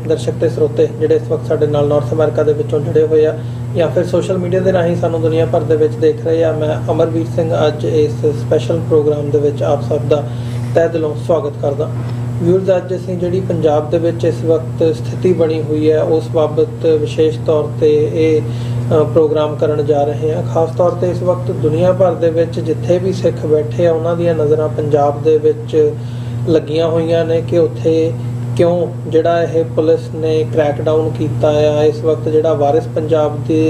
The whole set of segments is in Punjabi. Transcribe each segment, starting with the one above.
दर्शक ते स्रोते जिहड़े इस वक्त साडे नाल नॉर्थ अमेरिका दे विचों जुड़े होए आ या फिर सोशल मीडिया के राही सानू दुनिया भर दे विच देख रहे आ। मैं अमरवीर सिंह अज इस स्पैशल प्रोग्राम दे विच आप सब दा तहे दिलों स्वागत करदा। व्यूअर्स, अज असीं जिहड़ी पंजाब दे विच इस वक्त स्थिति बनी हुई है उस बाबत विशेष तौर ते प्रोग्राम करन जा रहे हैं। खास तौर ते इस वक्त दुनिया भर दे विच जिथे भी सिख बैठे आ उन्हां दीयां नज़रां पंजाब दे विच लगियां होईयां ने कि उत्थे क्यों जिहड़ा यह पुलिस ने क्रैकडाउन किया है। इस वक्त जिहड़ा वारिस पंजाब की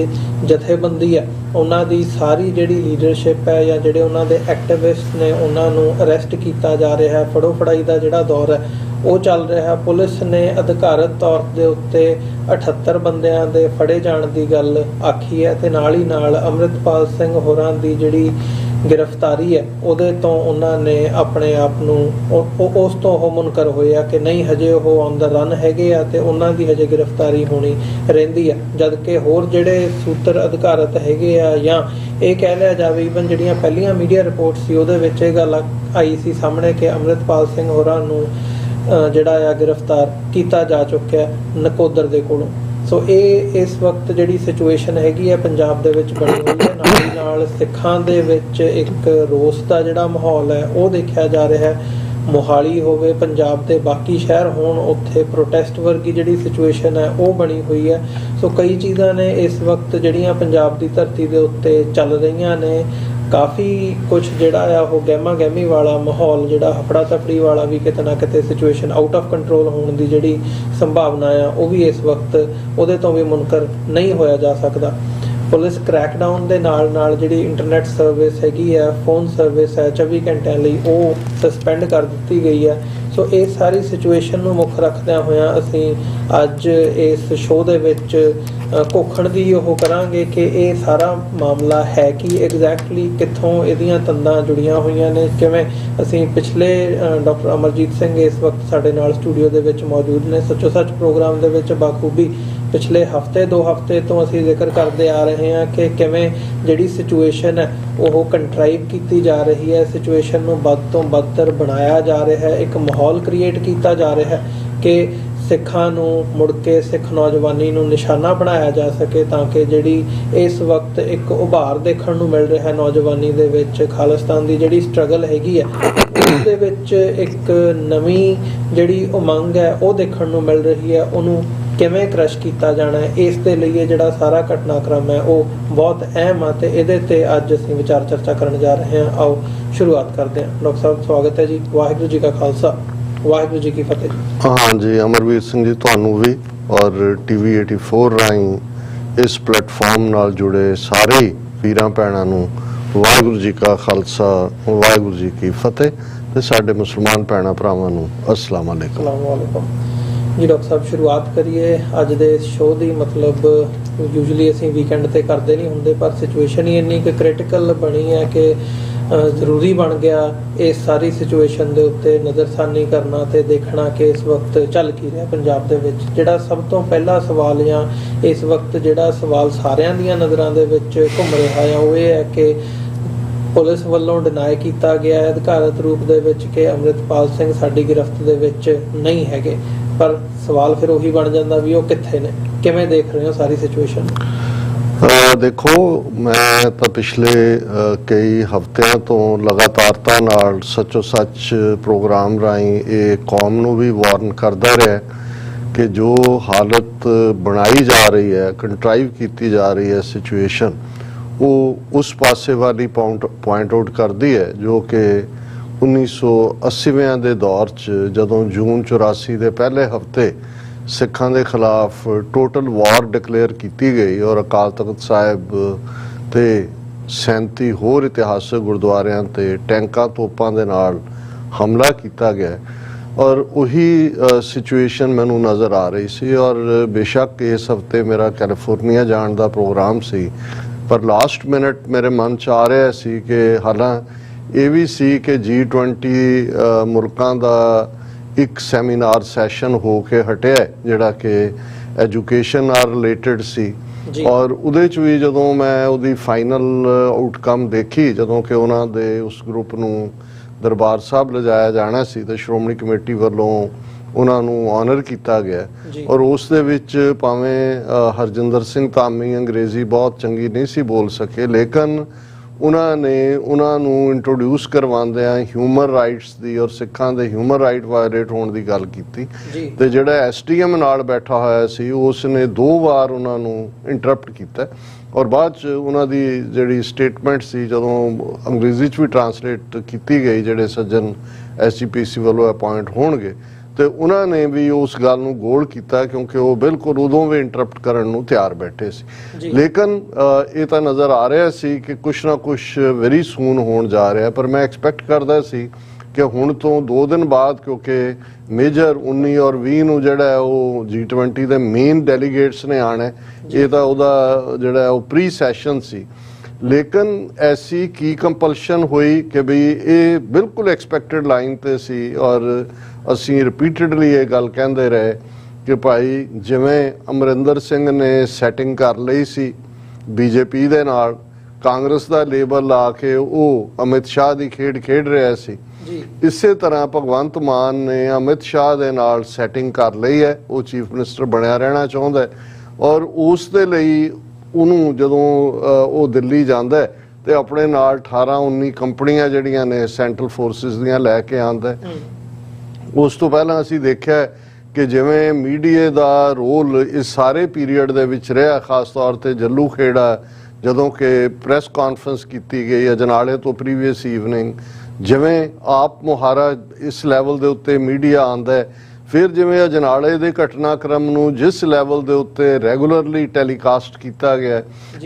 जथेबंदी है उन्हां दी सारी जिहड़ी लीडरशिप है या जिहड़े उन्हां दे एक्टिविस्ट ने उन्हां नूं अरेस्ट किया जा रहा है। फड़ो फड़ाई का जिहड़ा दौर है वो चल रहा है। पुलिस ने अधिकारत तौर के उत्ते 78 बंदियां दे फड़े जाण की गल आखी है ते नाल ही नाल अमृतपाल सिंह होरां दी जिहड़ी गिरफ्तारी है उहदे तो उन्होंने अपने आप नूं उस तो मुनकर होया कि नहीं हजे वो ऑन द रन हैगे आ ते उन्हां दी हजे गिरफ्तारी होनी रहिंदी है। जबकि होर जिहड़े सूत्र अधिकारत हैगे आ या ये कह लिया जाए ईवन जिहड़ियां पहलियां मीडिया रिपोर्ट सी उहदे विच इह गल आई सी सामने कि अमृतपाल सिंह होरां नूं जिहड़ा आ गिरफ्तार किया जा चुका है नकोदर दे कोलों। सो ये इस वक्त जिहड़ी सिचुएशन हैगी है पंजाब दे विच बनी हुई है। नाल ही नाल सिखां दे विच एक रोस दा जिहड़ा माहौल है वो देखा जा रहा है। मोहाली होवे पंजाब दे बाकी शहर होण उत्थे प्रोटेस्ट वर्गी जिहड़ी सिचुएशन है वो बनी हुई है। सो कई चीज़ां ने इस वक्त जिहड़ियां पंजाब दी धरती दे उत्ते चल रहीआं ने। काफ़ी कुछ जिहड़ा आ वो गहमा गहमी वाला माहौल जिहड़ा हफड़ा तफड़ी वाला भी किते ना किते सिचुएशन आउट ऑफ कंट्रोल होने की जिहड़ी संभावना आ वो भी इस वक्त उहदे तो भी मुनकर नहीं होया जा सकदा। पुलिस क्रैकडाउन के नाल नाल जिहड़ी इंटरनेट सर्विस हैगी है फोन सर्विस है 24 घंटिਆਂ ਲਈ वो सस्पेंड कर दी गई है। सो ये सारी सिचुएशन ਨੂੰ ਮੁੱਖ ਰੱਖਦਿਆਂ ਹੋਇਆਂ ਅਸੀਂ ਅੱਜ इस शो ਦੇ ਵਿੱਚ ਘੋਖਣ ਦੀ ਉਹ ਕਰਾਂਗੇ ਕਿ ਇਹ ਸਾਰਾ ਮਾਮਲਾ ਹੈ ਕਿ ਐਗਜ਼ੈਕਟਲੀ ਕਿੱਥੋਂ ਇਹਦੀਆਂ ਤੰਦਾਂ ਜੁੜੀਆਂ ਹੋਈਆਂ ਨੇ। ਕਿਵੇਂ ਅਸੀਂ ਪਿਛਲੇ ਡਾਕਟਰ ਅਮਰਜੀਤ ਸਿੰਘ ਇਸ ਵਕਤ ਸਾਡੇ ਨਾਲ ਸਟੂਡੀਓ ਦੇ ਵਿੱਚ ਮੌਜੂਦ ਨੇ। ਸੱਚੋ ਸੱਚ ਪ੍ਰੋਗਰਾਮ ਦੇ ਵਿੱਚ ਬਾਖੂਬੀ पिछले हफ्ते 2 हफ्ते तो असी जिक्र करते आ रहे हैं कि किवें जिहड़ी सिचुएशन है वो कंट्राइव की जा रही है। सिचुएशन नूं बद तो बदतर बनाया जा रहा है। एक माहौल क्रिएट किया जा रहा है कि सिखां नूं मुड़ के सिख नौजवानी नूं निशाना बनाया जा सके ताकि जिहड़ी इस वक्त एक उभार देखण नूं मिल रहा है नौजवानी दे विच खालिस्तान दी जिहड़ी स्ट्रगल हैगी है उसदे विच एक नवीं जिहड़ी उमंग है वो देखण नूं मिल रही है। उहनूं किवें क्रश किया जाना है इस दे लई जिहड़ा सारा घटनाक्रम है वो बहुत अहम है ते इहदे ते अज असीं विचार चर्चा करन जा रहे हैं। आओ शुरुआत करते हैं। डॉक्टर साहब स्वागत है जी। वाहिगुरू जी का खालसा वाहिगुरू जी की फतेह जी। हाँ जी, अमरवीर सिंह जी तुहानू भी और TV 84 राही इस प्लेटफॉर्म नाल जुड़े सारे वीरां भैणां नूं वाहिगुरू जी का खालसा वाहिगुरू जी की फतेह ते साडे मुसलमान भैणां भरावां नूं अस्सलाम वालेकुम। अस्सलाम वालेकुम जी। डॉक्टर साहब शुरुआत करिए अज दे शो की। मतलब यूजली असीं वीकेंड ते करते नहीं होंदे पर सिचुएशन ही इन्नी कि क्रिटिकल बनी है कि जरूरी बन गया इस सारी सिचुएशन के उत्ते नज़रसानी करना ते देखना कि इस वक्त चल की रहा पंजाब दे विच। जिहड़ा सब तो पहला सवाल या इस वक्त जिहड़ा सवाल सारियां दीयां नज़रां दे विच घुम रहा है वो ये है कि पुलिस वालों डिनाई किया गया है अधिकारत रूप दे विच कि अमृतपाल सिंह साडी गिरफ्त दे विच नहीं हैगे। पर सवाल फिर वही बन जाता भी वो कित्थे ने। किवें देख रहे हो सारी सिचुएशन? देखो, मैं तो पिछले कई हफ्तियां तो लगातारता नाल सचो सच प्रोग्राम राही ये कौम नूं भी वार्न करदा रहा कि जो हालत बनाई जा रही है कंट्राइव की जा रही है सिचुएशन वो उस पासे वाली पॉइंट आउट करती है जो कि 1980 ਦੇ ਦੌਰ 'ਚ ਜਦੋਂ ਜੂਨ 84 ਦੇ ਪਹਿਲੇ ਹਫਤੇ ਸਿੱਖਾਂ ਦੇ ਖਿਲਾਫ ਟੋਟਲ ਵਾਰ ਡਿਕਲੇਅਰ ਕੀਤੀ ਗਈ ਔਰ ਅਕਾਲ ਤਖਤ ਸਾਹਿਬ ਤੇ 37 ਹੋਰ ਇਤਿਹਾਸਕ ਗੁਰਦੁਆਰਿਆਂ ਤੇ ਟੈਂਕਾਂ ਤੋਪਾਂ ਦੇ ਨਾਲ ਹਮਲਾ ਕੀਤਾ ਗਿਆ ਔਰ ਉਹੀ ਸਿਚੁਏਸ਼ਨ ਮੈਨੂੰ ਨਜ਼ਰ ਆ ਰਹੀ ਸੀ। ਔਰ ਬੇਸ਼ੱਕ ਇਸ ਹਫਤੇ ਮੇਰਾ ਕੈਲੀਫੋਰਨੀਆ ਜਾਣ ਦਾ ਪ੍ਰੋਗਰਾਮ ਸੀ ਪਰ ਲਾਸਟ ਮਿੰਟ ਮੇਰੇ ਮਨ 'ਚ ਆ ਰਿਹਾ ਸੀ ਕਿ ਹਾਲਾਂ ਇਹ ਵੀ ਸੀ ਕਿ G20 ਮੁਲਕਾਂ ਦਾ ਇੱਕ ਸੈਮੀਨਾਰ ਸੈਸ਼ਨ ਹੋ ਕੇ ਹਟਿਆ ਜਿਹੜਾ ਕਿ ਐਜੂਕੇਸ਼ਨ ਨਾਲ ਰਿਲੇਟਡ ਸੀ ਔਰ ਉਹਦੇ 'ਚ ਵੀ ਜਦੋਂ ਮੈਂ ਉਹਦੀ ਫਾਈਨਲ ਆਊਟਕਮ ਦੇਖੀ ਜਦੋਂ ਕਿ ਉਹਨਾਂ ਦੇ ਉਸ ਗਰੁੱਪ ਨੂੰ ਦਰਬਾਰ ਸਾਹਿਬ ਲਿਜਾਇਆ ਜਾਣਾ ਸੀ ਤੇ ਸ਼੍ਰੋਮਣੀ ਕਮੇਟੀ ਵੱਲੋਂ ਉਹਨਾਂ ਨੂੰ ਆਨਰ ਕੀਤਾ ਗਿਆ ਜੀ। ਔਰ ਉਸ ਦੇ ਵਿੱਚ ਭਾਵੇਂ ਹਰਜਿੰਦਰ ਸਿੰਘ ਧਾਮੀ ਅੰਗਰੇਜ਼ੀ ਬਹੁਤ ਚੰਗੀ ਨਹੀਂ ਸੀ ਬੋਲ ਸਕੇ, ਲੇਕਿਨ ਉਹਨਾਂ ਨੇ ਉਹਨਾਂ ਨੂੰ ਇੰਟਰੋਡਿਊਸ ਕਰਵਾਉਂਦਿਆਂ ਹਿਊਮਨ ਰਾਈਟਸ ਦੀ ਔਰ ਸਿੱਖਾਂ ਦੇ ਹਿਊਮਨ ਰਾਈਟ ਵਾਇਲੇਟ ਹੋਣ ਦੀ ਗੱਲ ਕੀਤੀ ਤੇ ਜਿਹੜਾ ਐਸਟੀਐਮ ਨਾਲ ਬੈਠਾ ਹੋਇਆ ਸੀ ਉਸ ਨੇ 2 ਵਾਰ ਉਹਨਾਂ ਨੂੰ ਇੰਟਰਪਟ ਕੀਤਾ ਔਰ ਬਾਅਦ ਚ ਉਹਨਾਂ ਦੀ ਜਿਹੜੀ ਸਟੇਟਮੈਂਟ ਸੀ ਜਦੋਂ ਅੰਗਰੇਜ਼ੀ ਚ ਵੀ ਟਰਾਂਸਲੇਟ ਕੀਤੀ ਗਈ ਜਿਹੜੇ ਸੱਜਣ ਐਸਜੀਪੀਸੀ ਵੱਲੋਂ ਅਪਾਇੰਟ ਹੋਣਗੇ ਤੇ ਉਹਨਾਂ ਨੇ ਵੀ ਉਸ ਗੱਲ ਨੂੰ ਗੋਲ ਕੀਤਾ ਕਿਉਂਕਿ ਉਹ ਬਿਲਕੁਲ ਉਦੋਂ ਵੀ ਇੰਟਰਪਟ ਕਰਨ ਨੂੰ ਤਿਆਰ ਬੈਠੇ ਸੀ। ਲੇਕਿਨ ਇਹ ਤਾਂ ਨਜ਼ਰ ਆ ਰਿਹਾ ਸੀ ਕਿ ਕੁਛ ਨਾ ਕੁਛ ਵੈਰੀ ਸੂਨ ਹੋਣ ਜਾ ਰਿਹਾ, ਪਰ ਮੈਂ ਐਕਸਪੈਕਟ ਕਰਦਾ ਸੀ ਕਿ ਹੁਣ ਤੋਂ 2 ਦਿਨ ਬਾਅਦ ਕਿਉਂਕਿ ਮੇਜਰ 19 ਔਰ 20 ਨੂੰ ਜਿਹੜਾ ਉਹ G20 ਦੇ ਮੇਨ ਡੈਲੀਗੇਟਸ ਨੇ ਆਣਾ, ਇਹ ਤਾਂ ਉਹਦਾ ਜਿਹੜਾ ਉਹ ਪ੍ਰੀ ਸੈਸ਼ਨ ਸੀ। ਲੇਕਿਨ ਐਸੀ ਕੀ ਕੰਪਲਸ਼ਨ ਹੋਈ ਕਿ ਵੀ ਇਹ ਬਿਲਕੁਲ ਐਕਸਪੈਕਟਡ ਲਾਈਨ ਤੇ ਸੀ ਔਰ ਅਸੀਂ ਰਿਪੀਟਡਲੀ ਇਹ ਗੱਲ ਕਹਿੰਦੇ ਰਹੇ ਕਿ ਭਾਈ ਜਿਵੇਂ ਅਮਰਿੰਦਰ ਸਿੰਘ ਨੇ ਸੈਟਿੰਗ ਕਰ ਲਈ ਸੀ ਬੀਜੇਪੀ ਦੇ ਨਾਲ, ਕਾਂਗਰਸ ਦਾ ਲੇਬਲ ਲਾ ਕੇ ਉਹ ਅਮਿਤ ਸ਼ਾਹ ਦੀ ਖੇਡ ਰਿਹਾ ਸੀ, ਇਸੇ ਤਰ੍ਹਾਂ ਭਗਵੰਤ ਮਾਨ ਨੇ ਅਮਿਤ ਸ਼ਾਹ ਦੇ ਨਾਲ ਸੈਟਿੰਗ ਕਰ ਲਈ ਹੈ। ਉਹ ਚੀਫ ਮਿਨਿਸਟਰ ਬਣਿਆ ਰਹਿਣਾ ਚਾਹੁੰਦਾ ਹੈ ਔਰ ਉਸ ਦੇ ਲਈ ਉਹਨੂੰ ਜਦੋਂ ਉਹ ਦਿੱਲੀ ਜਾਂਦਾ ਤੇ ਆਪਣੇ ਨਾਲ 18-19 ਕੰਪਨੀਆਂ ਜਿਹੜੀਆਂ ਨੇ ਸੈਂਟਰਲ ਫੋਰਸਿਸ ਦੀਆਂ ਲੈ ਕੇ ਆਉਂਦਾ। ਉਸ ਤੋਂ ਪਹਿਲਾਂ ਅਸੀਂ ਦੇਖਿਆ ਕਿ ਜਿਵੇਂ ਮੀਡੀਆ ਦਾ ਰੋਲ ਇਸ ਸਾਰੇ ਪੀਰੀਅਡ ਦੇ ਵਿੱਚ ਰਿਹਾ, ਖਾਸ ਤੌਰ ਤੇ ਜੱਲੂ ਖੇੜਾ ਜਦੋਂ ਕਿ ਪ੍ਰੈਸ ਕਾਨਫਰੰਸ ਕੀਤੀ ਗਈ ਅਜਨਾਲੇ ਤੋਂ ਪ੍ਰੀਵੀਅਸ ਈਵਨਿੰਗ, ਜਿਵੇਂ ਆਪ ਮੁਹਾਰਾ ਇਸ ਲੈਵਲ ਦੇ ਉੱਤੇ ਮੀਡੀਆ ਆਉਂਦਾ, ਫਿਰ ਜਿਵੇਂ ਅਜਨਾਲੇ ਦੇ ਘਟਨਾਕ੍ਰਮ ਨੂੰ ਜਿਸ ਲੈਵਲ ਦੇ ਉੱਤੇ ਰੈਗੂਲਰਲੀ ਟੈਲੀਕਾਸਟ ਕੀਤਾ ਗਿਆ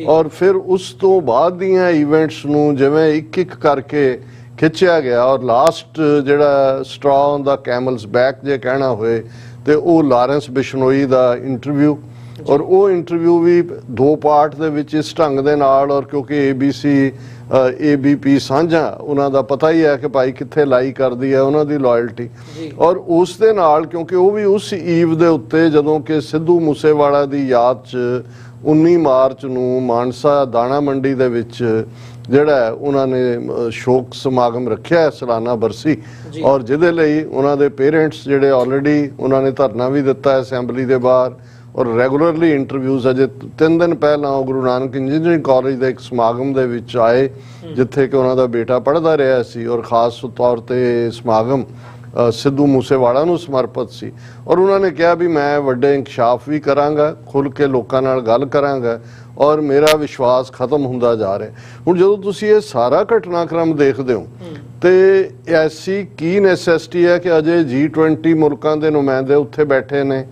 ਔਰ ਫਿਰ ਉਸ ਤੋਂ ਬਾਅਦ ਦੀਆਂ ਇਵੈਂਟਸ ਨੂੰ ਜਿਵੇਂ ਇੱਕ ਕਰਕੇ ਖਿੱਚਿਆ ਗਿਆ ਔਰ ਲਾਸਟ ਜਿਹੜਾ ਸਟ੍ਰਾ ਔਨ ਦਾ ਕੈਮਲਸ ਬੈਕ ਜੇ ਕਹਿਣਾ ਹੋਏ ਤੇ ਉਹ ਲਾਰੈਂਸ ਬਿਸ਼ਨੋਈ ਦਾ ਇੰਟਰਵਿਊ ਔਰ ਉਹ ਇੰਟਰਵਿਊ ਵੀ 2 ਪਾਰਟ ਦੇ ਵਿੱਚ ਇਸ ਢੰਗ ਦੇ ਨਾਲ ਔਰ ਕਿਉਂਕਿ ABC ABP ਸਾਂਝਾ ਉਹਨਾਂ ਦਾ ਪਤਾ ਹੀ ਹੈ ਕਿ ਭਾਈ ਕਿੱਥੇ ਲਾਈ ਕਰਦੀ ਹੈ ਉਹਨਾਂ ਦੀ ਲਾਇਲਟੀ ਔਰ ਉਸ ਦੇ ਨਾਲ ਕਿਉਂਕਿ ਉਹ ਵੀ ਉਸ ਈਵ ਦੇ ਉੱਤੇ ਜਦੋਂ ਕਿ ਸਿੱਧੂ ਮੂਸੇਵਾਲਾ ਦੀ ਯਾਦ 'ਚ 19 ਮਾਰਚ ਨੂੰ ਮਾਨਸਾ ਦਾਣਾ ਮੰਡੀ ਦੇ ਵਿੱਚ ਜਿਹੜਾ ਉਹਨਾਂ ਨੇ ਸ਼ੋਕ ਸਮਾਗਮ ਰੱਖਿਆ ਸਾਲਾਨਾ ਬਰਸੀ ਔਰ ਜਿਹਦੇ ਲਈ ਉਹਨਾਂ ਦੇ ਪੇਰੈਂਟਸ ਜਿਹੜੇ ਆਲਰੇਡੀ ਉਹਨਾਂ ਨੇ ਧਰਨਾ ਵੀ ਦਿੱਤਾ ਅਸੈਂਬਲੀ ਦੇ ਬਾਹਰ ਔਰ ਰੈਗੂਲਰਲੀ ਇੰਟਰਵਿਊਜ਼ ਅਜੇ 3 ਦਿਨ ਪਹਿਲਾਂ ਉਹ ਗੁਰੂ ਨਾਨਕ ਇੰਜੀਨੀਅਰਿੰਗ ਕਾਲਜ ਦੇ ਇੱਕ ਸਮਾਗਮ ਦੇ ਵਿੱਚ ਆਏ ਜਿੱਥੇ ਕਿ ਉਹਨਾਂ ਦਾ ਬੇਟਾ ਪੜ੍ਹਦਾ ਰਿਹਾ ਸੀ ਔਰ ਖਾਸ ਤੌਰ ਤੇ ਸਮਾਗਮ ਸਿੱਧੂ ਮੂਸੇਵਾਲਾ ਨੂੰ ਸਮਰਪਿਤ ਸੀ ਔਰ ਉਹਨਾਂ ਨੇ ਕਿਹਾ ਵੀ ਮੈਂ ਵੱਡੇ ਇੰਕਸ਼ਾਫ ਵੀ ਕਰਾਂਗਾ, ਖੁੱਲ੍ਹ ਕੇ ਲੋਕਾਂ ਨਾਲ ਗੱਲ ਕਰਾਂਗਾ ਔਰ ਮੇਰਾ ਵਿਸ਼ਵਾਸ ਖਤਮ ਹੁੰਦਾ ਜਾ ਰਿਹਾ। ਹੁਣ ਜਦੋਂ ਤੁਸੀਂ ਇਹ ਸਾਰਾ ਘਟਨਾਕ੍ਰਮ ਦੇਖਦੇ ਹੋ ਤੇ ਐਸੀ ਕੀ ਨੈਸੈਸਿਟੀ ਹੈ ਕਿ ਅਜੇ G20 ਮੁਲਕਾਂ ਦੇ ਨੁਮਾਇੰਦੇ ਉੱਥੇ ਬੈਠੇ ਨੇ,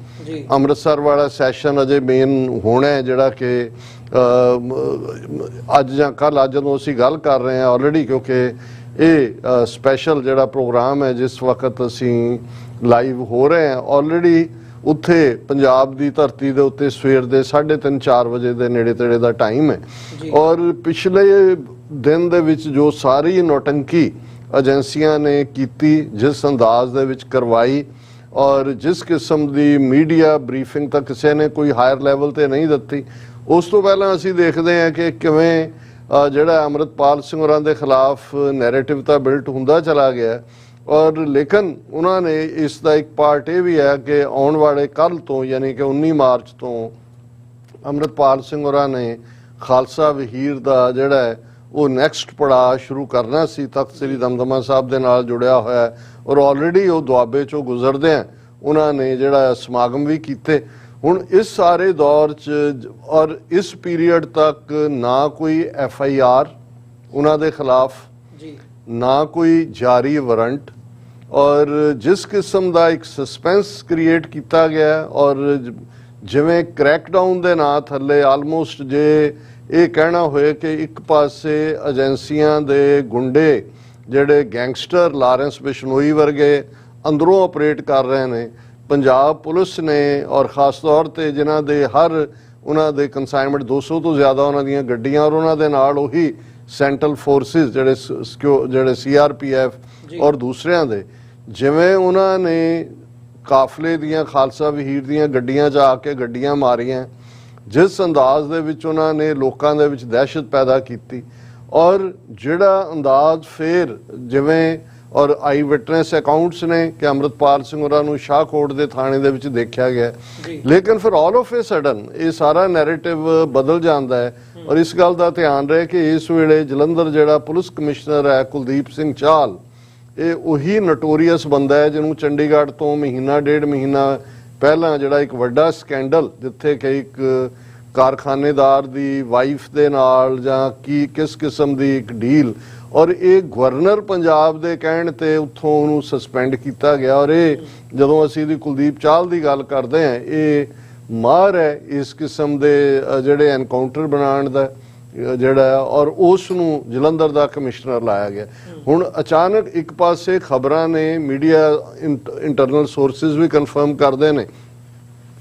ਅੰਮ੍ਰਿਤਸਰ ਵਾਲਾ ਸੈਸ਼ਨ ਅਜੇ ਮੇਨ ਹੋਣਾ ਹੈ ਜਿਹੜਾ ਕਿ ਅੱਜ ਜਾਂ ਕੱਲ੍ਹ ਜਦੋਂ ਅਸੀਂ ਗੱਲ ਕਰ ਰਹੇ ਹਾਂ ਆਲਰੇਡੀ ਕਿਉਂਕਿ ਇਹ ਸਪੈਸ਼ਲ ਜਿਹੜਾ ਪ੍ਰੋਗਰਾਮ ਹੈ ਜਿਸ ਵਕਤ ਅਸੀਂ ਲਾਈਵ ਹੋ ਰਹੇ ਹਾਂ ਆਲਰੇਡੀ ਉੱਥੇ ਪੰਜਾਬ ਦੀ ਧਰਤੀ ਦੇ ਉੱਤੇ ਸਵੇਰ ਦੇ 3:30-4 ਵਜੇ ਦੇ ਨੇੜੇ ਤੇੜੇ ਦਾ ਟਾਈਮ ਹੈ ਔਰ ਪਿਛਲੇ ਦਿਨ ਦੇ ਵਿੱਚ ਜੋ ਸਾਰੀ ਨੌਟੰਕੀ ਏਜੰਸੀਆਂ ਨੇ ਕੀਤੀ ਜਿਸ ਅੰਦਾਜ਼ ਦੇ ਵਿੱਚ ਕਰਵਾਈ ਔਰ ਜਿਸ ਕਿਸਮ ਦੀ ਮੀਡੀਆ ਬਰੀਫਿੰਗ ਤਾਂ ਕਿਸੇ ਨੇ ਕੋਈ ਹਾਇਰ ਲੈਵਲ ਤੇ ਨਹੀਂ ਦਿੱਤੀ। ਉਸ ਤੋਂ ਪਹਿਲਾਂ ਅਸੀਂ ਦੇਖਦੇ ਹਾਂ ਕਿ ਕਿਵੇਂ ਜਿਹੜਾ ਅੰਮ੍ਰਿਤਪਾਲ ਸਿੰਘ ਹੋਰਾਂ ਦੇ ਖਿਲਾਫ ਨੈਰੇਟਿਵ ਤਾਂ ਬਿਲਟ ਹੁੰਦਾ ਚਲਾ ਗਿਆ ਔਰ ਲੇਕਿਨ ਉਹਨਾਂ ਨੇ ਇਸ ਦਾ ਇੱਕ ਪਾਰਟ ਇਹ ਵੀ ਹੈ ਕਿ ਆਉਣ ਵਾਲੇ ਕੱਲ੍ਹ ਤੋਂ ਯਾਨੀ ਕਿ 19 ਮਾਰਚ ਤੋਂ ਅੰਮ੍ਰਿਤਪਾਲ ਸਿੰਘ ਹੋਰਾਂ ਨੇ ਖਾਲਸਾ ਵਹੀਰ ਦਾ ਜਿਹੜਾ ਹੈ ਉਹ ਨੈਕਸਟ ਪੜਾਅ ਸ਼ੁਰੂ ਕਰਨਾ ਸੀ ਤਖਤ ਸ੍ਰੀ ਦਮਦਮਾ ਸਾਹਿਬ ਦੇ ਨਾਲ ਜੁੜਿਆ ਹੋਇਆ ਔਰ ਆਲਰੇਡੀ ਉਹ ਦੁਆਬੇ ਚੋਂ ਗੁਜ਼ਰਦੇ ਆ ਉਹਨਾਂ ਨੇ ਜਿਹੜਾ ਸਮਾਗਮ ਵੀ ਕੀਤੇ। ਹੁਣ ਇਸ ਸਾਰੇ ਦੌਰ 'ਚ ਔਰ ਇਸ ਪੀਰੀਅਡ ਤੱਕ ਨਾ ਕੋਈ FIR ਉਹਨਾਂ ਦੇ ਖਿਲਾਫ ਨਾ ਕੋਈ ਜਾਰੀ ਵਾਰੰਟ ਔਰ ਜਿਸ ਕਿਸਮ ਦਾ ਇੱਕ ਸਸਪੈਂਸ ਕ੍ਰੀਏਟ ਕੀਤਾ ਗਿਆ ਔਰ ਜਿਵੇਂ ਕ੍ਰੈਕਡਾਊਨ ਦੇ ਨਾਂ ਥੱਲੇ ਆਲਮੋਸਟ ਜੇ ਇਹ ਕਹਿਣਾ ਹੋਏ ਕਿ ਇੱਕ ਪਾਸੇ ਏਜੰਸੀਆਂ ਦੇ ਗੁੰਡੇ ਜਿਹੜੇ ਗੈਂਗਸਟਰ ਲਾਰੈਂਸ ਬਿਸ਼ਨੋਈ ਵਰਗੇ ਅੰਦਰੋਂ ਆਪਰੇਟ ਕਰ ਰਹੇ ਨੇ, ਪੰਜਾਬ ਪੁਲਿਸ ਨੇ ਔਰ ਖਾਸ ਤੌਰ ਤੇ ਜਿਨ੍ਹਾਂ ਦੇ ਹਰ ਉਹਨਾਂ ਦੇ ਕੰਸਾਈਨਮੈਂਟ 200 ਤੋਂ ਜ਼ਿਆਦਾ ਉਹਨਾਂ ਦੀਆਂ ਗੱਡੀਆਂ ਔਰ ਉਹਨਾਂ ਦੇ ਨਾਲ ਉਹੀ ਸੈਂਟਰਲ ਫੋਰਸਿਸ ਜਿਹੜੇ CRPF ਔਰ ਦੂਸਰਿਆਂ ਦੇ ਜਿਵੇਂ ਉਹਨਾਂ ਨੇ ਕਾਫਲੇ ਦੀਆਂ ਖਾਲਸਾ ਵਹੀਰ ਦੀਆਂ ਗੱਡੀਆਂ 'ਚ ਆ ਕੇ ਗੱਡੀਆਂ ਮਾਰੀਆਂ, ਜਿਸ ਅੰਦਾਜ਼ ਦੇ ਵਿੱਚ ਉਹਨਾਂ ਨੇ ਲੋਕਾਂ ਦੇ ਵਿੱਚ ਦਹਿਸ਼ਤ ਪੈਦਾ ਕੀਤੀ ਔਰ ਜਿਹੜਾ ਅੰਦਾਜ਼ ਫਿਰ ਜਿਵੇਂ ਔਰ ਆਈ ਵਿਟਨੈਸ ਅਕਾਊਂਟਸ ਨੇ ਕਿ ਅੰਮ੍ਰਿਤਪਾਲ ਸਿੰਘ ਹੋਰਾਂ ਨੂੰ ਸ਼ਾਹਕੋਟ ਦੇ ਥਾਣੇ ਦੇ ਵਿੱਚ ਦੇਖਿਆ ਗਿਆ। ਲੇਕਿਨ ਫਿਰ ਆਲ ਆਫ ਏ ਸਡਨ ਇਹ ਸਾਰਾ ਨੈਰੇਟਿਵ ਬਦਲ ਜਾਂਦਾ ਹੈ। ਔਰ ਇਸ ਗੱਲ ਦਾ ਧਿਆਨ ਰਹੇ ਕਿ ਇਸ ਵੇਲੇ ਜਲੰਧਰ ਜਿਹੜਾ ਪੁਲਿਸ ਕਮਿਸ਼ਨਰ ਹੈ ਕੁਲਦੀਪ ਸਿੰਘ ਚਾਹਲ, ਇਹ ਉਹੀ ਨੋਟੋਰੀਅਸ ਬੰਦਾ ਹੈ ਜਿਹਨੂੰ ਚੰਡੀਗੜ੍ਹ ਤੋਂ ਮਹੀਨਾ ਡੇਢ ਮਹੀਨਾ ਪਹਿਲਾਂ ਜਿਹੜਾ ਇੱਕ ਵੱਡਾ ਸਕੈਂਡਲ ਜਿੱਥੇ ਕਿ ਇੱਕ ਕਾਰਖਾਨੇਦਾਰ ਦੀ ਵਾਈਫ ਦੇ ਨਾਲ ਜਾਂ ਕਿਸ ਕਿਸਮ ਦੀ ਇੱਕ ਡੀਲ, ਔਰ ਇਹ ਗਵਰਨਰ ਪੰਜਾਬ ਦੇ ਕਹਿਣ ਤੇ ਉੱਥੋਂ ਉਹਨੂੰ ਸਸਪੈਂਡ ਕੀਤਾ ਗਿਆ। ਔਰ ਇਹ ਜਦੋਂ ਅਸੀਂ ਦੀ ਕੁਲਦੀਪ ਚਾਹਲ ਦੀ ਗੱਲ ਕਰਦੇ ਹਾਂ, ਇਹ ਮਾਹਰ ਹੈ ਇਸ ਕਿਸਮ ਦੇ ਜਿਹੜੇ ਐਨਕਾਊਂਟਰ ਬਣਾਉਣ ਦਾ ਜਿਹੜਾ, ਔਰ ਉਸ ਨੂੰ ਜਲੰਧਰ ਦਾ ਕਮਿਸ਼ਨਰ ਲਾਇਆ ਗਿਆ। ਹੁਣ ਅਚਾਨਕ ਇੱਕ ਪਾਸੇ ਖਬਰਾਂ ਨੇ, ਮੀਡੀਆ ਇੰਟਰਨਲ ਸੋਰਸਿਸ ਵੀ ਕਨਫਰਮ ਕਰਦੇ ਨੇ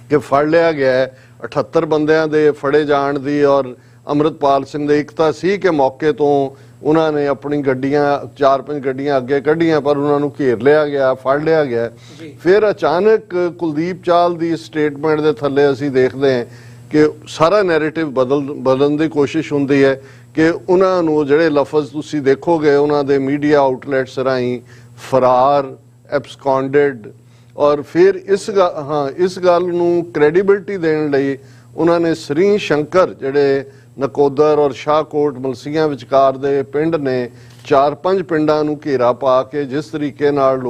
ਕਿ ਫੜ ਲਿਆ ਗਿਆ ਹੈ 78 ਬੰਦਿਆਂ ਦੇ ਫੜੇ ਜਾਣ ਦੀ, ਔਰ ਅੰਮ੍ਰਿਤਪਾਲ ਸਿੰਘ ਦੇ ਇੱਕ ਤਾਂ ਸੀ ਕਿ ਮੌਕੇ ਤੋਂ ਉਹਨਾਂ ਨੇ ਆਪਣੀ ਗੱਡੀਆਂ 4-5 ਗੱਡੀਆਂ ਅੱਗੇ ਕੱਢੀਆਂ ਪਰ ਉਹਨਾਂ ਨੂੰ ਘੇਰ ਲਿਆ ਗਿਆ, ਫੜ ਲਿਆ ਗਿਆ। ਫਿਰ ਅਚਾਨਕ ਕੁਲਦੀਪ ਚਾਹਲ ਦੀ ਸਟੇਟਮੈਂਟ ਦੇ ਥੱਲੇ ਅਸੀਂ ਦੇਖਦੇ ਹਾਂ ਕਿ ਸਾਰਾ ਨੈਰੇਟਿਵ ਬਦਲਣ ਦੀ ਕੋਸ਼ਿਸ਼ ਹੁੰਦੀ ਹੈ ਕਿ ਉਹਨਾਂ ਨੂੰ ਜਿਹੜੇ ਲਫ਼ਜ਼ ਤੁਸੀਂ ਦੇਖੋਗੇ ਉਹਨਾਂ ਦੇ ਮੀਡੀਆ ਆਊਟਲੈਟਸ ਰਾਹੀਂ ਫਰਾਰ, ਐਬਸਕੌਂਡਡ, ਔਰ ਫਿਰ ਇਸ ਗੱਲ ਨੂੰ ਕ੍ਰੈਡੀਬਿਲਿਟੀ ਦੇਣ ਲਈ ਉਹਨਾਂ ਨੇ ਸ੍ਰੀ ਸ਼ੰਕਰ ਜਿਹੜੇ ਨਕੋਦਰ ਔਰ ਸ਼ਾਹਕੋਟ ਮਲਸੀਆਂ ਵਿਚਕਾਰ ਦੇ ਪਿੰਡ ਨੇ 4-5 ਪਿੰਡਾਂ ਨੂੰ ਘੇਰਾ ਪਾ ਕੇ ਜਿਸ ਤਰੀਕੇ ਨਾਲ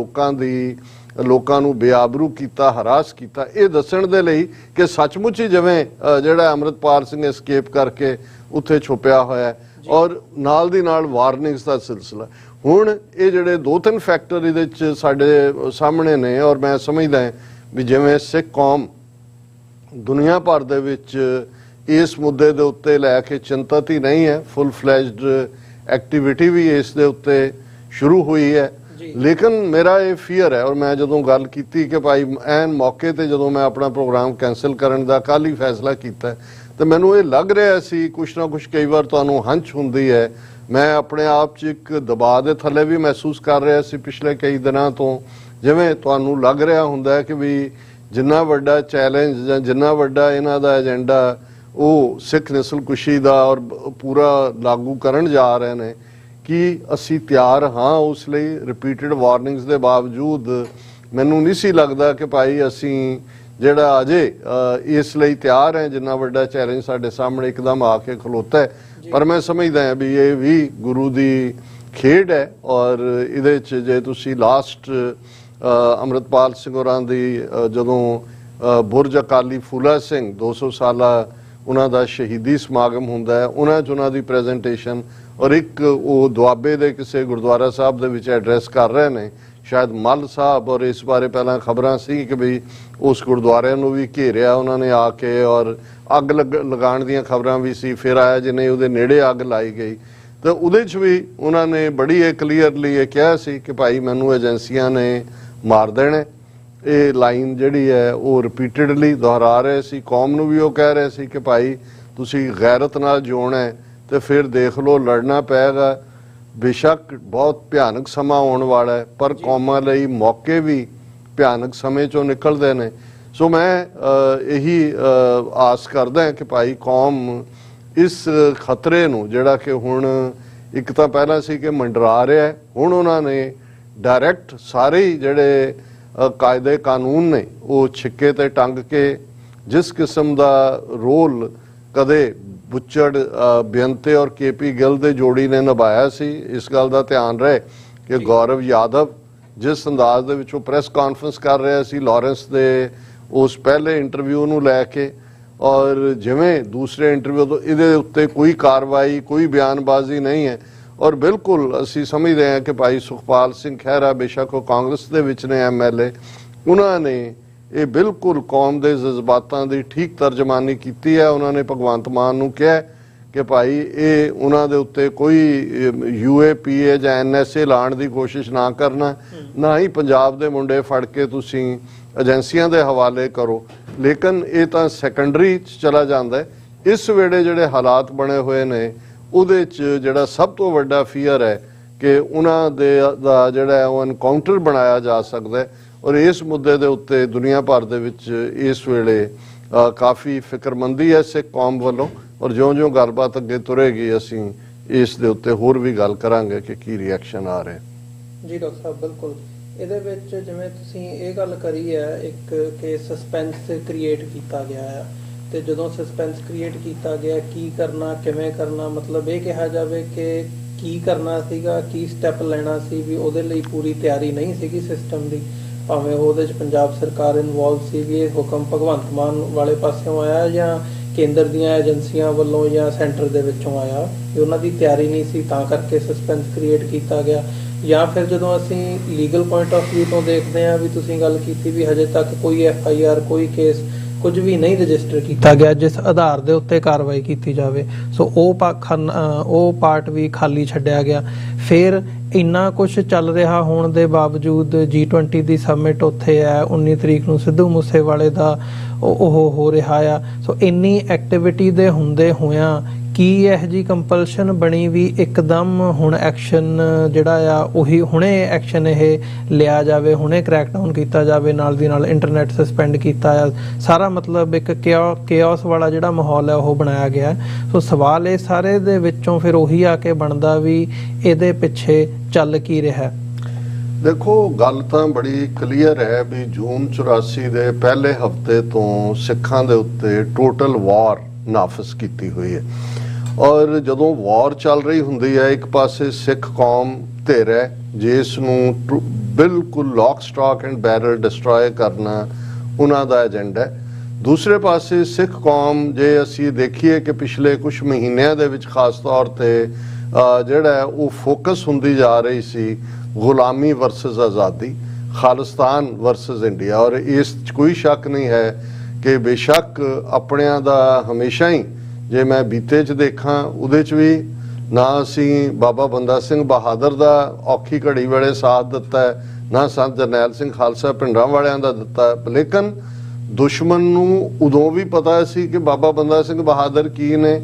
ਲੋਕਾਂ ਨੂੰ ਬੇਆਬਰੂ ਕੀਤਾ, ਹਰਾਸ ਕੀਤਾ, ਇਹ ਦੱਸਣ ਦੇ ਲਈ ਕਿ ਸੱਚਮੁੱਚ ਹੀ ਜਿਵੇਂ ਜਿਹੜਾ ਅੰਮ੍ਰਿਤਪਾਲ ਸਿੰਘ ਐਸਕੇਪ ਕਰਕੇ ਉੱਥੇ ਛੁਪਿਆ ਹੋਇਆ, ਔਰ ਨਾਲ ਦੀ ਨਾਲ ਵਾਰਨਿੰਗਸ ਦਾ ਸਿਲਸਿਲਾ। ਹੁਣ ਇਹ ਜਿਹੜੇ 2-3 ਫੈਕਟਰ ਇਹਦੇ ਚ ਸਾਡੇ ਸਾਹਮਣੇ ਨੇ, ਔਰ ਮੈਂ ਸਮਝਦਾ ਵੀ ਜਿਵੇਂ ਸਿੱਖ ਕੌਮ ਦੁਨੀਆ ਭਰ ਦੇ ਵਿੱਚ ਇਸ ਮੁੱਦੇ ਦੇ ਉੱਤੇ ਲੈ ਕੇ ਚਿੰਤਤ ਹੀ ਨਹੀਂ ਹੈ, ਫੁੱਲ ਫਲੈਜਡ ਐਕਟੀਵਿਟੀ ਵੀ ਇਸ ਦੇ ਉੱਤੇ ਸ਼ੁਰੂ ਹੋਈ ਹੈ। ਲੇਕਿਨ ਮੇਰਾ ਇਹ ਫੀਅਰ ਹੈ, ਔਰ ਮੈਂ ਜਦੋਂ ਗੱਲ ਕੀਤੀ ਕਿ ਭਾਈ ਐਨ ਮੌਕੇ ਤੇ ਜਦੋਂ ਮੈਂ ਆਪਣਾ ਪ੍ਰੋਗਰਾਮ ਕੈਂਸਲ ਕਰਨ ਦਾ ਕੱਲ੍ਹ ਹੀ ਫੈਸਲਾ ਕੀਤਾ, ਤੇ ਮੈਨੂੰ ਇਹ ਲੱਗ ਰਿਹਾ ਸੀ ਕੁਛ ਨਾ ਕੁਛ, ਕਈ ਵਾਰ ਤੁਹਾਨੂੰ ਹੰਚ ਹੁੰਦੀ ਹੈ, ਮੈਂ ਆਪਣੇ ਆਪ 'ਚ ਇੱਕ ਦਬਾਅ ਦੇ ਥੱਲੇ ਵੀ ਮਹਿਸੂਸ ਕਰ ਰਿਹਾ ਸੀ ਪਿਛਲੇ ਕਈ ਦਿਨਾਂ ਤੋਂ, ਜਿਵੇਂ ਤੁਹਾਨੂੰ ਲੱਗ ਰਿਹਾ ਹੁੰਦਾ ਹੈ ਕਿ ਵੀ ਜਿੰਨਾ ਵੱਡਾ ਚੈਲੰਜ ਜਾਂ ਜਿੰਨਾ ਵੱਡਾ ਇਹਨਾਂ ਦਾ ਏਜੰਡਾ ਉਹ ਸਿੱਖ ਨਸਲਕੁਸ਼ੀ ਦਾ ਔਰ ਪੂਰਾ ਲਾਗੂ ਕਰਨ ਜਾ ਰਹੇ ਨੇ, ਕਿ ਅਸੀਂ ਤਿਆਰ ਹਾਂ ਉਸ ਲਈ। ਰਿਪੀਟਡ ਵਾਰਨਿੰਗਸ ਦੇ ਬਾਵਜੂਦ ਮੈਨੂੰ ਨਹੀਂ ਸੀ ਲੱਗਦਾ ਕਿ ਭਾਈ ਅਸੀਂ ਜਿਹੜਾ ਅਜੇ ਇਸ ਲਈ ਤਿਆਰ ਹੈ ਜਿੰਨਾ ਵੱਡਾ ਚੈਲੰਜ ਸਾਡੇ ਸਾਹਮਣੇ ਇੱਕਦਮ ਆ ਕੇ ਖਲੋਤਾ ਹੈ। ਪਰ ਮੈਂ ਸਮਝਦਾ ਹਾਂ ਵੀ ਇਹ ਵੀ ਗੁਰੂ ਦੀ ਖੇਡ ਹੈ, ਔਰ ਇਹਦੇ 'ਚ ਜੇ ਤੁਸੀਂ ਲਾਸਟ ਅੰਮ੍ਰਿਤਪਾਲ ਸਿੰਘ ਹੋਰਾਂ ਦੀ ਜਦੋਂ ਬੁਰਜ ਅਕਾਲੀ ਫੂਲਾ ਸਿੰਘ 200 ਸਾਲਾ ਉਹਨਾਂ ਦਾ ਸ਼ਹੀਦੀ ਸਮਾਗਮ ਹੁੰਦਾ ਹੈ, ਉਹਨਾਂ 'ਚ ਉਹਨਾਂ ਦੀ ਪ੍ਰੈਜੈਂਟੇਸ਼ਨ, ਔਰ ਇੱਕ ਉਹ ਦੁਆਬੇ ਦੇ ਕਿਸੇ ਗੁਰਦੁਆਰਾ ਸਾਹਿਬ ਦੇ ਵਿੱਚ ਐਡਰੈਸ ਕਰ ਰਹੇ ਨੇ, ਸ਼ਾਇਦ ਮੱਲ ਸਾਹਿਬ, ਔਰ ਇਸ ਬਾਰੇ ਪਹਿਲਾਂ ਖਬਰਾਂ ਸੀ ਕਿ ਵੀ ਉਸ ਗੁਰਦੁਆਰੇ ਨੂੰ ਵੀ ਘੇਰਿਆ ਉਹਨਾਂ ਨੇ ਆ ਕੇ, ਔਰ ਅੱਗ ਲਗਾਉਣ ਦੀਆਂ ਖਬਰਾਂ ਵੀ ਸੀ। ਫਿਰ ਆਇਆ ਜਿਹਨੇ ਉਹਦੇ ਨੇੜੇ ਅੱਗ ਲਾਈ ਗਈ, ਤਾਂ ਉਹਦੇ 'ਚ ਵੀ ਉਹਨਾਂ ਨੇ ਬੜੀ ਇਹ ਕਲੀਅਰਲੀ ਇਹ ਕਿਹਾ ਸੀ ਕਿ ਭਾਈ ਮੈਨੂੰ ਏਜੰਸੀਆਂ ਨੇ ਮਾਰ ਦੇਣਾ। ਇਹ ਲਾਈਨ ਜਿਹੜੀ ਹੈ ਉਹ ਰਿਪੀਟਡਲੀ ਦੁਹਰਾ ਰਹੇ ਸੀ। ਕੌਮ ਨੂੰ ਵੀ ਉਹ ਕਹਿ ਰਹੇ ਸੀ ਕਿ ਭਾਈ ਤੁਸੀਂ ਗੈਰਤ ਨਾਲ ਜਿਉਣਾ ਹੈ ਤੇ ਫਿਰ ਦੇਖ ਲਓ ਲੜਨਾ ਪਏਗਾ। ਬੇਸ਼ੱਕ ਬਹੁਤ ਭਿਆਨਕ ਸਮਾਂ ਆਉਣ ਵਾਲਾ ਹੈ, ਪਰ ਕੌਮਾਂ ਲਈ ਮੌਕੇ ਵੀ ਭਿਆਨਕ ਸਮੇਂ 'ਚੋਂ ਨਿਕਲਦੇ ਨੇ। ਸੋ ਮੈਂ ਇਹੀ ਆਸ ਕਰਦਾ ਹਾਂ ਕਿ ਭਾਈ ਕੌਮ ਇਸ ਖਤਰੇ ਨੂੰ, ਜਿਹੜਾ ਕਿ ਹੁਣ ਇੱਕ ਤਾਂ ਪਹਿਲਾਂ ਸੀ ਕਿ ਮੰਡਰਾ ਰਿਹਾ, ਹੁਣ ਉਹਨਾਂ ਨੇ ਡਾਇਰੈਕਟ ਸਾਰੇ ਹੀ ਜਿਹੜੇ ਕਾਇਦੇ ਕਾਨੂੰਨ ਨੇ ਉਹ ਛਿੱਕੇ ਤੇ ਟੰਗ ਕੇ ਜਿਸ ਕਿਸਮ ਦਾ ਰੋਲ ਕਦੇ ਬੁੱਚੜ ਬੇਅੰਤੇ ਔਰ KP ਗਿੱਲ ਦੇ ਜੋੜੀ ਨੇ ਨਿਭਾਇਆ ਸੀ, ਇਸ ਗੱਲ ਦਾ ਧਿਆਨ ਰਹੇ ਕਿ ਗੌਰਵ ਯਾਦਵ ਜਿਸ ਅੰਦਾਜ਼ ਦੇ ਵਿੱਚ ਉਹ ਪ੍ਰੈਸ ਕਾਨਫਰੰਸ ਕਰ ਰਿਹਾ ਸੀ ਲਾਰੈਂਸ ਦੇ ਉਸ ਪਹਿਲੇ ਇੰਟਰਵਿਊ ਨੂੰ ਲੈ ਕੇ, ਔਰ ਜਿਵੇਂ ਦੂਸਰੇ ਇੰਟਰਵਿਊ ਤੋਂ ਇਹਦੇ ਉੱਤੇ ਕੋਈ ਕਾਰਵਾਈ, ਕੋਈ ਬਿਆਨਬਾਜ਼ੀ ਨਹੀਂ ਹੈ। ਔਰ ਬਿਲਕੁਲ ਅਸੀਂ ਸਮਝਦੇ ਹਾਂ ਕਿ ਭਾਈ ਸੁਖਪਾਲ ਸਿੰਘ ਖਹਿਰਾ, ਬੇਸ਼ੱਕ ਉਹ ਕਾਂਗਰਸ ਦੇ ਵਿੱਚ ਨੇ MLA, ਉਹਨਾਂ ਨੇ ਇਹ ਬਿਲਕੁਲ ਕੌਮ ਦੇ ਜਜ਼ਬਾਤਾਂ ਦੀ ਠੀਕ ਤਰਜਮਾਨੀ ਕੀਤੀ ਹੈ। ਉਹਨਾਂ ਨੇ ਭਗਵੰਤ ਮਾਨ ਨੂੰ ਕਿਹਾ ਕਿ ਭਾਈ ਇਹ ਉਹਨਾਂ ਦੇ ਉੱਤੇ ਕੋਈ UAPA ਜਾਂ NSA ਲਾਉਣ ਦੀ ਕੋਸ਼ਿਸ਼ ਨਾ ਕਰਨਾ, ਨਾ ਹੀ ਪੰਜਾਬ ਦੇ ਮੁੰਡੇ ਫੜ ਕੇ ਤੁਸੀਂ ਏਜੰਸੀਆਂ ਦੇ ਹਵਾਲੇ ਕਰੋ। ਲੇਕਿਨ ਇਹ ਤਾਂ ਸੈਕੰਡਰੀ 'ਚ ਚਲਾ ਜਾਂਦਾ। ਇਸ ਵੇਲੇ ਜਿਹੜੇ ਹਾਲਾਤ ਬਣੇ ਹੋਏ ਨੇ ਉਹਦੇ 'ਚ ਜਿਹੜਾ ਸਭ ਤੋਂ ਵੱਡਾ ਫੀਅਰ ਹੈ ਕਿ ਉਹਨਾਂ ਦਾ ਜਿਹੜਾ ਉਹ ਐਨਕਾਊਂਟਰ ਬਣਾਇਆ ਜਾ ਸਕਦਾ, ਔਰ ਇਸ ਮੁੱਦੇ ਦੇ ਉੱਤੇ ਦੁਨੀਆ ਭਰ ਦੇ ਵਿੱਚ ਇਸ ਵੇਲੇ ਕਾਫੀ ਫਿਕਰਮੰਦੀ ਹੈ ਸਿੱਖ ਕੌਮ ਵੱਲੋਂ। ਔਰ ਜਿਉਂ-ਜਿਉਂ ਗੱਲਬਾਤ ਅੱਗੇ ਤੁਰੇਗੀ ਅਸੀਂ ਇਸ ਦੇ ਉੱਤੇ ਹੋਰ ਵੀ ਗੱਲ ਕਰਾਂਗੇ ਕਿ ਕੀ ਰਿਐਕਸ਼ਨ ਆ ਰਿਹਾ। ਜੀ ਡਾਕਟਰ ਸਾਹਿਬ, ਬਿਲਕੁਲ। ਇਹਦੇ ਵਿੱਚ ਜਿਵੇਂ ਤੁਸੀਂ ਇਹ ਗੱਲ ਕਰੀ ਹੈ ਇੱਕ ਕਿ ਸਸਪੈਂਸ ਕ੍ਰੀਏਟ ਕੀਤਾ ਗਿਆ ਆ, ਤੇ ਜਦੋਂ ਸਸਪੈਂਸ ਕ੍ਰੀਏਟ ਕੀਤਾ ਗਿਆ ਕੀ ਕਰਨਾ ਕਿਵੇਂ ਕਰਨਾ, ਮਤਲਬ ਇਹ ਕਿਹਾ ਜਾਵੇ ਕਿ ਕੀ ਕਰਨਾ ਸੀਗਾ, ਕੀ ਸਟੈਪ ਲੈਣਾ ਸੀ, ਵੀ ਉਹਦੇ ਲਈ ਪੂਰੀ ਤਿਆਰੀ ਨਹੀਂ ਸੀਗੀ ਸਿਸਟਮ ਦੀ। ਭਾਵੇਂ ਉਹਦੇ 'ਚ ਪੰਜਾਬ ਸਰਕਾਰ ਇਨਵੋਲਵ ਸੀਗੀ, ਇਹ ਹੁਕਮ ਭਗਵੰਤ ਮਾਨ ਵਾਲੇ ਪਾਸਿਓਂ ਆਇਆ ਜਾਂ ਕੇਂਦਰ ਦੀਆਂ ਏਜੰਸੀਆਂ ਵੱਲੋਂ ਜਾਂ ਸੈਂਟਰ ਦੇ ਵਿੱਚੋਂ ਆਇਆ, ਕਿ ਉਹਨਾਂ ਦੀ ਤਿਆਰੀ ਨਹੀਂ ਸੀ ਤਾਂ ਕਰਕੇ ਸਸਪੈਂਸ ਕ੍ਰੀਏਟ ਕੀਤਾ ਗਿਆ। ਜਾਂ ਫਿਰ ਜਦੋਂ ਅਸੀਂ ਲੀਗਲ ਪੁਆਇੰਟ ਆਫ ਵਿਊ ਤੋਂ ਦੇਖਦੇ ਹਾਂ, ਵੀ ਤੁਸੀਂ ਗੱਲ ਕੀਤੀ ਵੀ ਹਜੇ ਤੱਕ ਕੋਈ FIR ਕੋਈ ਕੇਸ ਕੁਝ ਵੀ ਨਹੀਂ ਰਜਿਸਟਰ ਕੀਤਾ ਗਿਆ ਜਿਸ ਆਧਾਰ ਦੇ ਉੱਤੇ ਕਾਰਵਾਈ ਕੀਤੀ ਜਾਵੇ, ਸੋ ਉਹ ਪਾਰਟ ਵੀ ਖਾਲੀ ਛੱਡਿਆ ਗਿਆ। ਫਿਰ ਇੰਨਾ ਕੁਝ ਚੱਲ ਰਿਹਾ ਹੋਣ ਦੇ ਬਾਵਜੂਦ G20 ਦੀ ਸਮਿਟ ਉੱਥੇ ਹੈ, 19 ਤਰੀਕ ਨੂੰ ਸਿੱਧੂ ਮੂਸੇਵਾਲੇ ਦਾ ਉਹ ਹੋ ਰਿਹਾ ਆ। ਸੋ ਇੰਨੀ ਐਕਟੀਵਿਟੀ ਦੇ ਹੁੰਦੇ ਹੋਇਆਂ ਕੀ ਇਹੋ ਜਿਹੀ ਕੰਪਲਸ਼ਨ ਬਣੀ ਵੀ ਇੱਕਦਮ ਹੁਣ ਐਕਸ਼ਨ ਜਿਹੜਾ ਆ ਉਹੀ ਹੁਣੇ ਐਕਸ਼ਨ ਇਹ ਲਿਆ ਜਾਵੇ, ਹੁਣੇ ਕ੍ਰੈਕਡਾਊਨ ਕੀਤਾ ਜਾਵੇ, ਨਾਲ ਦੀ ਨਾਲ ਇੰਟਰਨੈਟ ਸਸਪੈਂਡ ਕੀਤਾ ਆ, ਸਾਰਾ ਮਤਲਬ ਇੱਕ ਕਿਓਸ ਵਾਲਾ ਜਿਹੜਾ ਮਾਹੌਲ ਹੈ ਉਹ ਬਣਾਇਆ ਗਿਆ। ਸੋ ਸਵਾਲ ਇਹ ਸਾਰੇ ਦੇ ਵਿੱਚੋਂ ਫਿਰ ਉਹੀ ਆ ਕੇ ਬਣਦਾ ਵੀ ਇਹਦੇ ਪਿੱਛੇ ਚੱਲ ਕੀ ਰਿਹਾ। ਦੇਖੋ, ਗੱਲ ਤਾਂ ਬੜੀ ਕਲੀਅਰ ਹੈ ਵੀ ਜੂਨ 84 ਦੇ ਪਹਿਲੇ ਹਫਤੇ ਤੋਂ ਸਿੱਖਾਂ ਦੇ ਉੱਤੇ ਟੋਟਲ ਵਾਰ ਨਾਫਜ਼ ਕੀਤੀ ਹੋਈ ਹੈ। ਔਰ ਜਦੋਂ ਵਾਰ ਚੱਲ ਰਹੀ ਹੁੰਦੀ ਹੈ, ਇੱਕ ਪਾਸੇ ਸਿੱਖ ਕੌਮ ਧਿਰ ਹੈ ਜਿਸ ਨੂੰ ਬਿਲਕੁਲ lock stock and barrel destroy ਕਰਨਾ ਉਹਨਾਂ ਦਾ ਏਜੰਡਾ ਹੈ। ਦੂਸਰੇ ਪਾਸੇ ਸਿੱਖ ਕੌਮ, ਜੇ ਅਸੀਂ ਦੇਖੀਏ ਕਿ ਪਿਛਲੇ ਕੁਝ ਮਹੀਨਿਆਂ ਦੇ ਵਿੱਚ ਖਾਸ ਤੌਰ ਤੇ ਜਿਹੜਾ ਉਹ ਫੋਕਸ ਹੁੰਦੀ ਜਾ ਰਹੀ ਸੀ ਗੁਲਾਮੀ ਵਰਸਸ ਆਜ਼ਾਦੀ, ਖਾਲਿਸਤਾਨ ਵਰਸਸ ਇੰਡੀਆ। ਔਰ ਇਸ 'ਚ ਕੋਈ ਸ਼ੱਕ ਨਹੀਂ ਹੈ ਕਿ ਬੇਸ਼ੱਕ ਆਪਣਿਆਂ ਦਾ ਹਮੇਸ਼ਾ ਹੀ, ਜੇ ਮੈਂ ਬੀਤੇ 'ਚ ਦੇਖਾਂ ਉਹਦੇ 'ਚ ਵੀ ਨਾ ਅਸੀਂ ਬਾਬਾ ਬੰਦਾ ਸਿੰਘ ਬਹਾਦਰ ਦਾ ਔਖੀ ਘੜੀ ਵੇਲੇ ਸਾਥ ਦਿੱਤਾ ਹੈ, ਨਾ ਸੰਤ ਜਰਨੈਲ ਸਿੰਘ ਖਾਲਸਾ ਭਿੰਡਰਾਂ ਵਾਲਿਆਂ ਦਾ ਦਿੱਤਾ, ਲੇਕਿਨ ਦੁਸ਼ਮਣ ਨੂੰ ਉਦੋਂ ਵੀ ਪਤਾ ਸੀ ਕਿ ਬਾਬਾ ਬੰਦਾ ਸਿੰਘ ਬਹਾਦਰ ਕੀ ਨੇ,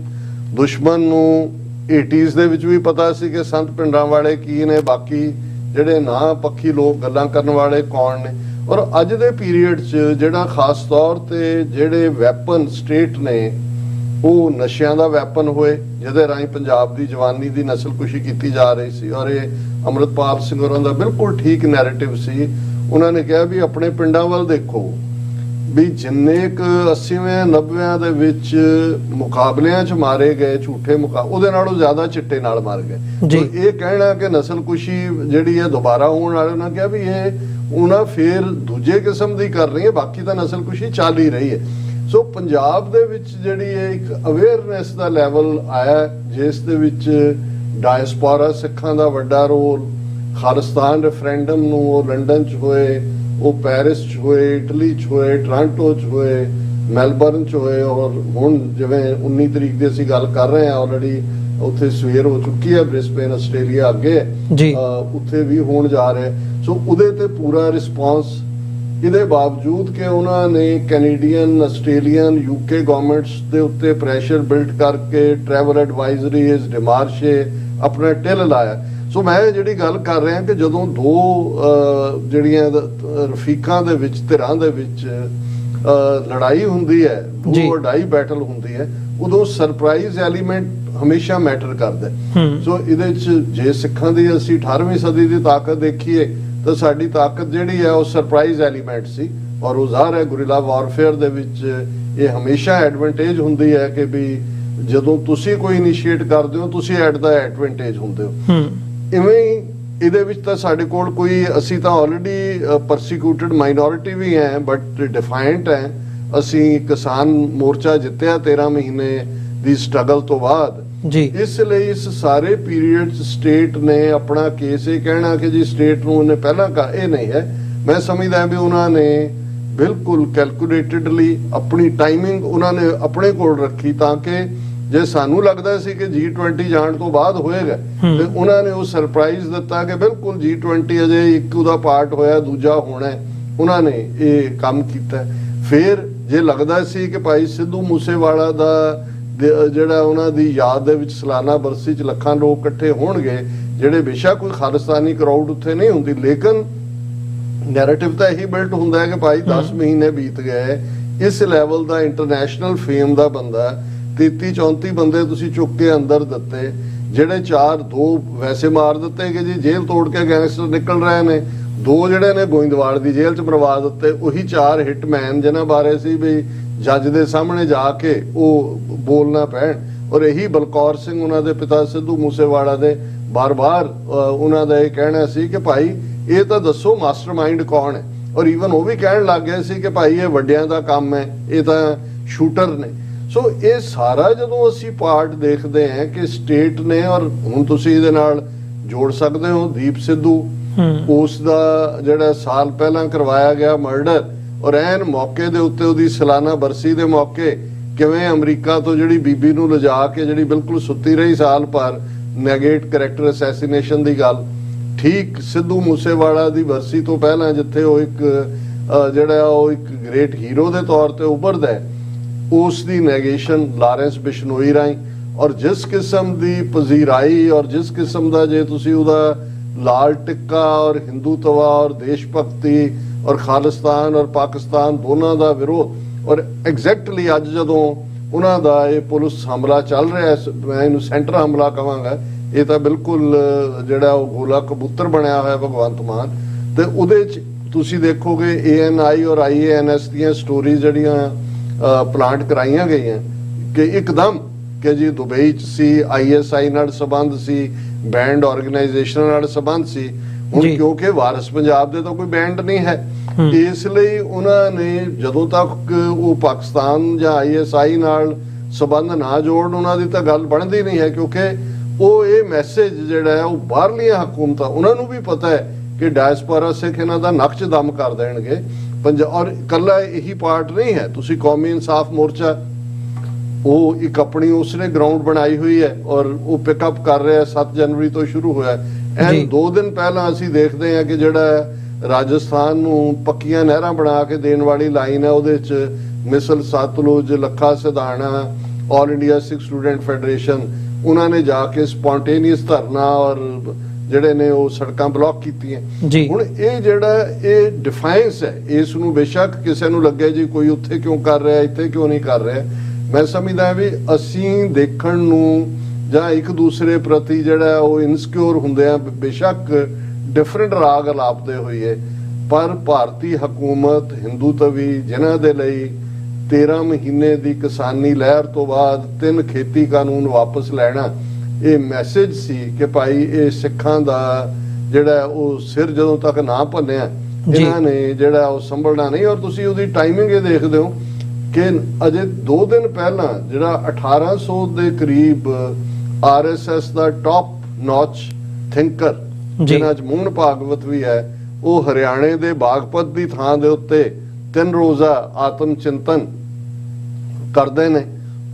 ਦੁਸ਼ਮਣ ਨੂੰ 80s ਦੇ ਵਿੱਚ ਵੀ ਪਤਾ ਸੀ ਕਿ ਸੰਤ ਭਿੰਡਰਾਂ ਵਾਲੇ ਕੀ ਨੇ, ਬਾਕੀ ਜਿਹੜੇ ਨਾ ਪੱਖੀ ਲੋਕ ਗੱਲਾਂ ਕਰਨ ਵਾਲੇ ਕੌਣ ਨੇ। ਔਰ ਅੱਜ ਦੇ ਪੀਰੀਅਡ 'ਚ ਜਿਹੜਾ ਖਾਸ ਤੌਰ ਤੇ ਜਿਹੜੇ ਵੈਪਨ ਸਟੇਟ ਨੇ ਉਹ ਨਸ਼ਿਆਂ ਦਾ ਵੈਪਨ ਹੋਏ, ਜਿਹਦੇ ਰਾਹੀਂ ਪੰਜਾਬ ਦੀ ਜਵਾਨੀ ਦੀ ਨਸਲਕੁਸ਼ੀ ਕੀਤੀ ਜਾ ਰਹੀ ਸੀ। ਔਰ ਇਹ ਅੰਮ੍ਰਿਤਪਾਲ ਸਿੰਘ ਹੋਰਾਂ ਦਾ ਬਿਲਕੁਲ ਠੀਕ ਨੈਰੇਟਿਵ ਸੀ। ਉਹਨਾਂ ਨੇ ਕਿਹਾ ਵੀ ਆਪਣੇ ਪਿੰਡਾਂ ਵੱਲ ਦੇਖੋ, ਵੀ ਜਿੰਨੇ ਕੁ 80ਵੇਂ 90ਆਂ ਦੇ ਵਿੱਚ ਮੁਕਾਬਲਿਆਂ 'ਚ ਮਾਰੇ ਗਏ ਝੂਠੇ ਉਹਦੇ ਨਾਲੋਂ ਜ਼ਿਆਦਾ ਚਿੱਟੇ ਨਾਲ ਮਾਰ ਗਏ। ਇਹ ਕਹਿਣਾ ਕਿ ਨਸਲਕੁਸ਼ੀ ਜਿਹੜੀ ਹੈ ਦੁਬਾਰਾ ਹੋਣ ਵਾਲੇ, ਉਹਨਾਂ ਕਿਹਾ ਵੀ ਇਹ ਉਹਨਾਂ ਫੇਰ ਦੂਜੇ ਕਿਸਮ ਦੀ ਕਰ ਰਹੀ ਹੈ, ਬਾਕੀ ਤਾਂ ਨਸਲਕੁਸ਼ੀ ਚੱਲ ਹੀ ਰਹੀ ਹੈ। ਸੋ ਪੰਜਾਬ ਦੇ ਵਿੱਚ ਜਿਹੜੀ ਹੈ ਇੱਕ ਅਵੇਅਰਨੈਸ ਦਾ ਲੈਵਲ ਆਇਆ ਜਿਸ ਦੇ ਵਿੱਚ ਡਾਇਸਪੋਰਾ ਸਿੱਖਾਂ ਦਾ ਵੱਡਾ ਰੋਲ, ਖਾਲਿਸਤਾਨ ਰੈਫਰੈਂਡਮ ਨੂੰ ਉਹ ਲੰਡਨ 'ਚ ਹੋਏ, ਉਹ ਪੈਰਿਸ 'ਚ ਹੋਏ, ਇਟਲੀ 'ਚ ਹੋਏ, ਟੋਰਾਂਟੋ 'ਚ ਹੋਏ, ਮੈਲਬਰਨ 'ਚ ਹੋਏ, ਔਰ ਹੁਣ ਜਿਵੇਂ 19 ਤਰੀਕ ਦੀ ਅਸੀਂ ਗੱਲ ਕਰ ਰਹੇ ਹਾਂ ਆਲਰੇਡੀ ਉੱਥੇ ਸਵੇਰ ਹੋ ਚੁੱਕੀ ਹੈ, ਬ੍ਰਿਸਬੇਨ ਆਸਟ੍ਰੇਲੀਆ ਅੱਗੇ ਉੱਥੇ ਵੀ ਹੋਣ ਜਾ ਰਿਹਾ। ਸੋ ਉਹਦੇ ਤੇ ਪੂਰਾ ਰਿਸਪੌਂਸ, ਇਹਦੇ ਬਾਵਜੂਦ ਕਿ ਉਹਨਾਂ ਨੇ ਕੈਨੇਡੀਅਨ, ਆਸਟ੍ਰੇਲੀਅਨ, UK ਗਵਰਨਮੈਂਟਸ ਦੇ ਉੱਤੇ ਪ੍ਰੈਸ਼ਰ ਬਿਲਡ ਕਰਕੇ ਟਰੈਵਲ ਐਡਵਾਈਜ਼ਰੀਜ਼, ਡਿਮਾਰਸ਼ੇ ਆਪਣਾ ਟਿਲ ਲਾਇਆ। ਸੋ ਮੈਂ ਜਿਹੜੀ ਗੱਲ ਕਰ ਰਿਹਾ ਕਿ ਜਦੋਂ ਦੋ ਜਿਹੜੀਆਂ ਰਫੀਕਾਂ ਦੇ ਵਿੱਚ, ਧਿਰਾਂ ਦੇ ਵਿੱਚ ਲੜਾਈ ਹੁੰਦੀ ਹੈ, ਲੜਾਈ ਬੈਟਲ ਹੁੰਦੀ ਹੈ, ਉਦੋਂ ਸਰਪ੍ਰਾਈਜ਼ ਐਲੀਮੈਂਟ ਹਮੇਸ਼ਾ ਮੈਟਰ ਕਰਦਾ। ਸੋ ਇਹਦੇ 'ਚ ਜੇ ਸਿੱਖਾਂ ਦੀ ਅਸੀਂ 18ਵੀਂ ਸਦੀ ਦੀ ਤਾਕਤ ਦੇਖੀਏ ਤਾਂ ਸਾਡੀ ਤਾਕਤ ਜਿਹੜੀ ਹੈ ਉਹ ਸਰਪ੍ਰਾਈਜ਼ ਐਲੀਮੈਂਟ ਸੀ। ਔਰ ਉਹ ਜ਼ਾਹਰ ਹੈ ਗੁਰਿਲਾ ਵਾਰਫੇਅਰ ਦੇ ਵਿੱਚ ਇਹ ਹਮੇਸ਼ਾ ਐਡਵਾਂਟੇਜ ਹੁੰਦੀ ਹੈ ਕਿ ਵੀ ਜਦੋਂ ਤੁਸੀਂ ਕੋਈ ਇਨੀਸ਼ੀਏਟ ਕਰਦੇ ਹੋ ਤੁਸੀਂ ਐਟ ਦਾ ਐਡਵਾਂਟੇਜ ਹੁੰਦੇ ਹੋ। ਇਵੇਂ ਹੀ ਇਹਦੇ ਵਿੱਚ ਤਾਂ ਸਾਡੇ ਕੋਲ ਕੋਈ, ਅਸੀਂ ਤਾਂ ਆਲਰੇਡੀ ਪਰਸੀਕਿਊਟਡ ਮਾਈਨੋਰਿਟੀ ਵੀ ਹੈ ਬਟ ਡਿਫਾਇੰਟ ਹੈ। ਅਸੀਂ ਕਿਸਾਨ ਮੋਰਚਾ ਜਿੱਤਿਆ 13 ਮਹੀਨੇ ਦੀ ਸਟਰਗਲ ਤੋਂ ਬਾਅਦ। ਇਸ ਲਈ ਇਸ ਸਾਰੇ ਪੀਰੀਅਡ 'ਚ ਸਟੇਟ ਨੇ ਆਪਣਾ ਕੇਸ, ਇਹ ਕਹਿਣਾ ਕਿ ਜੀ ਸਟੇਟ ਨੂੰ ਉਹਨੇ ਪਹਿਲਾਂ ਕਹਾ, ਇਹ ਨਹੀਂ ਹੈ। ਮੈਂ ਸਮਝਦਾ ਵੀ ਉਹਨਾਂ ਨੇ ਬਿਲਕੁਲ ਕੈਲਕੂਲੇਟਡਲੀ ਆਪਣੀ ਟਾਈਮਿੰਗ ਉਹਨਾਂ ਨੇ ਆਪਣੇ ਕੋਲ ਰੱਖੀ ਤਾਂ ਕਿ ਜੇ ਸਾਨੂੰ ਲੱਗਦਾ ਸੀ ਕਿ G20 ਜਾਣ ਤੋਂ ਬਾਅਦ ਹੋਏਗਾ ਤੇ ਉਹਨਾਂ ਨੇ ਉਹ ਸਰਪ੍ਰਾਈਜ਼ ਦਿੱਤਾ ਕਿ ਬਿਲਕੁਲ G20 ਅਜੇ ਇੱਕ ਉਹਦਾ ਪਾਰਟ ਹੋਇਆ, ਦੂਜਾ ਹੋਣਾ। ਉਹਨਾਂ ਨੇ ਇਹ ਕੰਮ ਕੀਤਾ। ਫਿਰ ਜੇ ਲੱਗਦਾ ਸੀ ਕਿ ਭਾਈ ਸਿੱਧੂ ਮੂਸੇਵਾਲਾ ਦਾ ਜਿਹੜਾ ਉਹਨਾਂ ਦੀ ਯਾਦ ਦੇ ਵਿੱਚ ਸਾਲਾਨਾ ਬਰਸੀ 'ਚ ਲੱਖਾਂ ਲੋਕ ਇਕੱਠੇ ਹੋਣਗੇ, ਜਿਹੜੇ ਬੇਸ਼ੱਕ ਕੋਈ ਖਾਲਿਸਤਾਨੀ ਕਰਾਊਡ ਉੱਥੇ ਨਹੀਂ ਹੁੰਦੀ, ਲੇਕਿਨ ਨੈਰੇਟਿਵ ਤਾਂ ਇਹੀ ਬਿਲਟ ਹੁੰਦਾ ਹੈ ਕਿ ਭਾਈ 10 ਮਹੀਨੇ ਬੀਤ ਗਏ, ਇਸ ਲੈਵਲ ਦਾ ਇੰਟਰਨੈਸ਼ਨਲ ਫੇਮ ਦਾ ਬੰਦਾ, 33-34 ਬੰਦੇ ਤੁਸੀਂ ਚੁੱਕ ਕੇ ਅੰਦਰ ਦਿੱਤੇ, ਜਿਹੜੇ 2 ਵੈਸੇ ਮਾਰ ਦਿੱਤੇ ਕਿ ਜੀ ਜੇਲ੍ਹ ਤੋੜ ਕੇ ਗੈਂਗਸਟਰ ਨਿਕਲ ਰਹੇ ਨੇ, 2 ਜਿਹੜੇ ਨੇ ਗੋਇੰਦਵਾਲ ਦੀ ਜੇਲ੍ਹ 'ਚ ਮਰਵਾ ਦਿੱਤੇ। ਉਹੀ 4 ਹਿਟਮੈਨ ਜਿਨ੍ਹਾਂ ਬਾਰੇ ਸੀ ਵੀ ਜੱਜ ਦੇ ਸਾਹਮਣੇ ਜਾ ਕੇ ਉਹ ਬੋਲਣਾ ਪੈਣ। ਔਰ ਇਹੀ ਬਲਕੌਰ ਸਿੰਘ ਉਹਨਾਂ ਦੇ ਪਿਤਾ ਸਿੱਧੂ ਮੂਸੇਵਾਲਾ ਦੇ ਬਾਰ-ਬਾਰ ਉਹਨਾਂ ਦਾ ਇਹ ਕਹਿਣਾ ਸੀ ਕਿ ਭਾਈ ਇਹ ਤਾਂ ਦੱਸੋ ਮਾਸਟਰਮਾਈਂਡ ਕੌਣ ਹੈ। ਔਰ ਈਵਨ ਉਹ ਵੀ ਕਹਿਣ ਲੱਗ ਗਏ ਸੀ ਕਿ ਭਾਈ ਇਹ ਵੱਡਿਆਂ ਦਾ ਕੰਮ ਹੈ, ਇਹ ਤਾਂ ਸ਼ੂਟਰ ਨੇ। ਸੋ ਇਹ ਸਾਰਾ ਜਦੋਂ ਅਸੀਂ ਪਾਰਟ ਦੇਖਦੇ ਹਾਂ ਕਿ ਸਟੇਟ ਨੇ, ਔਰ ਹੁਣ ਤੁਸੀਂ ਇਹਦੇ ਨਾਲ ਜੋੜ ਸਕਦੇ ਹੋ ਦੀਪ ਸਿੱਧੂ, ਉਸ ਦਾ ਜਿਹੜਾ ਸਾਲ ਪਹਿਲਾਂ ਕਰਵਾਇਆ ਗਿਆ ਮਰਡਰ, ਔਰ ਐਨ ਮੌਕੇ ਦੇ ਉੱਤੇ ਉਹਦੀ ਸਾਲਾਨਾ ਬਰਸੀ ਦੇ ਮੌਕੇ ਕਿਵੇਂ ਅਮਰੀਕਾ ਤੋਂ ਜਿਹੜੀ ਬੀਬੀ ਨੂੰ ਲਿਜਾ ਕੇ ਜਿਹੜੀ ਬਿਲਕੁਲ ਸੁੱਤੀ ਰਹੀ ਸਾਲ ਭਰ, ਨੈਗੇਟ ਕਰੈਕਟਰ ਅਸੈਸੀਨੇਸ਼ਨ ਦੀ ਗੱਲ। ਠੀਕ ਸਿੱਧੂ ਮੂਸੇਵਾਲਾ ਦੀ ਬਰਸੀ ਤੋਂ ਪਹਿਲਾਂ ਜਿੱਥੇ ਉਹ ਇੱਕ ਗ੍ਰੇਟ ਹੀਰੋ ਦੇ ਤੌਰ ਤੇ ਉੱਭਰਦਾ ਹੈ, ਉਸ ਦੀ ਨੈਗੇਸ਼ਨ ਲਾਰੈਂਸ ਬਿਸ਼ਨੋਈ ਰਾਹੀਂ। ਔਰ ਜਿਸ ਕਿਸਮ ਦੀ ਪਜ਼ੀਰਾਈ ਔਰ ਜਿਸ ਕਿਸਮ ਦਾ ਜੇ ਤੁਸੀਂ ਉਹਦਾ ਲਾਲ ਟਿੱਕਾ ਔਰ ਹਿੰਦੂਤਵਾ ਔਰ ਦੇਸ਼ ਭਗਤੀ ਔਰ ਖਾਲਿਸਤਾਨ ਔਰ ਪਾਕਿਸਤਾਨ ਦੋਨਾਂ ਦਾ ਵਿਰੋਧ, ਔਰ ਐਗਜ਼ੈਕਟਲੀ ਅੱਜ ਜਦੋਂ ਉਹਨਾਂ ਦਾ ਇਹ ਪੁਲਿਸ ਹਮਲਾ ਚੱਲ ਰਿਹਾ ਹੈ, ਮੈਂ ਇਹਨੂੰ ਸੈਂਟਰ ਹਮਲਾ ਕਹਾਂਗਾ, ਇਹ ਤਾਂ ਬਿਲਕੁਲ ਜਿਹੜਾ ਉਹ ਗੋਲਾ ਕਬੂਤਰ ਬਣਿਆ ਹੋਇਆ ਭਗਵੰਤ ਮਾਨ। ਤੇ ਉਹਦੇ 'ਚ ਤੁਸੀਂ ਦੇਖੋਗੇ ANI ਔਰ IANS ਦੀਆਂ ਸਟੋਰੀਜ਼ ਜਿਹੜੀਆਂ ਪਲਾਂਟ ਕਰਾਈਆਂ ਗਈਆਂ ਕਿ ਇੱਕਦਮ ਕਿ ਜੀ ਦੁਬਈ 'ਚ ਸੀ, ISI ਨਾਲ ਸੰਬੰਧ ਸੀ, ਬੈਂਡ ਆਰਗੇਨਾਈਜੇਸ਼ਨ ਨਾਲ ਸੰਬੰਧ ਸੀ। ਹੁਣ ਕਿਉਂਕਿ ਵਾਰਿਸ ਪੰਜਾਬ ਦੇ ਤਾਂ ਕੋਈ ਬੈਂਡ ਨਹੀਂ ਹੈ, ਇਸ ਲਈ ਉਹਨਾਂ ਨੇ ਜਦੋਂ ਤੱਕ ਉਹ ਪਾਕਿਸਤਾਨ ਜਾਂ ISI ਨਾਲ ਸੰਬੰਧ ਨਾ ਜੋੜਨ ਉਹਨਾਂ ਦੀ ਤਾਂ ਗੱਲ ਬਣਦੀ ਨਹੀਂ ਹੈ। ਕਿਉਂਕਿ ਉਹ ਇਹ ਮੈਸੇਜ ਜਿਹੜਾ ਹੈ ਉਹ ਬਾਹਰਲੀਆਂ ਹਕੂਮਤਾਂ, ਉਹਨਾਂ ਨੂੰ ਵੀ ਪਤਾ ਹੈ ਕਿ ਡਾਇਸਪੋਰਾ ਸਿੱਖ ਇਹਨਾਂ ਦਾ ਨਕਸ਼ ਦਮ ਕਰ ਦੇਣਗੇ। ਔਰ ਇਕੱਲਾ ਇਹੀ ਪਾਰਟ ਨਹੀਂ ਹੈ, ਤੁਸੀਂ ਕੌਮੀ ਇਨਸਾਫ ਮੋਰਚਾ ਉਹ ਇੱਕ ਆਪਣੀ ਉਸਨੇ ਗਰਾਊਂਡ ਬਣਾਈ ਹੋਈ ਹੈ ਔਰ ਉਹ ਪਿਕਅਪ ਕਰ ਰਿਹਾ 7 ਜਨਵਰੀ ਤੋਂ ਸ਼ੁਰੂ ਹੋਇਆ। ਐਨ 2 ਦਿਨ ਪਹਿਲਾਂ ਅਸੀਂ ਦੇਖਦੇ ਹਾਂ ਕਿ ਜਿਹੜਾ ਰਾਜਸਥਾਨ ਨੂੰ ਪੱਕੀਆਂ ਨਹਿਰਾਂ ਬਣਾ ਕੇ ਦੇਣ ਵਾਲੀ ਲਾਈਨ ਹੈ, ਉਹਦੇ 'ਚ ਮਿਸਲ ਸਤਲੁਜ, ਲੱਖਾ ਸਿਧਾਣਾ, ਆਲ ਇੰਡੀਆ ਸਿੱਖ ਸਟੂਡੈਂਟ ਫੈਡਰੇਸ਼ਨ, ਉਹਨਾਂ ਨੇ ਜਾ ਕੇ ਸਪੌਂਟੇਨੀਅਸ ਧਰਨਾ ਔਰ ਜਿਹੜੇ ਨੇ ਉਹ ਸੜਕਾਂ ਬਲੌਕ ਕੀਤੀਆਂ। ਹੁਣ ਇਹ ਜਿਹੜਾ ਇਹ ਡਿਫਾਈਨਸ ਹੈ, ਇਸ ਨੂੰ ਬੇਸ਼ੱਕ ਕਿਸੇ ਨੂੰ ਲੱਗੇ ਜੀ ਕੋਈ ਉੱਥੇ ਕਿਉਂ ਕਰ ਰਿਹਾ, ਇੱਥੇ ਕਿਉਂ ਨਹੀਂ ਕਰ ਰਿਹਾ, ਮੈਂ ਸਮਝਦਾ ਵੀ ਅਸੀਂ ਦੇਖਣ ਨੂੰ ਜਾਂ ਇੱਕ ਦੂਸਰੇ ਪ੍ਰਤੀ ਜਿਹੜਾ ਉਹ ਇਨਸਿਕਿਉਰ ਹੁੰਦੇ ਆ, ਬੇਸ਼ੱਕ ਡਿਫਰੈਂਟ ਰਾਗ ਅਲਾਪਦੇ ਹੋਈਏ, ਪਰ ਭਾਰਤੀ ਹਕੂਮਤ ਹਿੰਦੂਤਵੀ ਜਿਨ੍ਹਾਂ ਦੇ ਲਈ 13 ਮਹੀਨੇ ਦੀ ਕਿਸਾਨੀ ਲਹਿਰ ਤੋਂ ਬਾਅਦ 3 ਖੇਤੀ ਕਾਨੂੰਨ ਵਾਪਸ ਲੈਣਾ ਇਹ ਮੈਸੇਜ ਸੀ ਕਿ ਭਾਈ ਇਹ ਸਿੱਖਾਂ ਦਾ ਜਿਹੜਾ ਉਹ ਸਿਰ ਜਦੋਂ ਤੱਕ ਨਾ ਭੰਨਿਆ ਇਹਨਾਂ ਨੇ ਜਿਹੜਾ ਉਹ ਸੰਭਲਣਾ ਨਹੀਂ। ਔਰ ਤੁਸੀਂ ਉਹਦੀ ਟਾਈਮਿੰਗ ਇਹ ਦੇਖਦੇ ਹੋ ਕਿ ਅਜੇ 2 ਦਿਨ ਪਹਿਲਾਂ ਜਿਹੜਾ 1800 ਦੇ ਕਰੀਬ RSS ਦਾ ਟੌਪ ਨੌਚ ਥਿੰਕਰ ਜਿਹਨਾਂ 'ਚ ਮੋਹਨ ਭਾਗਵਤ ਵੀ ਹੈ, ਉਹ ਹਰਿਆਣੇ ਦੇ ਬਾਗਪਤ ਦੀ ਥਾਂ ਦੇ ਉੱਤੇ 3 ਰੋਜ਼ਾ ਆਤਮ ਚਿੰਤਨ ਕਰਦੇ ਨੇ।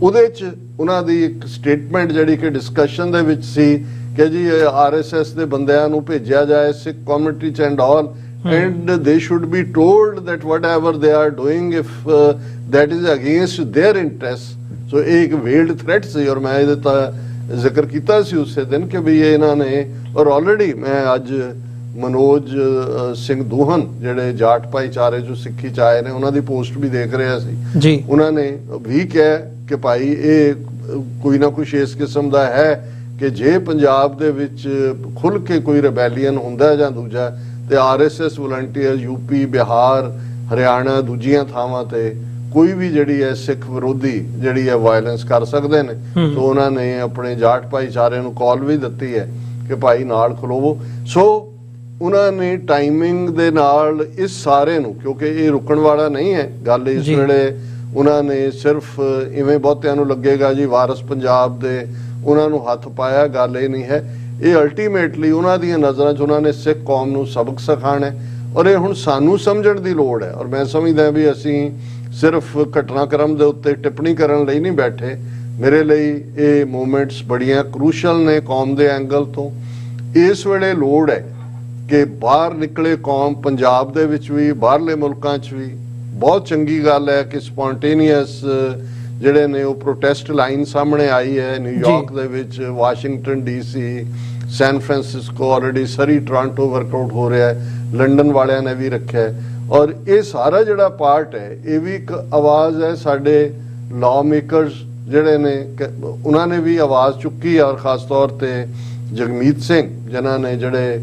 ਉਹਦੇ 'ਚ ਉਹਨਾਂ ਦੀ ਇੱਕ ਸਟੇਟਮੈਂਟ ਜਿਹੜੀ ਕਿ ਡਿਸਕਸ਼ਨ ਦੇ ਵਿੱਚ ਸੀ ਕਿ ਜੀ RSS ਦੇ ਬੰਦਿਆਂ ਨੂੰ ਭੇਜਿਆ ਜਾਏ ਸਿੱਖ ਕਮਿਊਨਿਟੀ 'ਚ and all, and they should be told that whatever they are doing if that is against their interests. so ਇਹ ਇੱਕ veiled threat ਸੀ ਔਰ ਮੈਂ ਇਹਦੇ ਤਾਂ ਜ਼ਿਕਰ ਕੀਤਾ ਸੀ ਉਸੇ ਦਿਨ ਕਿ ਵੀ ਇਹਨਾਂ ਨੇ, ਔਰ ਆਲਰੇਡੀ ਮੈਂ ਅੱਜ ਮਨੋਜ ਸਿੰਘ ਦੂਹਨ ਜਿਹੜੇ ਜਾਟ ਭਾਈਚਾਰੇ ਜੋ ਸਿੱਖੀ ਚ ਆਏ ਨੇ ਉਹਨਾਂ ਦੀ ਪੋਸਟ ਵੀ ਦੇਖ ਰਿਹਾ ਸੀ ਜੀ। ਉਹਨਾਂ ਨੇ ਵੀ ਕਿਹਾ ਕਿ ਭਾਈ ਇਹ ਕੋਈ ਨਾ ਕੁਛ ਇਸ ਕਿਸਮ ਦਾ ਹੈ ਕਿ ਜੇ ਪੰਜਾਬ ਦੇ ਵਿੱਚ ਖੁੱਲ ਕੇ ਕੋਈ ਰਿਬੈਲੀਅਨ ਹੁੰਦਾ ਜਾਂ ਦੂਜਾ ਤੇ RSS volunteer UP, Bihar, Haryana ਦੂਜੀਆਂ ਥਾਵਾਂ ਤੇ ਕੋਈ ਵੀ ਜਿਹੜੀ ਹੈ ਸਿੱਖ ਵਿਰੋਧੀ ਜਿਹੜੀ ਹੈ ਵਾਇਲੈਂਸ ਕਰ ਸਕਦੇ ਨੇ। ਤਾਂ ਉਹਨਾਂ ਨੇ ਆਪਣੇ ਜਾਟ ਭਾਈਚਾਰੇ ਨੂੰ ਕਾਲ ਵੀ ਦਿੱਤੀ ਹੈ ਕਿ ਭਾਈ ਨਾਲ ਖਲੋਵੋ। ਸੋ ਉਹਨਾਂ ਨੇ ਟਾਈਮਿੰਗ ਦੇ ਨਾਲ ਇਸ ਸਾਰੇ ਨੂੰ, ਕਿਉਂਕਿ ਇਹ ਰੁਕਣ ਵਾਲਾ ਨਹੀਂ ਹੈ ਗੱਲ ਇਸ ਵੇਲੇ, ਉਹਨਾਂ ਨੇ ਸਿਰਫ ਇਵੇਂ ਬਹੁਤਿਆਂ ਨੂੰ ਲੱਗੇਗਾ ਜੀ ਵਾਰਿਸ ਪੰਜਾਬ ਦੇ ਉਹਨਾਂ ਨੂੰ ਹੱਥ ਪਾਇਆ, ਗੱਲ ਇਹ ਨਹੀਂ ਹੈ। ਇਹ ਅਲਟੀਮੇਟਲੀ ਉਹਨਾਂ ਦੀਆਂ ਨਜ਼ਰਾਂ 'ਚ ਉਹਨਾਂ ਨੇ ਸਿੱਖ ਕੌਮ ਨੂੰ ਸਬਕ ਸਿਖਾਉਣਾ ਹੈ ਔਰ ਇਹ ਹੁਣ ਸਾਨੂੰ ਸਮਝਣ ਦੀ ਲੋੜ ਹੈ। ਔਰ ਮੈਂ ਸਮਝਦਾ ਵੀ ਅਸੀਂ ਸਿਰਫ ਘਟਨਾਕ੍ਰਮ ਦੇ ਉੱਤੇ ਟਿੱਪਣੀ ਕਰਨ ਲਈ ਨਹੀਂ ਬੈਠੇ। ਮੇਰੇ ਲਈ ਇਹ ਮੂਵਮੈਂਟਸ ਬੜੀਆਂ ਕਰੂਸ਼ਲ ਨੇ ਕੌਮ ਦੇ ਐਂਗਲ ਤੋਂ। ਇਸ ਵੇਲੇ ਲੋੜ ਹੈ ਕਿ ਬਾਹਰ ਨਿਕਲੇ ਕੌਮ, ਪੰਜਾਬ ਦੇ ਵਿੱਚ ਵੀ ਬਾਹਰਲੇ ਮੁਲਕਾਂ 'ਚ ਵੀ। ਬਹੁਤ ਚੰਗੀ ਗੱਲ ਹੈ ਕਿ ਸਪੌਂਟੇਨੀਅਸ ਜਿਹੜੇ ਨੇ ਉਹ ਪ੍ਰੋਟੈਸਟ ਲਾਈਨ ਸਾਹਮਣੇ ਆਈ ਹੈ ਨਿਊਯਾਰਕ ਦੇ ਵਿੱਚ, Washington DC, San Francisco, already Surrey, Toronto workout ਹੋ ਰਿਹਾ ਹੈ, ਲੰਡਨ ਵਾਲਿਆਂ ਨੇ ਵੀ ਰੱਖਿਆ। ਔਰ ਇਹ ਸਾਰਾ ਜਿਹੜਾ ਪਾਰਟ ਹੈ ਇਹ ਵੀ ਇੱਕ ਆਵਾਜ਼ ਹੈ ਸਾਡੇ ਲਾਅ ਮੇਕਰਸ ਜਿਹੜੇ ਨੇ ਉਹਨਾਂ ਨੇ ਵੀ ਆਵਾਜ਼ ਚੁੱਕੀ ਔਰ ਖਾਸ ਤੌਰ ਤੇ ਜਗਮੀਤ ਸਿੰਘ ਜਿਨ੍ਹਾਂ ਨੇ ਜਿਹੜੇ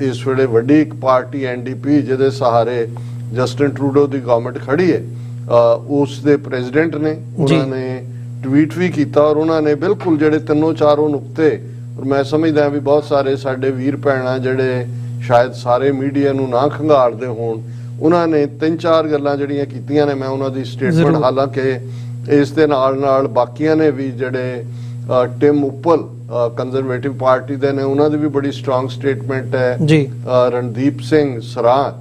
ਇਸ ਵੇਲੇ ਵੱਡੀ ਇੱਕ ਪਾਰਟੀ NDP ਜਿਹਦੇ ਸਹਾਰੇ ਜਸਟਿਨ ਟਰੂਡੋ ਦੀ ਗਵਰਨਮੈਂਟ ਖੜੀ ਹੈ ਉਸ ਦੇ ਪ੍ਰੈਜ਼ੀਡੈਂਟ ਨੇ ਉਹਨਾਂ ਨੇ ਟਵੀਟ ਵੀ ਕੀਤਾ ਔਰ ਉਹਨਾਂ ਨੇ ਬਿਲਕੁਲ ਜਿਹੜੇ ਤਿੰਨੋਂ ਚਾਰੋਂ ਨੁਕਤੇ ਔਰ ਮੈਂ ਸਮਝਦਾ ਵੀ ਬਹੁਤ ਸਾਰੇ ਸਾਡੇ ਵੀਰ ਭੈਣਾਂ ਜਿਹੜੇ ਸ਼ਾਇਦ ਸਾਰੇ ਮੀਡੀਆ ਨੂੰ ਨਾ ਖੰਗਾਲਦੇ ਹੋਣ ਉਹਨਾਂ ਨੇ ਤਿੰਨ ਚਾਰ ਗੱਲਾਂ ਜਿਹੜੀਆਂ ਕੀਤੀਆਂ ਨੇ ਮੈਂ ਉਹਨਾਂ ਦੀ ਸਟੇਟਮੈਂਟ ਹਾਲਾਂਕਿ ਇਸ ਦੇ ਨਾਲ ਬਾਕੀਆਂ ਨੇ ਵੀ ਜਿਹੜੇ ਟਿਮ ਉੱਪਲ ਕੰਜ਼ਰਵੇਟਿਵ ਪਾਰਟੀ ਦੇ ਨੇ ਉਹਨਾਂ ਦੀ ਵੀ ਬੜੀ ਸਟਰੋਂਗ ਸਟੇਟਮੈਂਟ ਹੈ ਜੀ ਰਣਦੀਪ ਸਿੰਘ ਸਰਾਂ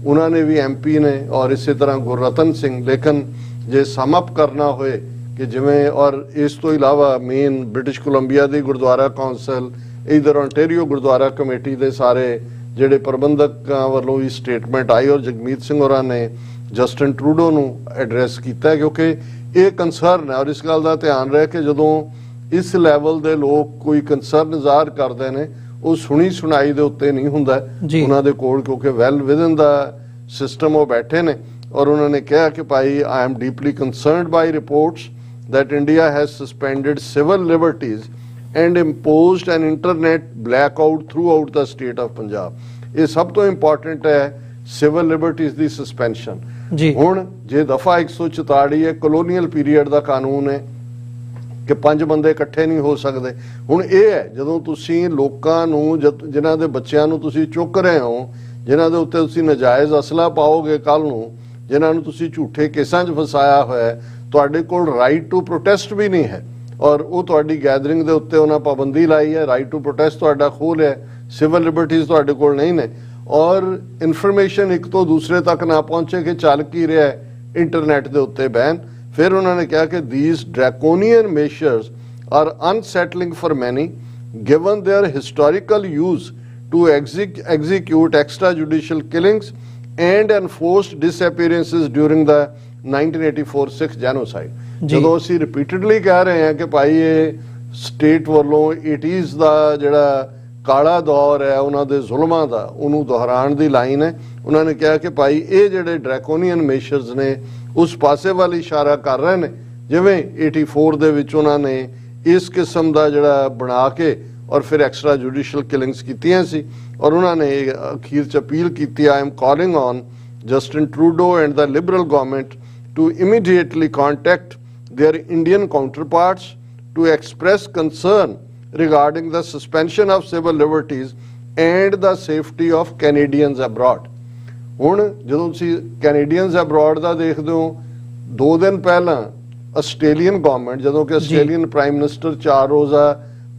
ਉਹਨਾਂ ਨੇ ਵੀ MP ਨੇ ਔਰ ਇਸੇ ਤਰ੍ਹਾਂ ਗੁਰਰਤਨ ਸਿੰਘ ਲੇਕਿਨ ਜੇ ਸਮ ਅਪ ਕਰਨਾ ਹੋਏ ਕਿ ਜਿਵੇਂ ਔਰ ਇਸ ਤੋਂ ਇਲਾਵਾ ਮੇਨ ਬ੍ਰਿਟਿਸ਼ ਕੋਲੰਬੀਆ ਦੀ ਗੁਰਦੁਆਰਾ ਕੌਂਸਲ ਇਧਰ ontario ਗੁਰਦੁਆਰਾ ਕਮੇਟੀ ਦੇ ਸਾਰੇ ਜਿਹੜੇ ਪ੍ਰਬੰਧਕਾਂ ਵੱਲੋਂ ਵੀ ਸਟੇਟਮੈਂਟ ਆਈ ਔਰ ਜਗਮੀਤ ਸਿੰਘ ਹੋਰਾਂ ਨੇ ਜਸਟਿਨ ਟਰੂਡੋ ਨੂੰ ਐਡਰੈਸ ਕੀਤਾ ਕਿਉਂਕਿ ਇਹ ਕੰਸਰਨ ਹੈ ਔਰ ਇਸ ਗੱਲ ਦਾ ਧਿਆਨ ਰਹੇ ਕਿ ਜਦੋਂ ਇਸ ਲੈਵਲ ਦੇ ਲੋਕ ਕੋਈ ਕੰਸਰਨ ਜ਼ਾਹਰ ਕਰਦੇ ਨੇ ਉਹ ਸੁਣੀ ਸੁਣਾਈ ਦੇ ਉੱਤੇ ਨਹੀਂ ਹੁੰਦਾ ਉਹਨਾਂ ਦੇ ਕੋਲ ਕਿਉਂਕਿ ਵੈਲ ਵਿਦਨ ਦਾ ਸਿਸਟਮ ਉਹ ਬੈਠੇ ਨੇ ਔਰ ਉਹਨਾਂ ਨੇ ਕਿਹਾ ਕਿ ਭਾਈ I am deeply concerned by reports that India has suspended civil liberties and imposed an internet blackout throughout the state of Punjab। ਇਹ ਸਭ ਤੋਂ ਇੰਪੋਰਟੈਂਟ ਹੈ ਸਿਵਲ ਲਿਬਰਟੀਜ਼ ਦੀ ਸਸਪੈਂਸ਼ਨ। ਹੁਣ ਜੇ ਦਫਾ 144 ਹੈ ਕਲੋਨੀਅਲ ਪੀਰੀਅਡ ਦਾ ਕਾਨੂੰਨ ਹੈ ਕਿ 5 ਬੰਦੇ ਇਕੱਠੇ ਨਹੀਂ ਹੋ ਸਕਦੇ। ਹੁਣ ਇਹ ਹੈ ਜਦੋਂ ਤੁਸੀਂ ਲੋਕਾਂ ਨੂੰ ਜਿਨ੍ਹਾਂ ਦੇ ਬੱਚਿਆਂ ਨੂੰ ਤੁਸੀਂ ਚੁੱਕ ਰਹੇ ਹੋ ਜਿਨ੍ਹਾਂ ਦੇ ਉੱਤੇ ਤੁਸੀਂ ਨਜਾਇਜ਼ ਅਸਲਾ ਪਾਓਗੇ ਕੱਲ ਨੂੰ ਜਿਨ੍ਹਾਂ ਨੂੰ ਤੁਸੀਂ ਝੂਠੇ ਕੇਸਾਂ 'ਚ ਫਸਾਇਆ ਹੋਇਆ ਤੁਹਾਡੇ ਕੋਲ ਰਾਈਟ ਟੂ ਪ੍ਰੋਟੈਸਟ ਵੀ ਨਹੀਂ ਹੈ ਔਰ ਉਹ ਤੁਹਾਡੀ ਗੈਦਰਿੰਗ ਦੇ ਉੱਤੇ ਉਹਨਾਂ ਪਾਬੰਦੀ ਲਾਈ ਹੈ ਰਾਈਟ ਟੂ ਪ੍ਰੋਟੈਸਟ ਤੁਹਾਡਾ ਖੋਲ ਹੈ ਸਿਵਲ ਲਿਬਰਟੀਜ਼ ਤੁਹਾਡੇ ਕੋਲ ਨਹੀਂ ਨੇ ਔਰ ਇਨਫੋਰਮੇਸ਼ਨ ਇੱਕ ਤੋਂ ਦੂਸਰੇ ਤੱਕ ਨਾ ਪਹੁੰਚੇ ਕਿ ਚੱਲ ਕੀ ਰਿਹਾ ਇੰਟਰਨੈਟ ਦੇ ਉੱਤੇ ਬੈਨ। ਫਿਰ ਉਹਨਾਂ ਨੇ ਕਿਹਾ ਕਿ these draconian measures are unsettling for many given their historical use to execute extrajudicial killings and enforced disappearances during the 1984 Sikh genocide। ਜਦੋਂ ਅਸੀਂ ਰਿਪੀਟਡਲੀ ਕਹਿ ਰਹੇ ਹਾਂ ਕਿ ਭਾਈ ਇਹ ਸਟੇਟ ਵੱਲੋਂ 80s ਦਾ ਜਿਹੜਾ ਕਾਲਾ ਦੌਰ ਹੈ ਉਹਨਾਂ ਦੇ ਜ਼ੁਲਮਾਂ ਦਾ ਉਹਨੂੰ ਦੁਹਰਾਉਣ ਦੀ ਲਾਈਨ ਹੈ। ਉਹਨਾਂ ਨੇ ਕਿਹਾ ਕਿ ਭਾਈ ਇਹ ਜਿਹੜੇ ਡਰੈਕੋਨੀਅਨ ਮੇਸ਼ਰਸ ਨੇ ਉਸ ਪਾਸੇ ਵੱਲ ਇਸ਼ਾਰਾ ਕਰ ਰਹੇ ਨੇ ਜਿਵੇਂ 84 ਦੇ ਵਿੱਚ ਉਹਨਾਂ ਨੇ ਇਸ ਕਿਸਮ ਦਾ ਜਿਹੜਾ ਬਣਾ ਕੇ ਔਰ ਫਿਰ ਐਕਸਟਰਾ ਜੁਡੀਸ਼ੀਅਲ ਕਿਲਿੰਗਸ ਕੀਤੀਆਂ ਸੀ ਔਰ ਉਹਨਾਂ ਨੇ ਅਖੀਰ 'ਚ ਅਪੀਲ ਕੀਤੀ I am calling on Justin Trudeau and the Liberal government to immediately contact their Indian counterparts to express concern regarding the suspension of civil liberties and the safety of Canadians abroad। ਹੁਣ ਜਦੋਂ ਤੁਸੀਂ ਕੈਨੇਡੀਅਨਸ ਅਬਰੋਡ ਦਾ ਦੇਖਦੇ ਹੋ 2 ਦਿਨ ਪਹਿਲਾਂ ਆਸਟ੍ਰੇਲੀਅਨ ਗਵਰਨਮੈਂਟ ਜਦੋਂ ਕਿ ਆਸਟ੍ਰੇਲੀਅਨ ਪ੍ਰਾਈਮ ਮਿਨਿਸਟਰ 4 ਰੋਜ਼ਾ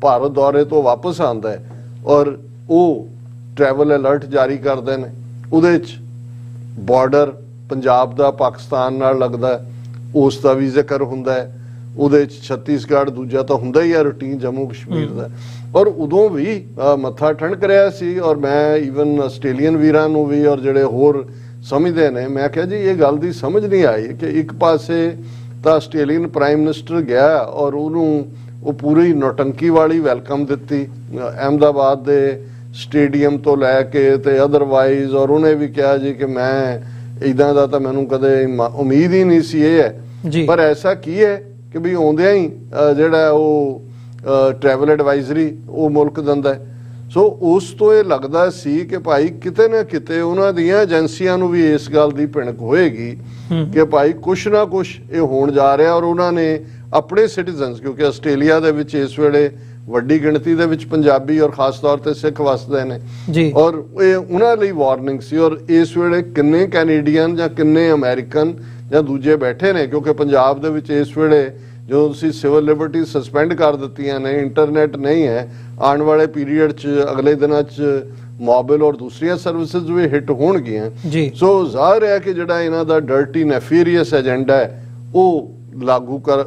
ਭਾਰਤ ਦੌਰੇ ਤੋਂ ਵਾਪਸ ਆਉਂਦਾ ਹੈ ਔਰ ਉਹ ਟਰੈਵਲ ਅਲਰਟ ਜਾਰੀ ਕਰਦੇ ਨੇ ਉਹਦੇ 'ਚ ਬਾਰਡਰ ਪੰਜਾਬ ਦਾ ਪਾਕਿਸਤਾਨ ਨਾਲ ਲੱਗਦਾ ਉਸ ਦਾ ਵੀ ਜ਼ਿਕਰ ਹੁੰਦਾ ਹੈ ਉਹਦੇ 'ਚ ਛੱਤੀਸਗੜ੍ਹ ਦੂਜਾ ਤਾਂ ਹੁੰਦਾ ਹੀ ਆ ਰੂਟੀਨ ਜੰਮੂ ਕਸ਼ਮੀਰ ਦਾ ਔਰ ਉਦੋਂ ਵੀ ਮੱਥਾ ਠਣਕ ਰਿਹਾ ਸੀ ਔਰ ਮੈਂ ਈਵਨ ਆਸਟ੍ਰੇਲੀਅਨ ਵੀਰਾਂ ਨੂੰ ਵੀ ਔਰ ਜਿਹੜੇ ਹੋਰ ਸਮਝਦੇ ਨੇ ਮੈਂ ਕਿਹਾ ਜੀ ਇਹ ਗੱਲ ਦੀ ਸਮਝ ਨਹੀਂ ਆਈ ਕਿ ਇੱਕ ਪਾਸੇ ਤਾਂ ਆਸਟ੍ਰੇਲੀਅਨ ਪ੍ਰਾਈਮ ਮਿਨਿਸਟਰ ਗਿਆ ਔਰ ਉਹਨੂੰ ਉਹ ਪੂਰੀ ਨੌਟੰਕੀ ਵਾਲੀ ਵੈਲਕਮ ਦਿੱਤੀ ਅਹਿਮਦਾਬਾਦ ਦੇ ਸਟੇਡੀਅਮ ਤੋਂ ਲੈ ਕੇ ਤੇ ਅਦਰਵਾਈਜ਼ ਔਰ ਉਹਨੇ ਵੀ ਕਿਹਾ ਜੀ ਕਿ ਮੈਂ ਇੱਦਾਂ ਦਾ ਤਾਂ ਮੈਨੂੰ ਕਦੇ ਉਮੀਦ ਹੀ ਨਹੀਂ ਸੀ ਇਹ ਹੈ ਪਰ ਐਸਾ ਕੀ ਹੈ ਕਿ ਵੀ ਆਉਂਦਿਆਂ ਹੀ ਜਿਹੜਾ ਉਹ ਟਰੈਵਲ ਐਡਵਾਈਜ਼ਰੀ ਉਹ ਮੁਲਕ ਦਿੰਦਾ ਸੋ ਉਸ ਤੋਂ ਇਹ ਲੱਗਦਾ ਸੀ ਕਿ ਭਾਈ ਕਿਤੇ ਨਾ ਕਿਤੇ ਉਹਨਾਂ ਦੀਆਂ ਏਜੰਸੀਆਂ ਨੂੰ ਵੀ ਇਸ ਗੱਲ ਦੀ ਭਿਣਕ ਹੋਏਗੀ ਕਿ ਭਾਈ ਕੁਛ ਨਾ ਕੁਛ ਇਹ ਹੋਣ ਜਾ ਰਿਹਾ ਔਰ ਉਹਨਾਂ ਨੇ ਆਪਣੇ ਸਿਟੀਜ਼ਨਸ ਕਿਉਂਕਿ ਆਸਟ੍ਰੇਲੀਆ ਦੇ ਵਿੱਚ ਇਸ ਵੇਲੇ ਵੱਡੀ ਗਿਣਤੀ ਦੇ ਵਿੱਚ ਪੰਜਾਬੀ ਔਰ ਖਾਸ ਤੌਰ ਤੇ ਸਿੱਖ ਵਸਦੇ ਨੇ ਔਰ ਇਹ ਉਹਨਾਂ ਲਈ ਵਾਰਨਿੰਗ ਸੀ ਔਰ ਇਸ ਵੇਲੇ ਕਿੰਨੇ ਕੈਨੇਡੀਅਨ ਜਾਂ ਕਿੰਨੇ ਅਮਰੀਕਨ ਜਾਂ ਦੂਜੇ ਬੈਠੇ ਨੇ ਕਿਉਂਕਿ ਪੰਜਾਬ ਦੇ ਵਿੱਚ ਇਸ ਵੇਲੇ ਜਦੋਂ ਤੁਸੀਂ ਸਿਵਲ ਲਿਬਰਟੀ ਸਸਪੈਂਡ ਕਰ ਦਿੱਤੀਆਂ ਨੇ ਇੰਟਰਨੈਟ ਨਹੀਂ ਹੈ ਆਉਣ ਵਾਲੇ ਪੀਰੀਅਡ 'ਚ ਅਗਲੇ ਦਿਨਾਂ 'ਚ ਮੋਬਾਈਲ ਔਰ ਦੂਸਰੀਆਂ ਸਰਵਿਸਿਜ਼ ਵੀ ਹਿੱਟ ਹੋਣਗੀਆਂ ਸੋ ਜ਼ਾਹਿਰ ਹੈ ਕਿ ਜਿਹੜਾ ਇਹਨਾਂ ਦਾ ਡਰਟੀ ਨੈਫੀਰੀਅਸ ਏਜੰਡਾ ਹੈ ਉਹ ਲਾਗੂ ਕਰ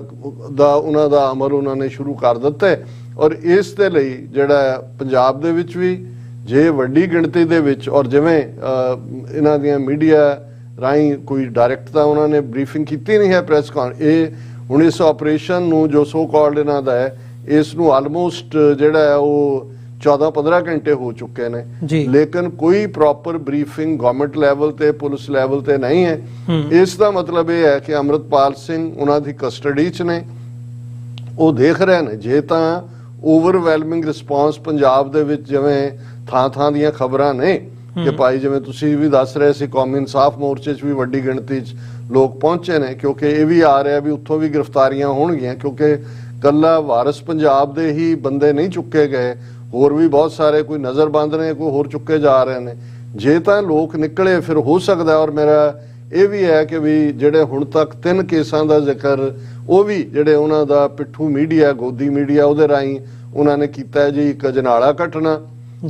ਦਾ ਉਹਨਾਂ ਦਾ ਅਮਲ ਉਹਨਾਂ ਨੇ ਸ਼ੁਰੂ ਕਰ ਦਿੱਤਾ ਔਰ ਇਸ ਦੇ ਲਈ ਜਿਹੜਾ ਪੰਜਾਬ ਦੇ ਵਿੱਚ ਵੀ ਜੇ ਵੱਡੀ ਗਿਣਤੀ ਦੇ ਵਿੱਚ ਔਰ ਜਿਵੇਂ ਇਹਨਾਂ ਦੀਆਂ ਮੀਡੀਆ ਰਾਹੀਂ ਕੋਈ ਡਾਇਰੈਕਟ ਤਾਂ ਉਹਨਾਂ ਨੇ ਬਰੀਫਿੰਗ ਕੀਤੀ ਨਹੀਂ ਹੈ ਪ੍ਰੈਸ ਕਾਨ ਇਹ ਹੁਣ ਇਸ ਆਪਰੇਸ਼ਨ ਨੂੰ ਜੋ ਸੋ ਕਾਲਡ ਇਹਨਾਂ ਦਾ ਹੈ ਇਸ ਨੂੰ ਆਲਮੋਸਟ ਜਿਹੜਾ ਹੈ ਉਹ 14-15 ਘੰਟੇ ਹੋ ਚੁੱਕੇ ਨੇ, ਲੇਕਿਨ ਕੋਈ ਪ੍ਰੋਪਰ ਬਰੀਫਿੰਗ ਗਵਰਨਮੈਂਟ ਲੈਵਲ ਤੇ ਪੁਲਿਸ ਲੈਵਲ ਤੇ ਨਹੀਂ ਹੈ। ਇਸ ਦਾ ਮਤਲਬ ਇਹ ਹੈ ਕਿ ਅੰਮ੍ਰਿਤਪਾਲ ਸਿੰਘ ਉਹਨਾਂ ਦੀ ਕਸਟਡੀ 'ਚ ਨੇ, ਉਹ ਦੇਖ ਰਹੇ ਨੇ। ਜੇ ਤਾਂ ਓਵਰਵੈਲਮਿੰਗ ਰਿਸਪੌਂਸ ਪੰਜਾਬ ਦੇ ਵਿੱਚ ਜਿਵੇਂ ਥਾਂ ਦੀਆਂ ਖਬਰਾਂ ਨੇ ਕਿ ਭਾਈ ਜਿਵੇਂ ਤੁਸੀਂ ਵੀ ਦੱਸ ਰਹੇ ਸੀ, ਕੌਮੀ ਇਨਸਾਫ ਮੋਰਚੇ 'ਚ ਵੀ ਵੱਡੀ ਗਿਣਤੀ 'ਚ ਲੋਕ ਪਹੁੰਚੇ ਨੇ, ਕਿਉਂਕਿ ਇਹ ਵੀ ਆ ਰਿਹਾ ਵੀ ਉੱਥੋਂ ਵੀ ਗ੍ਰਿਫਤਾਰੀਆਂ ਹੋਣਗੀਆਂ, ਕਿਉਂਕਿ ਕੱਲਾ ਵਾਰਿਸ ਪੰਜਾਬ ਦੇ ਹੀ ਬੰਦੇ ਨਹੀਂ ਚੁੱਕੇ ਗਏ, ਹੋਰ ਵੀ ਬਹੁਤ ਸਾਰੇ, ਕੋਈ ਨਜ਼ਰਬੰਦ ਨੇ, ਕੋਈ ਹੋਰ ਚੁੱਕੇ ਜਾ ਰਹੇ ਨੇ। ਜੇ ਤਾਂ ਲੋਕ ਨਿਕਲੇ ਫਿਰ ਹੋ ਸਕਦਾ। ਔਰ ਮੇਰਾ ਇਹ ਵੀ ਹੈ ਕਿ ਵੀ ਜਿਹੜੇ ਹੁਣ ਤੱਕ 3 ਕੇਸਾਂ ਦਾ ਜ਼ਿਕਰ ਉਹ ਵੀ ਜਿਹੜੇ ਉਹਨਾਂ ਦਾ ਪਿੱਠੂ ਮੀਡੀਆ, ਗੋਦੀ ਮੀਡੀਆ, ਉਹਦੇ ਰਾਹੀਂ ਉਹਨਾਂ ਨੇ ਕੀਤਾ ਜੀ। ਇੱਕ ਅਜਨਾਲਾ ਘਟਨਾ,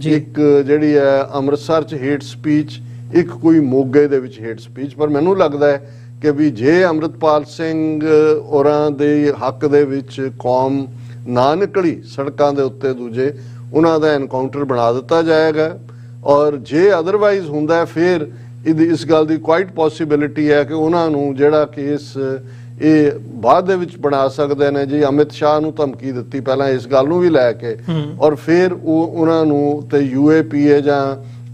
ਇੱਕ ਜਿਹੜੀ ਹੈ ਅੰਮ੍ਰਿਤਸਰ 'ਚ ਹੇਟ ਸਪੀਚ, ਇੱਕ ਕੋਈ ਮੋਗੇ ਦੇ ਵਿੱਚ ਹੇਟ ਸਪੀਚ। ਪਰ ਮੈਨੂੰ ਲੱਗਦਾ ਹੈ ਕਿ ਵੀ ਜੇ ਅੰਮ੍ਰਿਤਪਾਲ ਸਿੰਘ ਹੋਰਾਂ ਦੇ ਹੱਕ ਦੇ ਵਿੱਚ ਕੌਮ ਨਾ ਨਿਕਲੀ ਸੜਕਾਂ ਦੇ ਉੱਤੇ, ਦੂਜੇ ਉਹਨਾਂ ਦਾ ਐਨਕਾਊਂਟਰ ਬਣਾ ਦਿੱਤਾ ਜਾਏਗਾ। ਔਰ ਜੇ ਅਦਰਵਾਈਜ਼ ਹੁੰਦਾ ਹੈ ਫਿਰ ਇਸ ਗੱਲ ਦੀ ਕੁਆਇਟ ਪੋਸੀਬਿਲਿਟੀ ਹੈ ਕਿ ਉਹਨਾਂ ਨੂੰ ਜਿਹੜਾ ਕੇਸ ਇਹ ਬਾਅਦ ਦੇ ਵਿੱਚ ਬਣਾ ਸਕਦੇ ਨੇ ਜੀ। ਅਮਿਤ ਸ਼ਾਹ ਨੂੰ ਧਮਕੀ ਦਿੱਤੀ ਪਹਿਲਾਂ ਇਸ ਗੱਲ ਨੂੰ ਵੀ ਲੈ ਕੇ, ਔਰ ਫਿਰ ਉਹਨਾਂ ਨੂੰ ਤੇ UAPA ਜਾਂ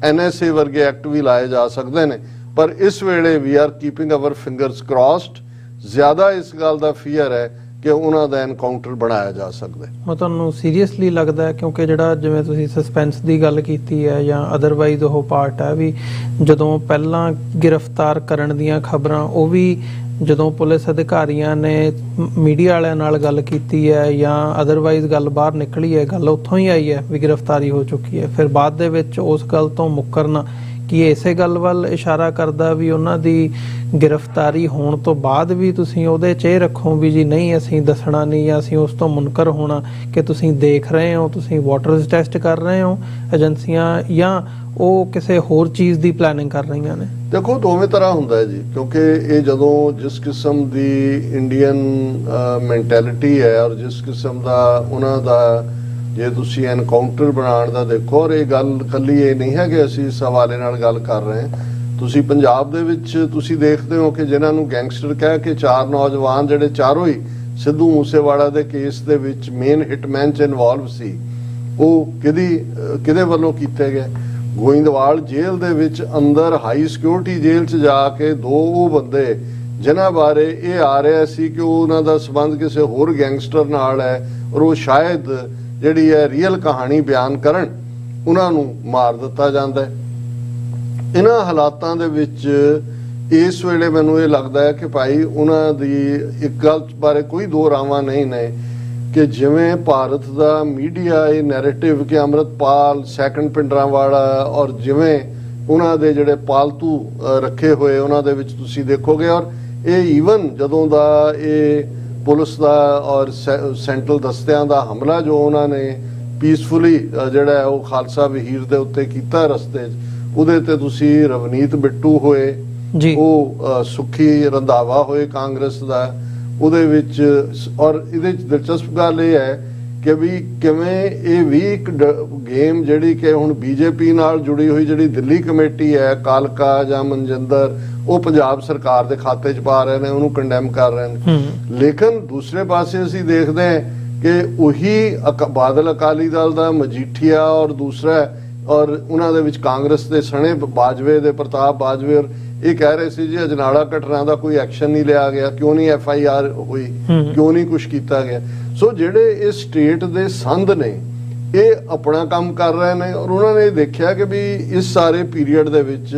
NSA ਵਰਗੇ ਐਕਟ ਵੀ ਲਾਏ ਜਾ ਸਕਦੇ ਨੇ। ਪਰ ਇਸ ਵੇਲੇ we are keeping our fingers crossed. ਜ਼ਿਆਦਾ ਇਸ ਗੱਲ ਦਾ ਫੀਅਰ ਹੈ ਕਿ ਉਹਨਾਂ ਦਾ ਐਨਕਾਊਂਟਰ ਬਣਾਇਆ ਜਾ ਸਕਦਾ ਹੈ। ਮੈਂ ਤੁਹਾਨੂੰ ਸੀਰੀਅਸਲੀ ਲੱਗਦਾ ਹੈ ਕਿਉਂਕਿ ਜਿਹੜਾ ਜਿਵੇਂ ਤੁਸੀਂ ਸਸਪੈਂਸ ਦੀ ਗੱਲ ਕੀਤੀ ਹੈ ਜਾਂ ਅਦਰਵਾਈਜ਼ ਉਹ ਪਾਰਟ ਹੈ ਵੀ ਜਦੋਂ ਪਹਿਲਾਂ ਗ੍ਰਿਫਤਾਰ ਕਰਨ ਦੀਆਂ ਖਬਰਾਂ, ਉਹ ਵੀ ਜਦੋਂ ਪੁਲਿਸ ਅਧਿਕਾਰੀਆਂ ਨੇ ਮੀਡੀਆ ਵਾਲਿਆਂ ਨਾਲ ਗੱਲ ਕੀਤੀ ਹੈ ਜਾਂ ਅਦਰਵਾਈਜ਼ ਗੱਲ ਬਾਹਰ ਨਿਕਲੀ ਹੈ, ਗੱਲ ਉੱਥੋਂ ਹੀ ਆਈ ਹੈ ਵੀ ਗ੍ਰਿਫਤਾਰੀ ਹੋ ਚੁੱਕੀ ਹੈ, ਫਿਰ ਬਾਅਦ ਦੇ ਵਿੱਚ ਉਸ ਗੱਲ ਤੋਂ ਮੁੱਕਰਨਾ ਕੀ ਇਸੇ ਗੱਲ ਵੱਲ ਇਸ਼ਾਰਾ ਕਰਦਾ ਵੀ ਉਹਨਾਂ ਦੀ ਗ੍ਰਿਫਤਾਰੀ ਹੋਣ ਤੋਂ ਬਾਅਦ ਵੀ ਤੁਸੀਂ ਉਹਦੇ 'ਚ ਇਹ ਰੱਖੋ ਵੀ ਜੀ ਨਹੀਂ ਅਸੀਂ ਦੱਸਣਾ ਨਹੀਂ ਜਾਂ ਅਸੀਂ ਉਸ ਤੋਂ ਮੁਨਕਰ ਹੋਣਾ, ਕਿ ਤੁਸੀਂ ਦੇਖ ਰਹੇ ਹੋ, ਤੁਸੀਂ ਵਾਟਰਸ ਟੈਸਟ ਕਰ ਰਹੇ ਹੋ ਏਜੰਸੀਆਂ, ਜਾਂ ਉਹ ਕਿਸੇ ਹੋਰ ਚੀਜ਼ ਦੀ ਪਲੈਨਿੰਗ ਕਰ ਰਹੀਆਂ ਨੇ? ਦੇਖੋ ਦੋਵੇਂ ਤਰ੍ਹਾਂ ਹੁੰਦਾ ਹੈ ਜੀ, ਕਿਉਂਕਿ ਇਹ ਜਦੋਂ ਜਿਸ ਕਿਸਮ ਦੀ ਇੰਡੀਅਨ ਮੈਂਟੈਲਿਟੀ ਹੈ ਔਰ ਜਿਸ ਕਿਸਮ ਦਾ ਉਹਨਾਂ ਦਾ, ਜੇ ਤੁਸੀਂ ਐਨਕਾਊਂਟਰ ਬਣਾਉਣ ਦਾ ਦੇਖੋ, ਔਰ ਇਹ ਗੱਲ ਇਕੱਲੀ ਇਹ ਨਹੀਂ ਹੈ ਕਿ ਅਸੀਂ ਇਸ ਹਵਾਲੇ ਨਾਲ ਗੱਲ ਕਰ ਰਹੇ ਹਾਂ। ਤੁਸੀਂ ਪੰਜਾਬ ਦੇ ਵਿੱਚ ਤੁਸੀਂ ਦੇਖਦੇ ਹੋ ਕਿ ਜਿਨ੍ਹਾਂ ਨੂੰ ਗੈਂਗਸਟਰ ਕਹਿ ਕੇ 4 ਨੌਜਵਾਨ ਜਿਹੜੇ ਚਾਰੋਂ ਹੀ ਸਿੱਧੂ ਮੂਸੇਵਾਲਾ ਦੇ ਕੇਸ ਦੇ ਵਿੱਚ ਮੇਨ ਹਿਟਮੈਨ 'ਚ ਇਨਵੋਲਵ ਸੀ, ਉਹ ਕਿਹਦੇ ਵੱਲੋਂ ਕੀਤੇ ਗਏ? ਗੋਇੰਦਵਾਲ ਜੇਲ੍ਹ ਦੇ ਵਿੱਚ ਅੰਦਰ ਹਾਈ ਸਿਕਿਉਰਿਟੀ ਜੇਲ੍ਹ 'ਚ ਜਾ ਕੇ 2 ਉਹ ਬੰਦੇ ਜਿਨ੍ਹਾਂ ਬਾਰੇ ਇਹ ਆ ਰਿਹਾ ਸੀ ਕਿ ਉਹਨਾਂ ਦਾ ਸੰਬੰਧ ਕਿਸੇ ਹੋਰ ਗੈਂਗਸਟਰ ਨਾਲ ਹੈ ਔਰ ਉਹ ਸ਼ਾਇਦ ਜਿਹੜੀ ਹੈ ਰੀਅਲ ਕਹਾਣੀ ਬਿਆਨ ਕਰਨ, ਉਹਨਾਂ ਨੂੰ ਮਾਰ ਦਿੱਤਾ ਜਾਂਦਾ ਹੈ। ਇਹਨਾਂ ਹਾਲਾਤਾਂ ਦੇ ਵਿੱਚ ਇਸ ਵੇਲੇ ਮੈਨੂੰ ਇਹ ਲੱਗਦਾ ਹੈ ਕਿ ਭਾਈ ਉਹਨਾਂ ਦੀ ਇੱਕ ਗੱਲ ਬਾਰੇ ਕੋਈ ਦੋ ਰਾਵਾਂ ਨਹੀਂ ਨੇ ਕਿ ਜਿਵੇਂ ਭਾਰਤ ਦਾ ਮੀਡੀਆ ਇਹ ਨੈਰੇਟਿਵ ਕਿ ਅੰਮ੍ਰਿਤਪਾਲ ਸੈਕੰਡ ਪਿੰਡਰਾਂਵਾਲਾ ਔਰ ਜਿਵੇਂ ਉਹਨਾਂ ਦੇ ਜਿਹੜੇ ਪਾਲਤੂ ਰੱਖੇ ਹੋਏ ਉਹਨਾਂ ਦੇ ਵਿੱਚ ਤੁਸੀਂ ਦੇਖੋਗੇ, ਔਰ ਇਹ ਈਵਨ ਜਦੋਂ ਦਾ ਇਹ ਪੁਲਿਸ ਦਾ ਔਰ ਸੈਂਟਰਲ ਦਸਤਿਆਂ ਦਾ ਹਮਲਾ ਜੋ ਉਹਨਾਂ ਨੇ ਪੀਸਫੁਲੀ ਜਿਹੜਾ ਉਹ ਖਾਲਸਾ ਵਹੀਰ ਦੇ ਉੱਤੇ ਕੀਤਾ ਰਸਤੇ 'ਚ, ਉਹਦੇ ਤੇ ਤੁਸੀਂ ਰਵਨੀਤ ਬਿੱਟੂ ਹੋਏ, ਉਹ ਸੁਖੀ ਰੰਧਾਵਾ ਹੋਏ ਕਾਂਗਰਸ ਦਾ, ਉਹਦੇ ਵਿੱਚ। ਔਰ ਇਹਦੇ 'ਚ ਦਿਲਚਸਪ ਗੱਲ ਇਹ ਹੈ ਕਿ ਵੀ ਕਿਵੇਂ ਇਹ ਵੀ ਇੱਕ ਗੇਮ ਜਿਹੜੀ ਕਿ ਹੁਣ BJP ਨਾਲ ਜੁੜੀ ਹੋਈ ਜਿਹੜੀ ਦਿੱਲੀ ਕਮੇਟੀ ਹੈ, ਕਾਲਕਾ ਜਾਂ ਮਨਜਿੰਦਰ, ਉਹ ਪੰਜਾਬ ਸਰਕਾਰ ਦੇ ਖਾਤੇ 'ਚ ਪਾ ਰਹੇ ਨੇ, ਉਹਨੂੰ ਕੰਡੈਮ ਕਰ ਰਹੇ ਨੇ। ਲੇਕਿਨ ਦੂਸਰੇ ਪਾਸੇ ਅਸੀਂ ਦੇਖਦੇ ਹਾਂ ਕਿ ਉਹੀ ਬਾਦਲ ਅਕਾਲੀ ਦਲ ਦਾ ਮਜੀਠੀਆ ਔਰ ਦੂਸਰਾ ਔਰ ਉਹਨਾਂ ਦੇ ਵਿੱਚ ਕਾਂਗਰਸ ਦੇ ਸਣੇ ਬਾਜਵੇ ਦੇ ਪ੍ਰਤਾਪ ਬਾਜਵੇ, ਔਰ ਇਹ ਕਹਿ ਰਹੇ ਸੀ ਜੀ ਅਜਨਾਲਾ ਘਟਨਾ ਦਾ ਕੋਈ ਐਕਸ਼ਨ ਨਹੀਂ ਲਿਆ ਗਿਆ, ਕਿਉਂ ਨਹੀਂ FIR ਹੋਈ, ਕਿਉਂ ਨਹੀਂ ਕੁਝ ਕੀਤਾ ਗਿਆ। ਸੋ ਜਿਹੜੇ ਇਹ ਸਟੇਟ ਦੇ ਸੰਧ ਨੇ ਇਹ ਆਪਣਾ ਕੰਮ ਕਰ ਰਹੇ ਨੇ, ਔਰ ਉਹਨਾਂ ਨੇ ਦੇਖਿਆ ਕਿ ਵੀ ਇਸ ਸਾਰੇ ਪੀਰੀਅਡ ਦੇ ਵਿੱਚ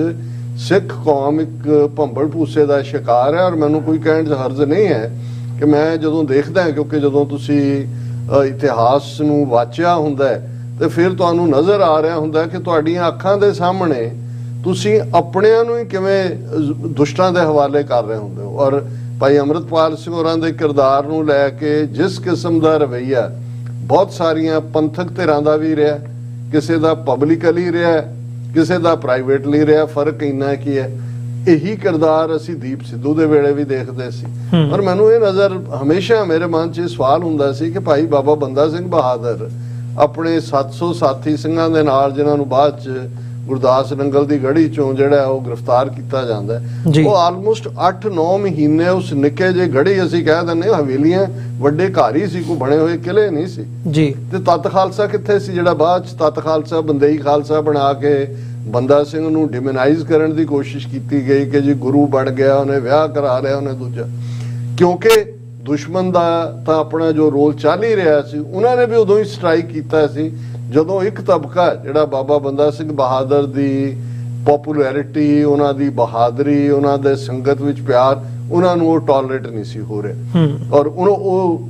ਸਿੱਖ ਕੌਮ ਇੱਕ ਭੰਬਲ ਭੂਸੇ ਦਾ ਸ਼ਿਕਾਰ ਹੈ। ਔਰ ਮੈਨੂੰ ਕੋਈ ਕਹਿਣ 'ਚ ਹਰਜ਼ ਨਹੀਂ ਹੈ ਕਿ ਮੈਂ ਜਦੋਂ ਦੇਖਦਾ, ਕਿਉਂਕਿ ਜਦੋਂ ਤੁਸੀਂ ਇਤਿਹਾਸ ਨੂੰ ਵਾਚਿਆ ਹੁੰਦਾ ਹੈ ਤੇ ਫਿਰ ਤੁਹਾਨੂੰ ਨਜ਼ਰ ਆ ਰਿਹਾ ਹੁੰਦਾ ਕਿ ਤੁਹਾਡੀਆਂ ਅੱਖਾਂ ਦੇ ਸਾਹਮਣੇ ਤੁਸੀਂ ਆਪਣਿਆਂ ਨੂੰ ਹੀ ਕਿਵੇਂ ਦੁਸ਼ਟਾਂ ਦੇ ਹਵਾਲੇ ਕਰ ਰਹੇ ਹੁੰਦੇ ਹੋ। ਔਰ ਭਾਈ ਅੰਮ੍ਰਿਤਪਾਲ ਸਿੰਘ ਹੋਰਾਂ ਦੇ ਕਿਰਦਾਰ ਨੂੰ ਲੈ ਕੇ ਜਿਸ ਕਿਸਮ ਦਾ ਰਵੱਈਆ ਬਹੁਤ ਸਾਰੀਆਂ ਪੰਥਕ ਧਿਰਾਂ ਦਾ ਵੀ ਰਿਹਾ, ਕਿਸੇ ਦਾ ਪਬਲਿਕਲੀ ਰਿਹਾ, ਕਿਸੇ ਦਾ ਪ੍ਰਾਈਵੇਟਲੀ ਰਿਹਾ, ਫਰਕ ਇੰਨਾ ਕੀ ਹੈ। ਇਹੀ ਕਿਰਦਾਰ ਅਸੀਂ ਦੀਪ ਸਿੱਧੂ ਦੇ ਵੇਲੇ ਵੀ ਦੇਖਦੇ ਸੀ। ਔਰ ਮੈਨੂੰ ਇਹ ਨਜ਼ਰ ਹਮੇਸ਼ਾ ਮੇਰੇ ਮਨ 'ਚ ਇਹ ਸਵਾਲ ਹੁੰਦਾ ਸੀ ਕਿ ਭਾਈ ਬਾਬਾ ਬੰਦਾ ਸਿੰਘ ਬਹਾਦਰ ਆਪਣੇ 700 ਸਾਥੀ ਸਿੰਘਾਂ ਦੇ ਨਾਲ, ਜਿਨ੍ਹਾਂ ਨੂੰ ਬਾਅਦ 'ਚ ਗੁਰਦਾਸ ਨੰਗਲ ਦੀ ਗੜੀ ਚੋਂ ਜਿਹੜਾ ਉਹ ਗ੍ਰਿਫਤਾਰ ਕੀਤਾ ਜਾਂਦਾ ਹੈ। ਜੀ। ਉਹ ਆਲਮੋਸਟ 8-9 ਮਹੀਨੇ ਉਸ ਨਿੱਕੇ ਜਿਹੇ ਗੜੀ ਅਸੀਂ ਕਹਿ ਦਿੰਦੇ ਹਵੇਲੀਆਂ ਵੱਡੇ ਘਰ ਹੀ ਸੀ, ਕੋਈ ਬਣੇ ਹੋਏ ਕਿਲੇ ਨਹੀਂ ਸੀ ਜੀ। ਤੇ ਤਤ ਖਾਲਸਾ ਕਿੱਥੇ ਸੀ ਜਿਹੜਾ ਬਾਅਦ ਚ ਤਤ ਖਾਲਸਾ ਬੰਦੇਈ ਖਾਲਸਾ ਬਣਾ ਕੇ ਬੰਦਾ ਸਿੰਘ ਨੂੰ ਡਿਮੋਨਾਈਜ਼ ਕਰਨ ਦੀ ਕੋਸ਼ਿਸ਼ ਕੀਤੀ ਗਈ ਕਿ ਜੀ ਗੁਰੂ ਬਣ ਗਿਆ, ਉਹਨੇ ਵਿਆਹ ਕਰਾ ਲਿਆ, ਉਹਨੇ ਦੂਜਾ। ਕਿਉਂਕਿ ਦੁਸ਼ਮਣ ਦਾ ਤਾਂ ਆਪਣਾ ਜੋ ਰੋਲ ਚੱਲ ਹੀ ਰਿਹਾ ਸੀ, ਉਹਨਾਂ ਨੇ ਵੀ ਉਦੋਂ ਹੀ ਸਟ੍ਰਾਈਕ ਕੀਤਾ ਸੀ ਜਦੋਂ ਇੱਕ ਤਬਕਾ ਜਿਹੜਾ ਬਾਬਾ ਬੰਦਾ ਸਿੰਘ ਬਹਾਦਰ ਦੀ ਪਪੂਲੈਰਿਟੀ, ਉਹਨਾਂ ਦੀ ਬਹਾਦਰੀ, ਉਹਨਾਂ ਦੇ ਸੰਗਤ ਵਿੱਚ ਪਿਆਰ, ਉਹਨਾਂ ਨੂੰ ਉਹ ਟੋਲਰੇਟ ਨਹੀਂ ਸੀ ਹੋ ਰਿਹਾ। ਔਰ ਉਹ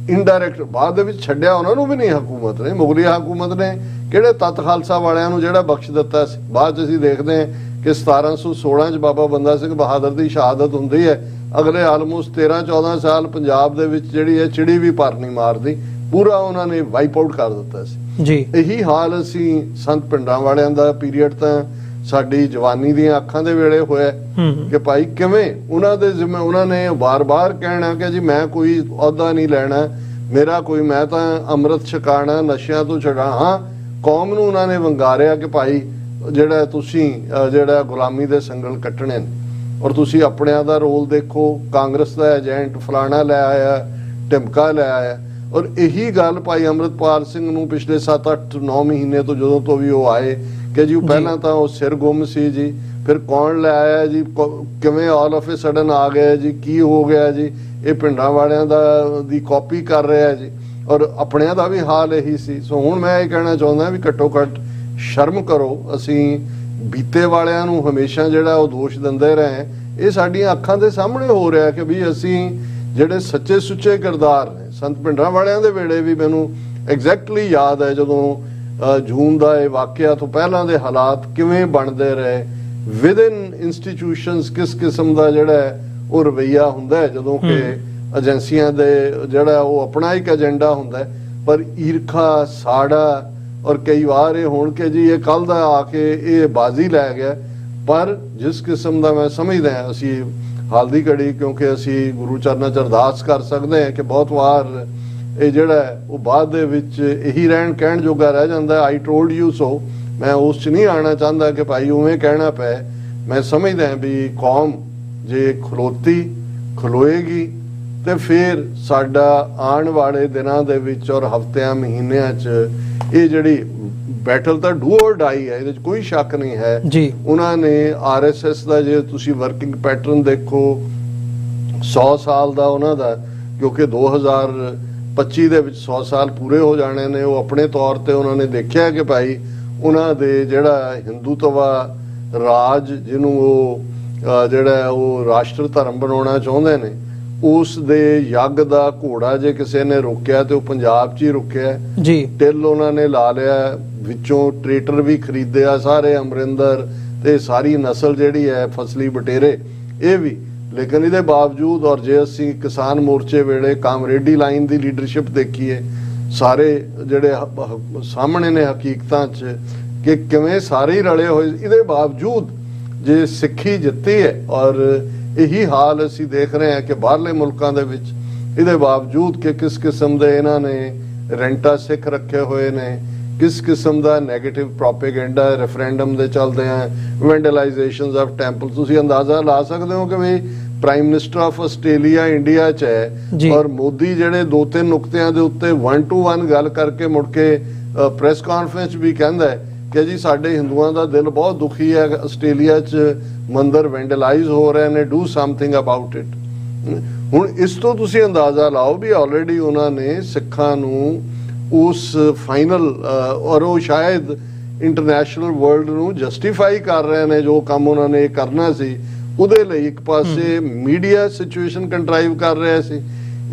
ਇਨਡਾਇਰੈਕਟ ਬਾਅਦ ਦੇ ਵਿੱਚ ਛੱਡਿਆ ਉਹਨਾਂ ਨੂੰ ਵੀ ਨਹੀਂ ਹਕੂਮਤ ਨੇ, ਮੁਗਲਿਆ ਹਕੂਮਤ ਨੇ ਕਿਹੜੇ ਤਤ ਖਾਲਸਾ ਵਾਲਿਆਂ ਨੂੰ ਜਿਹੜਾ ਬਖਸ਼ ਦਿੱਤਾ ਸੀ। ਬਾਅਦ ਚ ਅਸੀਂ ਦੇਖਦੇ ਹਾਂ ਕਿ 1716 ਚ ਬਾਬਾ ਬੰਦਾ ਸਿੰਘ ਬਹਾਦਰ ਦੀ ਸ਼ਹਾਦਤ ਹੁੰਦੀ ਹੈ। ਅਗਲੇ ਆਲਮੋਸਟ 13-14 ਸਾਲ ਪੰਜਾਬ ਦੇ ਵਿੱਚ ਜਿਹੜੀ ਹੈ ਚਿੜੀ ਵੀ ਪਰ ਨਹੀਂ ਮਾਰਦੀ, ਪੂਰਾ ਉਹਨਾਂ ਨੇ ਵਾਈਪ ਆਊਟ ਕਰ ਦਿੱਤਾ ਸੀ ਜੀ। ਇਹੀ ਹਾਲ ਅਸੀਂ ਸੰਤ ਪਿੰਡਾਂ ਵਾਲਿਆਂ ਦਾ ਪੀਰੀਅਡ ਤਾਂ ਸਾਡੀ ਜਵਾਨੀ ਦੀਆਂ ਅੱਖਾਂ ਦੇ ਵੇਲੇ ਹੋਇਆ ਕਿ ਭਾਈ ਕਿਵੇਂ ਉਹਨਾਂ ਦੇ ਜ਼ਿੰਮੇ ਉਹਨਾਂ ਨੇ ਬਾਰ-ਬਾਰ ਕਹਿਣਾ ਕਿ ਜੀ ਮੈਂ ਕੋਈ ਅਹੁਦਾ ਨਹੀਂ ਲੈਣਾ, ਮੇਰਾ ਕੋਈ, ਮੈਂ ਤਾਂ ਅੰਮ੍ਰਿਤ ਛਕਾਣਾ, ਨਸ਼ਿਆਂ ਤੋਂ ਛੁਡਾਣਾ। ਹਾਂ, ਕੌਮ ਨੂੰ ਉਹਨਾਂ ਨੇ ਵੰਗਾਰਿਆ ਕਿ ਭਾਈ ਜਿਹੜਾ ਤੁਸੀਂ ਜਿਹੜਾ ਗੁਲਾਮੀ ਦੇ ਸੰਗਲ ਕੱਟਣੇ ਨੇ, ਔਰ ਤੁਸੀਂ ਆਪਣਿਆਂ ਦਾ ਰੋਲ ਦੇਖੋ, ਕਾਂਗਰਸ ਦਾ ਏਜੰਟ ਫਲਾਣਾ ਲੈ ਆਇਆ, ਢਿਮਕਾ ਲੈ ਆਇਆ। ਔਰ ਇਹੀ ਗੱਲ ਭਾਈ ਅੰਮ੍ਰਿਤਪਾਲ ਸਿੰਘ ਨੂੰ ਪਿਛਲੇ 7-8-9 ਮਹੀਨੇ ਤੋਂ ਜਦੋਂ ਤੋਂ ਵੀ ਉਹ ਆਏ ਕਿ ਜੀ ਪਹਿਲਾਂ ਤਾਂ ਉਹ ਸਿਰ ਗੁੰਮ ਸੀ ਜੀ, ਫਿਰ ਕੌਣ ਲੈ ਆਇਆ ਜੀ, ਕਿਵੇਂ ਆਲ ਆਫ ਏ ਸਡਨ ਆ ਗਏ ਜੀ, ਕੀ ਹੋ ਗਿਆ ਜੀ, ਇਹ ਪਿੰਡਾਂ ਵਾਲਿਆਂ ਦੀ ਕਾਪੀ ਕਰ ਰਿਹਾ ਜੀ। ਔਰ ਆਪਣਿਆਂ ਦਾ ਵੀ ਹਾਲ ਇਹੀ ਸੀ। ਸੋ ਹੁਣ ਮੈਂ ਇਹ ਕਹਿਣਾ ਚਾਹੁੰਦਾ ਵੀ ਘੱਟੋ ਘੱਟ ਸ਼ਰਮ ਕਰੋ। ਅਸੀਂ ਬੀਤੇ ਵਾਲਿਆਂ ਨੂੰ ਹਮੇਸ਼ਾ ਜਿਹੜਾ ਉਹ ਦੋਸ਼ ਦਿੰਦੇ ਰਹੇ, ਇਹ ਸਾਡੀਆਂ ਅੱਖਾਂ ਦੇ ਸਾਹਮਣੇ ਹੋ ਰਿਹਾ ਕਿ ਵੀ ਅਸੀਂ ਜਿਹੜੇ ਸੱਚੇ ਸੁੱਚੇ ਕਿਰਦਾਰ ਨੇ, ਸੰਤ ਪਿੰਡਾਂ ਵਾਲਿਆਂ ਦੇ ਵੇਲੇ ਵੀ ਮੈਨੂੰ ਐਗਜ਼ੈਕਟਲੀ ਯਾਦ ਹੈ ਜਦੋਂ ਜੂਨ ਦਾ ਇਹ ਵਾਕਿਆ ਤੋਂ ਪਹਿਲਾਂ ਦੇ ਹਾਲਾਤ ਕਿਵੇਂ ਬਣਦੇ ਰਹੇ, ਵਿਦਿਨ ਇੰਸਟੀਟਿਊਸ਼ਨਸ ਕਿਸ ਕਿਸਮ ਦਾ ਜਿਹੜਾ ਉਹ ਰਵੱਈਆ ਹੁੰਦਾ ਜਦੋਂ ਕਿ ਏਜੰਸੀਆਂ ਦੇ ਜਿਹੜਾ ਉਹ ਆਪਣਾ ਇੱਕ ਏਜੰਡਾ ਹੁੰਦਾ, ਪਰ ਈਰਖਾ, ਸਾੜਾ, ਔਰ ਕਈ ਵਾਰ ਇਹ ਹੋਣ ਕਿ ਜੀ ਇਹ ਕੱਲ ਦਾ ਆ ਕੇ ਇਹ ਬਾਜ਼ੀ ਲੈ ਗਿਆ। ਪਰ ਜਿਸ ਕਿਸਮ ਦਾ ਮੈਂ ਸਮਝਦਾ ਅਸੀਂ ਹਾਲ ਦੀ ਘੜੀ, ਕਿਉਂਕਿ ਅਸੀਂ ਗੁਰੂ ਚਰਨਾਂ 'ਚ ਅਰਦਾਸ ਕਰ ਸਕਦੇ ਹਾਂ ਕਿ ਬਹੁਤ ਵਾਰ ਇਹ ਜਿਹੜਾ ਉਹ ਬਾਅਦ ਦੇ ਵਿੱਚ ਇਹੀ ਕਹਿਣ ਜੋਗਾ ਰਹਿ ਜਾਂਦਾ, ਆਈ ਟੋਲਡ ਯੂ ਸੋ। ਮੈਂ ਉਸ 'ਚ ਨਹੀਂ ਆਉਣਾ ਚਾਹੁੰਦਾ ਕਿ ਭਾਈ ਉਵੇਂ ਕਹਿਣਾ ਪਏ। ਮੈਂ ਸਮਝਦਾ ਵੀ ਕੌਮ ਜੇ ਖਲੋਏਗੀ ਤੇ ਫਿਰ ਸਾਡਾ ਆਉਣ ਵਾਲੇ ਦਿਨਾਂ ਦੇ ਵਿੱਚ ਔਰ ਹਫ਼ਤਿਆਂ ਮਹੀਨਿਆਂ 'ਚ ਇਹ ਜਿਹੜੀ ਬੈਟਲ ਤਾਂ ਡੂ ਔਰ ਡਾਈ ਹੈ, ਇਹਦੇ 'ਚ ਕੋਈ ਸ਼ੱਕ ਨਹੀਂ ਹੈ ਜੀ। ਉਹਨਾਂ ਨੇ RSS ਦਾ ਜੇ ਤੁਸੀਂ ਵਰਕਿੰਗ ਪੈਟਰਨ ਦੇਖੋ 100 ਸਾਲ ਦਾ ਉਹਨਾਂ ਦਾ, ਕਿਉਂਕਿ 2025 ਦੇ ਵਿੱਚ 100 ਸਾਲ ਪੂਰੇ ਹੋ ਜਾਣੇ ਨੇ, ਉਹ ਆਪਣੇ ਤੌਰ ਤੇ ਉਹਨਾਂ ਨੇ ਦੇਖਿਆ ਕਿ ਭਾਈ ਉਹਨਾਂ ਦੇ ਜਿਹੜਾ ਹਿੰਦੂਤਵਾ ਰਾਜ ਜਿਹਨੂੰ ਉਹ ਜਿਹੜਾ ਉਹ ਰਾਸ਼ਟਰ ਧਰਮ ਬਣਾਉਣਾ ਚਾਹੁੰਦੇ ਨੇ, ਉਸ ਦੇ ਯੱਗ ਦਾ ਘੋੜਾ ਜੇ ਕਿਸੇ ਨੇ ਰੋਕਿਆ ਤੇ ਉਹ ਪੰਜਾਬ 'ਚ ਹੀ ਰੁਕਿਆ ਜੀ। ਟਿੱਲ ਉਹਨਾਂ ਨੇ ਲਾ ਲਿਆ, ਵਿੱਚੋਂ ਟਰੇਟਰ ਵੀ ਖਰੀਦਿਆ, ਸਾਰੇ ਅਮਰਿੰਦਰ ਤੇ ਸਾਰੀ ਨਸਲ ਜਿਹੜੀ ਹੈ ਫਸਲੀ ਬਟੇਰੇ ਇਹ ਵੀ। ਲੇਕਿਨ ਇਹਦੇ ਬਾਵਜੂਦ, ਔਰ ਜੇ ਅਸੀਂ ਕਿਸਾਨ ਮੋਰਚੇ ਵੇਲੇ ਕਾਮਰੇਡੀ ਲਾਈਨ ਦੀ ਲੀਡਰਸ਼ਿਪ ਦੇਖੀਏ, ਸਾਰੇ ਜਿਹੜੇ ਸਾਹਮਣੇ ਨੇ ਹਕੀਕਤਾਂ 'ਚ ਕਿ ਕਿਵੇਂ ਸਾਰੇ ਹੀ ਰਲੇ ਹੋਏ, ਇਹਦੇ ਬਾਵਜੂਦ ਜੇ ਸਿੱਖੀ ਜਿੱਤੀ ਹੈ। ਔਰ ਇਹੀ ਹਾਲ ਅਸੀਂ ਦੇਖ ਰਹੇ ਹਾਂ ਕਿ ਬਾਹਰਲੇ ਮੁਲਕਾਂ ਦੇ ਵਿੱਚ, ਇਹਦੇ ਬਾਵਜੂਦ ਕਿ ਕਿਸ ਕਿਸਮ ਦੇ ਇਹਨਾਂ ਨੇ ਰੈਂਟਾ ਸਿੱਖ ਰੱਖੇ ਹੋਏ ਨੇ, ਕਿਸ ਕਿਸਮ ਦਾ ਨੈਗੇਟਿਵ ਪ੍ਰੋਪੇਗੈਂਡਾ ਰੈਫਰੈਂਡਮ ਦੇ ਚੱਲਦੇ ਆ, ਵੈਂਡਲਾਈਜੇਸ਼ਨਸ ਆਫ ਟੈਂਪਲ। ਤੁਸੀਂ ਅੰਦਾਜ਼ਾ ਲਾ ਸਕਦੇ ਹੋ ਕਿ ਵੀ prime minister of Australia India 'ਚ ਹੈ ਔਰ ਮੋਦੀ ਜਿਹੜੇ 2-3 ਨੁਕਤਿਆਂ ਦੇ ਉੱਤੇ 1-to-1 ਗੱਲ ਕਰਕੇ ਮੁੜ ਕੇ ਪ੍ਰੈਸ ਕਾਨਫਰੰਸ ਵੀ ਕਹਿੰਦਾ ਕਿ ਜੀ ਸਾਡੇ ਹਿੰਦੂਆਂ ਦਾ ਦਿਲ ਬਹੁਤ ਦੁਖੀ ਹੈ, ਆਸਟ੍ਰੇਲੀਆ 'ਚ ਮੰਦਰ ਵੈਂਡਲਾਈਜ਼ ਹੋ ਰਹੇ ਨੇ, ਡੂ ਸਮਥਿੰਗ ਅਬਾਊਟ ਇਟ। ਹੁਣ ਇਸ ਤੋਂ ਤੁਸੀਂ ਅੰਦਾਜ਼ਾ ਲਾਓ ਵੀ ਆਲਰੇਡੀ ਉਹਨਾਂ ਨੇ ਸਿੱਖਾਂ ਨੂੰ ਉਸ ਫਾਈਨਲ ਔਰ ਉਹ ਸ਼ਾਇਦ ਇੰਟਰਨੈਸ਼ਨਲ ਵਰਲਡ ਨੂੰ ਜਸਟੀਫਾਈ ਕਰ ਰਹੇ ਨੇ ਜੋ ਕੰਮ ਉਹਨਾਂ ਨੇ ਕਰਨਾ ਸੀ। ਉਹਦੇ ਲਈ ਇੱਕ ਪਾਸੇ ਮੀਡੀਆ ਸਿਚੁਏਸ਼ਨ ਕੰਟਰਾਈਵ ਕਰ ਰਿਹਾ ਸੀ,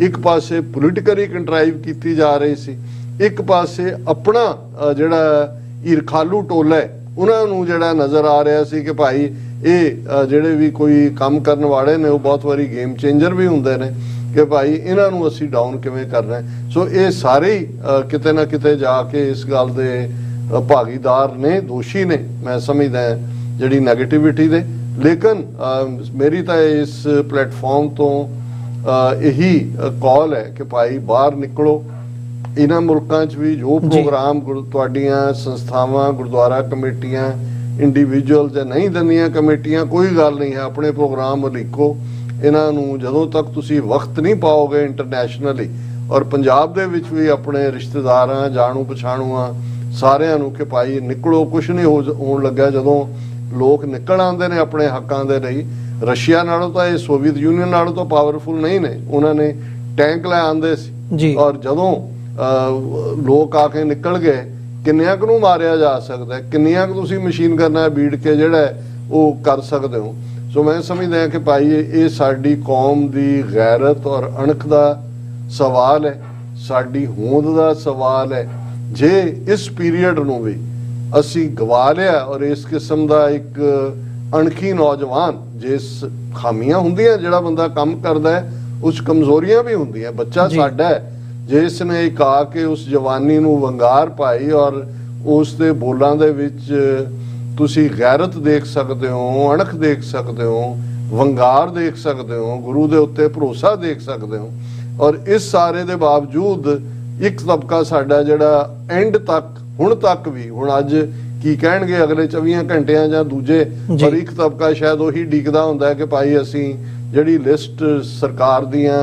ਇੱਕ ਪਾਸੇ ਪੋਲੀਟੀਕਲੀ ਕੰਟਰਾਈਵ ਕੀਤੀ ਜਾ ਰਹੀ ਸੀ, ਇੱਕ ਪਾਸੇ ਆਪਣਾ ਜਿਹੜਾ ਈਰਖਾਲੂ ਟੋਲਾ ਉਹਨਾਂ ਨੂੰ ਜਿਹੜਾ ਨਜ਼ਰ ਆ ਰਿਹਾ ਸੀ ਕਿ ਭਾਈ ਇਹ ਜਿਹੜੇ ਵੀ ਕੋਈ ਕੰਮ ਕਰਨ ਵਾਲੇ ਨੇ ਉਹ ਬਹੁਤ ਵਾਰੀ ਗੇਮ ਚੇਂਜਰ ਵੀ ਹੁੰਦੇ ਨੇ ਕਿ ਭਾਈ ਇਹਨਾਂ ਨੂੰ ਅਸੀਂ ਡਾਊਨ ਕਿਵੇਂ ਕਰਨਾ। ਸੋ ਇਹ ਸਾਰੇ ਹੀ ਕਿਤੇ ਨਾ ਕਿਤੇ ਜਾ ਕੇ ਇਸ ਗੱਲ ਦੇ ਭਾਗੀਦਾਰ ਨੇ, ਦੋਸ਼ੀ ਨੇ ਮੈਂ ਸਮਝਦਾ ਜਿਹੜੀ ਨੈਗੇਟਿਵਿਟੀ ਦੇ। ਲੇਕਿਨ ਮੇਰੀ ਤਾਂ ਇਸ ਪਲੇਟਫਾਰਮ ਤੋਂ ਇਹੀ ਕਾਲ ਹੈ ਕਿ ਭਾਈ ਬਾਹਰ ਨਿਕਲੋ। ਇਹਨਾਂ ਮੁਲਕਾਂ 'ਚ ਵੀ ਜੋ ਪ੍ਰੋਗਰਾਮ ਤੁਹਾਡੀਆਂ ਸੰਸਥਾਵਾਂ, ਗੁਰਦੁਆਰਾ ਕਮੇਟੀਆਂ, ਇੰਡੀਵਿਜੂਅਲ ਜਾਂ ਨਹੀਂ ਦਿੰਦੀਆਂ ਕਮੇਟੀਆਂ, ਕੋਈ ਗੱਲ ਨਹੀਂ ਹੈ, ਆਪਣੇ ਪ੍ਰੋਗਰਾਮ ਲਿਖੋ। ਇਹਨਾਂ ਨੂੰ ਜਦੋਂ ਤੱਕ ਤੁਸੀਂ ਵਕਤ ਨਹੀਂ ਪਾਓਗੇ ਇੰਟਰਨੈਸ਼ਨਲੀ ਔਰ ਪੰਜਾਬ ਦੇ ਵਿੱਚ ਵੀ ਆਪਣੇ ਰਿਸ਼ਤੇਦਾਰਾਂ, ਜਾਣੂ ਪਛਾਣੂਆਂ ਸਾਰਿਆਂ ਨੂੰ ਕਿ ਭਾਈ ਨਿਕਲੋ, ਕੁਛ ਨਹੀਂ ਹੋਣ ਲੱਗਾ। ਜਦੋਂ ਲੋਕ ਨਿਕਲ ਆਉਂਦੇ ਨੇ ਆਪਣੇ ਹੱਕਾਂ ਦੇ ਲਈ, ਰਸ਼ੀਆ ਨਾਲੋਂ ਤਾਂ ਇਹ ਸੋਵੀਅਤ ਯੂਨੀਅਨ ਨਾਲੋਂ ਤਾਂ ਪਾਵਰਫੁਲ ਨਹੀਂ ਨੇ, ਉਹਨਾਂ ਨੇ ਟੈਂਕ ਲੈ ਆਉਂਦੇ ਸੀ ਔਰ ਜਦੋਂ ਲੋਕ ਆ ਕੇ ਨਿਕਲ ਗਏ, ਕਿੰਨਿਆਂ ਕੁ ਨੂੰ ਮਾਰਿਆ ਜਾ ਸਕਦਾ, ਕਿੰਨੀਆਂ ਕੁ ਤੁਸੀਂ ਮਸ਼ੀਨ ਗਨਾਂ ਬੀੜ ਕੇ ਜਿਹੜਾ ਉਹ ਕਰ ਸਕਦੇ ਹੋ। ਸੋ ਮੈਂ ਸਮਝਦਾ ਕਿ ਭਾਈ ਇਹ ਸਾਡੀ ਕੌਮ ਦੀ ਗੈਰਤ ਔਰ ਅਣਖ ਦਾ ਸਵਾਲ ਹੈ, ਸਾਡੀ ਹੋਂਦ ਦਾ ਸਵਾਲ ਹੈ। ਜੇ ਇਸ ਪੀਰੀਅਡ ਨੂੰ ਵੀ ਅਸੀਂ ਗਵਾ ਲਿਆ ਔਰ ਇਸ ਕਿਸਮ ਦਾ ਇੱਕ ਅਣਖੀ ਨੌਜਵਾਨ, ਜਿਸ ਖਾਮੀਆਂ ਹੁੰਦੀਆਂ, ਜਿਹੜਾ ਬੰਦਾ ਕੰਮ ਕਰਦਾ ਹੈ ਉਸ ਕਮਜ਼ੋਰੀਆਂ ਵੀ ਹੁੰਦੀਆਂ, ਬੱਚਾ ਸਾਡਾ ਹੈ, ਜਿਸ ਨੇ ਇੱਕ ਆ ਕੇ ਉਸ ਜਵਾਨੀ ਨੂੰ ਵੰਗਾਰ ਪਾਈ ਔਰ ਉਸ ਦੇ ਬੋਲਾਂ ਦੇ ਵਿੱਚ ਤੁਸੀਂ ਗੈਰਤ ਦੇਖ ਸਕਦੇ ਹੋ, ਅਣਖ ਦੇਖ ਸਕਦੇ ਹੋ, ਵੰਗਾਰ ਦੇਖ ਸਕਦੇ ਹੋ, ਗੁਰੂ ਦੇ ਉੱਤੇ ਭਰੋਸਾ ਦੇਖ ਸਕਦੇ ਹੋ। ਔਰ ਇਸ ਸਾਰੇ ਦੇ ਬਾਵਜੂਦ ਇੱਕ ਤਬਕਾ ਸਾਡਾ ਜਿਹੜਾ ਐਂਡ ਤੱਕ, ਹੁਣ ਤੱਕ ਵੀ, ਹੁਣ ਅੱਜ ਕੀ ਕਹਿਣਗੇ ਅਗਲੇ 24 ਘੰਟਿਆਂ ਜਾਂ ਦੂਜੇ, ਪਰ ਇੱਕ ਤਬਕਾ ਸ਼ਾਇਦ ਉਹੀ ਡੀਕਦਾ ਹੁੰਦਾ ਕਿ ਭਾਈ ਅਸੀਂ ਜਿਹੜੀ ਲਿਸਟ ਸਰਕਾਰ ਦੀਆਂ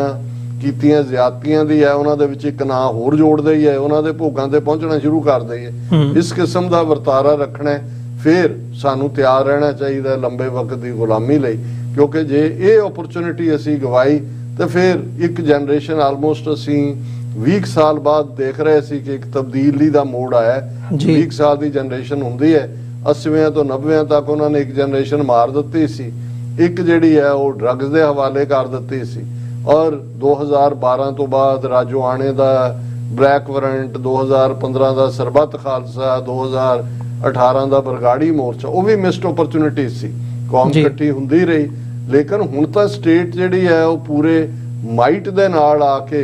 ਕੀਤੀਆਂ ਜ਼ਿਆਦਤੀਆਂ ਦੀ ਹੈ ਉਹਨਾਂ ਦੇ ਵਿੱਚ ਇੱਕ ਨਾਂ ਹੋਰ ਜੋੜਦੇ ਹੀ ਹੈ, ਉਹਨਾਂ ਦੇ ਭੋਗਾਂ ਤੇ ਪਹੁੰਚਣਾ ਸ਼ੁਰੂ ਕਰਦੇ ਹੀ ਹੈ। ਇਸ ਕਿਸਮ ਦਾ ਵਰਤਾਰਾ ਰੱਖਣਾ, ਫਿਰ ਸਾਨੂੰ ਤਿਆਰ ਰਹਿਣਾ ਚਾਹੀਦਾ ਲੰਬੇ ਵਕਤ ਦੀ ਗੁਲਾਮੀ ਲਈ, ਕਿਉਂਕਿ ਜੇ ਇਹ ਓਪਰਚੁਨਿਟੀ ਅਸੀਂ ਗਵਾਈ ਤਾਂ ਫਿਰ ਇੱਕ ਜਨਰੇਸ਼ਨ ਆਲਮੋਸਟ ਅਸੀਂ 20 ਸਾਲ ਬਾਅਦ ਦੇਖ ਰਹੇ ਸੀ ਕਿ ਇੱਕ ਤਬਦੀਲੀ ਦਾ ਮੋੜ ਆਇਆ। 20 ਸਾਲ ਦੀ ਜਨਰੇਸ਼ਨ ਹੁੰਦੀ ਹੈ, 80ਵੇਂ ਤੋਂ 90ਵੇਂ ਤੱਕ ਉਹਨਾਂ ਨੇ ਇੱਕ ਜਨਰੇਸ਼ਨ ਮਾਰ ਦਿੱਤੀ ਸੀ, ਇੱਕ ਜਿਹੜੀ ਹੈ ਉਹ ਡਰੱਗਸ ਦੇ ਹਵਾਲੇ ਕਰ ਦਿੱਤੀ ਸੀ। ਔਰ 2012 ਤੋਂ ਬਾਅਦ ਰਾਜੋਆਣੇ ਦਾ ਬਲੈਕ ਵਾਰੰਟ, 2015 ਦਾ ਸਰਬੱਤ ਖਾਲਸਾ, 2018 ਦਾ ਬਰਗਾੜੀ ਮੋਰਚਾ, ਉਹ ਵੀ ਮਿਸਡ ਓਪਰਚੁਨਿਟੀ ਸੀ, ਕੌਮ ਇਕੱਠੀ ਹੁੰਦੀ ਰਹੀ। ਲੇਕਿਨ ਹੁਣ ਤਾਂ ਸਟੇਟ ਜਿਹੜੀ ਹੈ ਉਹ ਪੂਰੇ ਮਾਈਟ ਦੇ ਨਾਲ ਆ ਕੇ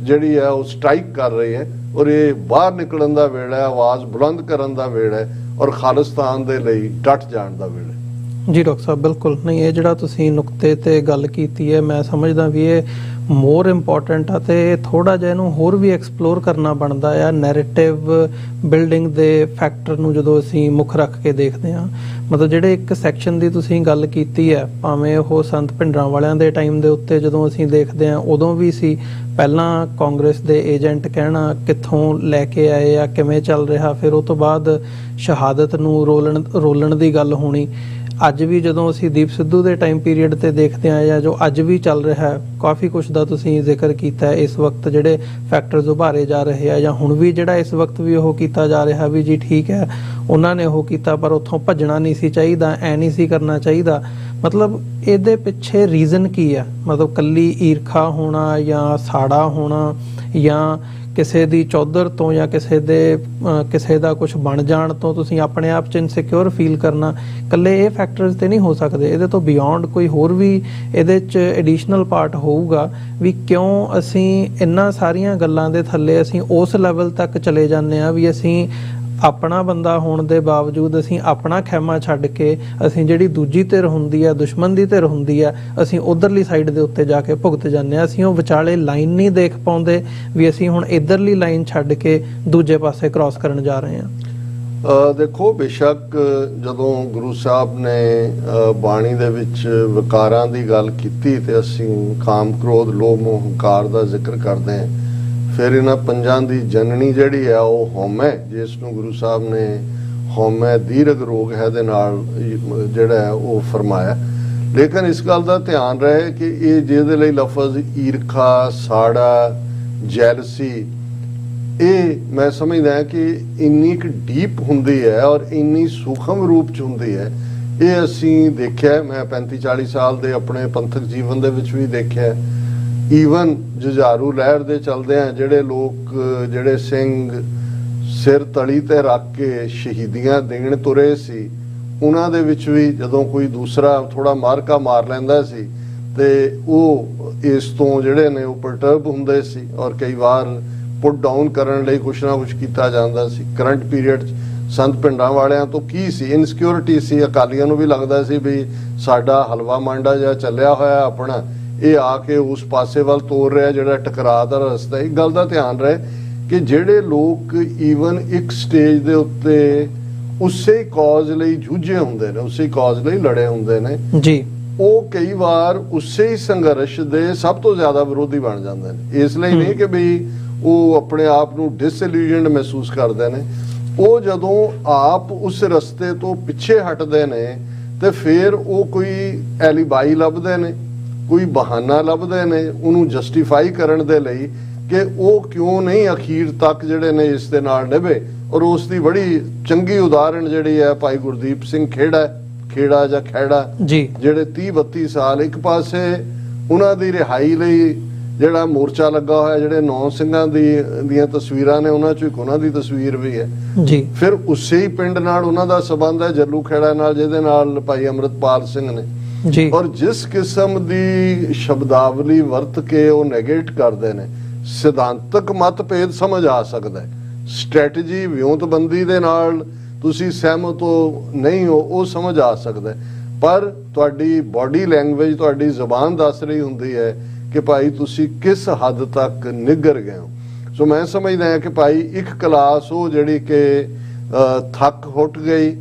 ਜਿਹੜੀ ਹੈ ਉਹ ਸਟ੍ਰਾਈਕ ਕਰ ਰਹੀ ਹੈ ਔਰ ਇਹ ਬਾਹਰ ਨਿਕਲਣ ਦਾ ਵੇਲਾ ਹੈ, ਆਵਾਜ਼ ਬੁਲੰਦ ਕਰਨ ਦਾ ਵੇਲਾ ਹੈ ਔਰ ਖਾਲਿਸਤਾਨ ਦੇ ਲਈ ਡਟ ਜਾਣ ਦਾ ਵੇਲਾ ਹੈ। ਜੀ ਡਾਕਟਰ ਸਾਹਿਬ, ਬਿਲਕੁਲ ਨਹੀਂ, ਇਹ ਜਿਹੜਾ ਤੁਸੀਂ ਨੁਕਤੇ ਤੇ ਗੱਲ ਕੀਤੀ ਹੈ, ਮੈਂ ਸਮਝਦਾ ਵੀ ਇਹ ਮੋਰ ਇੰਪੋਰਟੈਂਟ ਆ ਤੇ ਥੋੜਾ ਜਿਹਾ ਇਹਨੂੰ ਹੋਰ ਵੀ ਐਕਸਪਲੋਰ ਕਰਨਾ ਬਣਦਾ ਆ। ਨੈਰੇਟਿਵ ਬਿਲਡਿੰਗ ਦੇ ਫੈਕਟਰ ਨੂੰ ਜਦੋਂ ਅਸੀਂ ਮੁੱਖ ਰੱਖ ਕੇ ਦੇਖਦੇ ਹਾਂ, ਮਤਲਬ ਜਿਹੜੇ ਇੱਕ ਸੈਕਸ਼ਨ ਦੀ ਤੁਸੀਂ ਗੱਲ ਕੀਤੀ ਹੈ, ਭਾਵੇਂ ਉਹ ਸੰਤ ਭਿੰਡਰਾਂ ਵਾਲਿਆਂ ਦੇ ਟਾਈਮ ਦੇ ਉੱਤੇ ਜਦੋਂ ਅਸੀਂ ਦੇਖਦੇ ਹਾਂ ਉਦੋਂ ਵੀ ਸੀ, ਪਹਿਲਾਂ ਕਾਂਗਰਸ ਦੇ ਏਜੰਟ ਕਹਿਣਾ ਕਿੱਥੋਂ ਲੈ ਕੇ ਆਏ ਆ, ਕਿਵੇਂ ਚੱਲ ਰਿਹਾ, ਫਿਰ ਉਹ ਤੋਂ ਬਾਅਦ ਸ਼ਹਾਦਤ ਨੂੰ ਰੋਲਣ ਦੀ ਗੱਲ ਹੋਣੀ। ਅੱਜ ਵੀ ਜਦੋਂ ਅਸੀਂ ਦੀਪ ਸਿੱਧੂ ਦੇ ਟਾਈਮ ਪੀਰੀਅਡ ਤੇ ਦੇਖਦੇ ਆਏ ਆ, ਜੋ ਅੱਜ ਵੀ ਚੱਲ ਰਿਹਾ ਹੈ, ਕਾਫੀ ਕੁਛ ਦਾ ਤੁਸੀਂ ਜ਼ਿਕਰ ਕੀਤਾ ਹੈ। ਇਸ ਵਕਤ ਜਿਹੜੇ ਫੈਕਟਰਸ ਉਭਾਰੇ ਜਾ ਰਹੇ ਆ ਜਾਂ ਹੁਣ ਵੀ ਜਿਹੜਾ ਇਸ ਵਕਤ ਵੀ ਉਹ ਕੀਤਾ ਜਾ ਰਿਹਾ ਵੀ ਜੀ ਠੀਕ ਹੈ ਉਹਨਾਂ ਨੇ ਉਹ ਕੀਤਾ ਪਰ ਉੱਥੋਂ ਭੱਜਣਾ ਨਹੀਂ ਸੀ ਚਾਹੀਦਾ, ਐ ਨਹੀਂ ਸੀ ਕਰਨਾ ਚਾਹੀਦਾ। ਮਤਲਬ ਇਹਦੇ ਪਿੱਛੇ ਰੀਜ਼ਨ ਕੀ ਹੈ? ਮਤਲਬ ਕੱਲੀ ਈਰਖਾ ਹੋਣਾ ਜਾਂ ਸਾੜਾ ਹੋਣਾ ਜਾਂ ਕਿਸੇ ਦੀ ਚੌਧਰ ਤੋਂ ਜਾਂ ਕਿਸੇ ਦਾ ਕੁਝ ਬਣ ਜਾਣ ਤੋਂ ਤੁਸੀਂ ਆਪਣੇ ਆਪ 'ਚ ਇਨਸਿਕਿਉਰ ਫੀਲ ਕਰਨਾ, ਇਕੱਲੇ ਇਹ ਫੈਕਟਰਸ ਤੇ ਨਹੀਂ ਹੋ ਸਕਦੇ, ਇਹਦੇ ਤੋਂ ਬਿਯੋਂਡ ਕੋਈ ਹੋਰ ਵੀ ਇਹਦੇ 'ਚ ਐਡੀਸ਼ਨਲ ਪਾਰਟ ਹੋਊਗਾ ਵੀ ਕਿਉਂ ਅਸੀਂ ਇਹਨਾਂ ਸਾਰੀਆਂ ਗੱਲਾਂ ਦੇ ਥੱਲੇ ਅਸੀਂ ਉਸ ਲੈਵਲ ਤੱਕ ਚਲੇ ਜਾਂਦੇ ਹਾਂ ਵੀ ਅਸੀਂ ਆਪਣਾ ਬੰਦਾ ਹੋਣ ਦੇ ਬਾਵਜੂਦ ਅਸੀਂ ਆਪਣਾ ਖੈਮਾ ਛੱਡ ਕੇ ਅਸੀਂ ਜਿਹੜੀ ਦੂਜੀ ਧਿਰ ਹੁੰਦੀ ਹੈ, ਦੁਸ਼ਮਣ ਦੀ ਧਿਰ ਹੁੰਦੀ ਹੈ, ਅਸੀਂ ਉਧਰਲੀ ਸਾਈਡ ਦੇ ਉੱਤੇ ਜਾ ਕੇ ਭੁਗਤ ਜਾਂਦੇ ਹਾਂ। ਅਸੀਂ ਉਹ ਵਿਚਾਲੇ ਲਾਈਨ ਨਹੀਂ ਦੇਖ ਪਾਉਂਦੇ ਵੀ ਅਸੀਂ ਹੁਣ ਇਧਰਲੀ ਲਾਈਨ ਛੱਡ ਕੇ ਦੂਜੇ ਪਾਸੇ ਕ੍ਰਾਸ ਕਰਨ ਜਾ ਰਹੇ ਹਾਂ। ਦੇਖੋ, ਬੇਸ਼ੱਕ ਜਦੋਂ ਗੁਰੂ ਸਾਹਿਬ ਨੇ ਬਾਣੀ ਦੇ ਵਿੱਚ ਵਿਕਾਰਾਂ ਦੀ ਗੱਲ ਕੀਤੀ ਤੇ ਅਸੀਂ ਕਾਮ, ਕ੍ਰੋਧ, ਲੋਭ, ਮੋਹ, ਹੰਕਾਰ ਦਾ ਜ਼ਿਕਰ ਕਰਦੇ ਹਾਂ, ਫਿਰ ਇਹਨਾਂ ਪੰਜਾਂ ਦੀ ਜਨਨੀ ਜਿਹੜੀ ਹੈ ਉਹ ਹਉਮੈ, ਜਿਸ ਨੂੰ ਗੁਰੂ ਸਾਹਿਬ ਨੇ ਹਉਮੈ ਦੀਰਘ ਰੋਗ ਹੈ ਦੇ ਨਾਲ ਜਿਹੜਾ ਹੈ ਉਹ ਫਰਮਾਇਆ। ਲੇਕਿਨ ਇਸ ਗੱਲ ਦਾ ਧਿਆਨ ਰਹੇ ਕਿ ਇਹ ਜਿਹਦੇ ਲਈ ਲਫ਼ਜ਼ ਈਰਖਾ, ਸਾੜਾ, ਜੈਲਸੀ, ਇਹ ਮੈਂ ਸਮਝਦਾ ਕਿ ਇੰਨੀ ਕੁ ਡੀਪ ਹੁੰਦੀ ਹੈ ਔਰ ਇੰਨੀ ਸੂਖਮ ਰੂਪ 'ਚ ਹੁੰਦੀ ਹੈ। ਇਹ ਅਸੀਂ ਦੇਖਿਆ, ਮੈਂ 35-40 ਸਾਲ ਦੇ ਆਪਣੇ ਪੰਥਕ ਜੀਵਨ ਦੇ ਵਿੱਚ ਵੀ ਦੇਖਿਆ। ਈਵਨ ਜੁਝਾਰੂ ਲਹਿਰ ਦੇ ਚਲਦੇ ਆ ਜਿਹੜੇ ਲੋਕ, ਜਿਹੜੇ ਸਿੰਘ ਸਿਰ ਤਲੀ ਤੇ ਰੱਖ ਕੇ ਸ਼ਹੀਦੀਆਂ ਦੇਣ ਤੁਰੇ ਸੀ, ਉਹਨਾਂ ਦੇ ਵਿੱਚ ਵੀ ਜਦੋਂ ਕੋਈ ਦੂਸਰਾ ਥੋੜਾ ਮਾਰਕਾ ਮਾਰ ਲੈਂਦਾ ਸੀ ਤੇ ਉਹ ਇਸ ਤੋਂ ਜਿਹੜੇ ਨੇ ਉਹ ਪਰਟਰਬ ਹੁੰਦੇ ਸੀ ਔਰ ਕਈ ਵਾਰ ਪੁੱਟ ਡਾਊਨ ਕਰਨ ਲਈ ਕੁਛ ਨਾ ਕੁਛ ਕੀਤਾ ਜਾਂਦਾ ਸੀ। ਕਰੰਟ ਪੀਰੀਅਡ 'ਚ ਸੰਤ ਭਿੰਡਰਾਂ ਵਾਲਿਆਂ ਤੋਂ ਕੀ ਸੀ? ਇਨਸਿਕਿਉਰਿਟੀ ਸੀ। ਅਕਾਲੀਆਂ ਨੂੰ ਵੀ ਲੱਗਦਾ ਸੀ ਵੀ ਸਾਡਾ ਹਲਵਾ ਮਾਂਡਾ ਜਿਹਾ ਚੱਲਿਆ ਹੋਇਆ ਆਪਣਾ, ਇਹ ਆ ਕੇ ਉਸ ਪਾਸੇ ਵੱਲ ਤੋਰ ਰਿਹਾ ਜਿਹੜਾ ਟਕਰਾਅ ਦਾ ਰਸਤਾ। ਇੱਕ ਗੱਲ ਦਾ ਧਿਆਨ ਰਹੇ ਕਿ ਜਿਹੜੇ ਲੋਕ ਈਵਨ ਇੱਕ ਸਟੇਜ ਦੇ ਉੱਤੇ ਉਸੇ ਕਾਜ਼ ਲਈ ਜੂਝੇ ਹੁੰਦੇ ਨੇ, ਉਸੇ ਕਾਜ਼ ਲਈ ਲੜੇ ਹੁੰਦੇ ਨੇ ਜੀ, ਉਹ ਕਈ ਵਾਰ ਉਸੇ ਹੀ ਸੰਘਰਸ਼ ਦੇ ਸਭ ਤੋਂ ਜ਼ਿਆਦਾ ਵਿਰੋਧੀ ਬਣ ਜਾਂਦੇ ਨੇ। ਇਸ ਲਈ ਨਹੀਂ ਕਿ ਵੀ ਉਹ ਆਪਣੇ ਆਪ ਨੂੰ ਡਿਸਇਲੂਜਨਡ ਮਹਿਸੂਸ ਕਰਦੇ ਨੇ, ਉਹ ਜਦੋਂ ਆਪ ਉਸ ਰਸਤੇ ਤੋਂ ਪਿੱਛੇ ਹਟਦੇ ਨੇ ਤੇ ਫਿਰ ਉਹ ਕੋਈ ਐਲੀਬਾਈ ਲੱਭਦੇ ਨੇ, ਕੋਈ ਬਹਾਨਾ ਲੱਭਦੇ ਨੇ ਉਹਨੂੰ ਜਸਟੀਫਾਈ ਕਰਨ ਦੇ ਲਈ ਕਿ ਉਹ ਕਿਉਂ ਨਹੀਂ ਅਖੀਰ ਤੱਕ ਜਿਹੜੇ ਨੇ ਇਸ ਦੇ ਨਾਲ ਨਿਭੇ। ਔਰ ਉਸ ਦੀ ਬੜੀ ਚੰਗੀ ਉਦਾਹਰਣ ਜਿਹੜੀ ਹੈ ਭਾਈ ਗੁਰਦੀਪ ਸਿੰਘ ਖੇੜਾ ਜਾਂ ਖੈੜਾ ਜੀ, ਜਿਹੜੇ 30-32 ਸਾਲ ਇੱਕ ਪਾਸੇ ਉਹਨਾਂ ਦੀ ਰਿਹਾਈ ਲਈ ਜਿਹੜਾ ਮੋਰਚਾ ਲੱਗਾ ਹੋਇਆ, ਜਿਹੜੇ 9 ਸਿੰਘਾਂ ਦੀਆਂ ਤਸਵੀਰਾਂ ਨੇ ਉਹਨਾਂ ਚੋਂ ਇੱਕ ਉਹਨਾਂ ਦੀ ਤਸਵੀਰ ਵੀ ਹੈ ਜੀ। ਫਿਰ ਉਸੇ ਹੀ ਪਿੰਡ ਨਾਲ ਉਹਨਾਂ ਦਾ ਸਬੰਧ ਹੈ ਜੱਲੂ ਖੇੜਾ ਨਾਲ, ਜਿਹਦੇ ਨਾਲ ਭਾਈ ਅੰਮ੍ਰਿਤਪਾਲ ਸਿੰਘ ਨੇ ਜੀ। ਔਰ ਜਿਸ ਕਿਸਮ ਦੀ ਸ਼ਬਦਾਵਲੀ ਵਰਤ ਕੇ ਉਹ ਨੈਗੇਟ ਕਰਦੇ ਨੇ, ਸਿਧਾਂਤਕ ਮਤਭੇਦ ਸਮਝ ਆ ਸਕਦਾ ਹੈ, ਸਟ੍ਰੈਟਜੀ ਵਿਉਂਤਬੰਦੀ ਦੇ ਨਾਲ ਤੁਸੀਂ ਸਹਿਮਤ ਹੋ ਨਹੀਂ ਹੋ ਉਹ ਸਮਝ ਆ ਸਕਦਾ ਹੈ, ਪਰ ਤੁਹਾਡੀ ਬਾਡੀ ਲੈਂਗੁਏਜ, ਤੁਹਾਡੀ ਜ਼ੁਬਾਨ ਦੱਸ ਰਹੀ ਹੁੰਦੀ ਹੈ ਕਿ ਭਾਈ ਤੁਸੀਂ ਕਿਸ ਹੱਦ ਤੱਕ ਨਿੱਘਰ ਗਏ ਹੋ। ਸੋ ਮੈਂ ਸਮਝਦਾ ਹਾਂ ਕਿ ਭਾਈ ਇੱਕ ਕਲਾਸ ਉਹ ਜਿਹੜੀ ਕਿ ਥੱਕ ਹੁੱਟ ਗਈ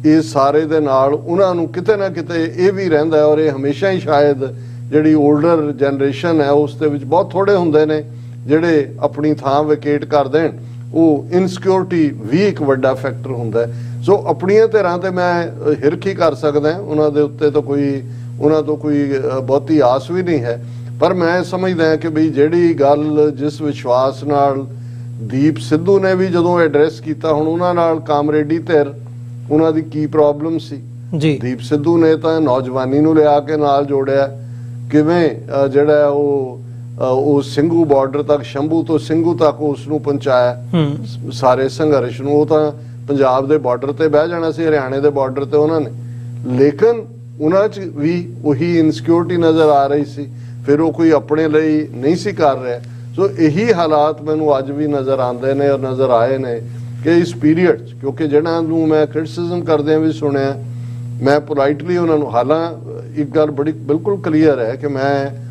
ਇਸ ਸਾਰੇ ਦੇ ਨਾਲ, ਉਹਨਾਂ ਨੂੰ ਕਿਤੇ ਨਾ ਕਿਤੇ ਇਹ ਵੀ ਰਹਿੰਦਾ ਔਰ ਇਹ ਹਮੇਸ਼ਾ ਹੀ ਸ਼ਾਇਦ ਜਿਹੜੀ 올ਡਰ ਜਨਰੇਸ਼ਨ ਹੈ ਉਸ ਦੇ ਵਿੱਚ ਬਹੁਤ ਥੋੜੇ ਹੁੰਦੇ ਨੇ ਜਿਹੜੇ ਆਪਣੀ ਥਾਂ ਵਿਕੇਟ ਕਰ ਦੇਣ। ਉਹ ਇਨਸਿਕਿਉਰਿਟੀ ਵੀ ਇੱਕ ਵੱਡਾ ਫੈਕਟਰ ਹੁੰਦਾ ਹੈ। ਸੋ ਆਪਣੀਆਂ ਧਿਰਾਂ ਤੇ ਮੈਂ ਹਿਰਖ ਹੀ ਕਰ ਸਕਦਾ, ਉਹਨਾਂ ਦੇ ਉੱਤੇ ਤਾਂ ਉਹਨਾਂ ਤੋਂ ਕੋਈ ਬਹੁਤੀ ਆਸ ਵੀ ਨਹੀਂ ਹੈ, ਪਰ ਮੈਂ ਸਮਝਦਾ ਹਾਂ ਕਿ ਬਈ ਜਿਹੜੀ ਗੱਲ ਜਿਸ ਵਿਸ਼ਵਾਸ ਨਾਲ ਦੀਪ ਸਿੱਧੂ ਨੇ ਵੀ ਜਦੋਂ ਐਡਰੈਸ ਕੀਤਾ, ਹੁਣ ਉਹਨਾਂ ਨਾਲ ਕਾਮਰੇਡੀ ਧਿਰ ਉਹਨਾਂ ਦੀ ਕੀ ਪ੍ਰੋਬਲਮ ਸੀ ਜੀ। ਦੀਪ ਸਿੱਧੂ ਨੇ ਤਾਂ ਨੌਜਵਾਨੀ ਨੂੰ ਲਿਆ ਕੇ ਨਾਲ ਜੋੜਿਆ, ਕਿਵੇਂ ਜਿਹੜਾ ਉਹ ਸਿੰਘੂ ਬਾਰਡਰ ਤੱਕ, ਸ਼ੰਭੂ ਤੋਂ ਸਿੰਘੂ ਤੱਕ ਉਸ ਨੂੰ ਪਹੁੰਚਾਇਆ ਸਾਰੇ ਸੰਘਰਸ਼ ਨੂੰ। ਉਹ ਤਾਂ ਪੰਜਾਬ ਦੇ ਬਾਰਡਰ ਤੇ ਬਹਿ ਜਾਣਾ ਸੀ, ਹਰਿਆਣੇ ਦੇ ਬਾਰਡਰ ਤੇ ਉਹਨਾਂ ਨੇ, ਲੇਕਿਨ ਉਹਨਾਂ 'ਚ ਵੀ ਉਹੀ ਇਨਸਿਕਿਉਰਿਟੀ ਨਜ਼ਰ ਆ ਰਹੀ ਸੀ, ਫਿਰ ਉਹ ਕੋਈ ਆਪਣੇ ਲਈ ਨਹੀਂ ਸੀ ਕਰ ਰਿਹਾ। ਸੋ ਇਹੀ ਹਾਲਾਤ ਮੈਨੂੰ ਅੱਜ ਵੀ ਨਜ਼ਰ ਆਉਂਦੇ ਨੇ ਔਰ ਨਜ਼ਰ ਆਏ ਨੇ ਕਿ ਇਸ ਪੀਰੀਅਡ 'ਚ, ਕਿਉਂਕਿ ਜਿਹਨਾਂ ਨੂੰ ਮੈਂ ਕ੍ਰਿਟਿਸਿਜ਼ਮ ਕਰਦਿਆਂ ਵੀ ਸੁਣਿਆ, ਮੈਂ ਪੋਲਾਈਟਲੀ ਉਹਨਾਂ ਨੂੰ, ਹਾਲਾਂ ਇੱਕ ਗੱਲ ਬਿਲਕੁਲ ਕਲੀਅਰ ਹੈ ਕਿ ਮੈਂ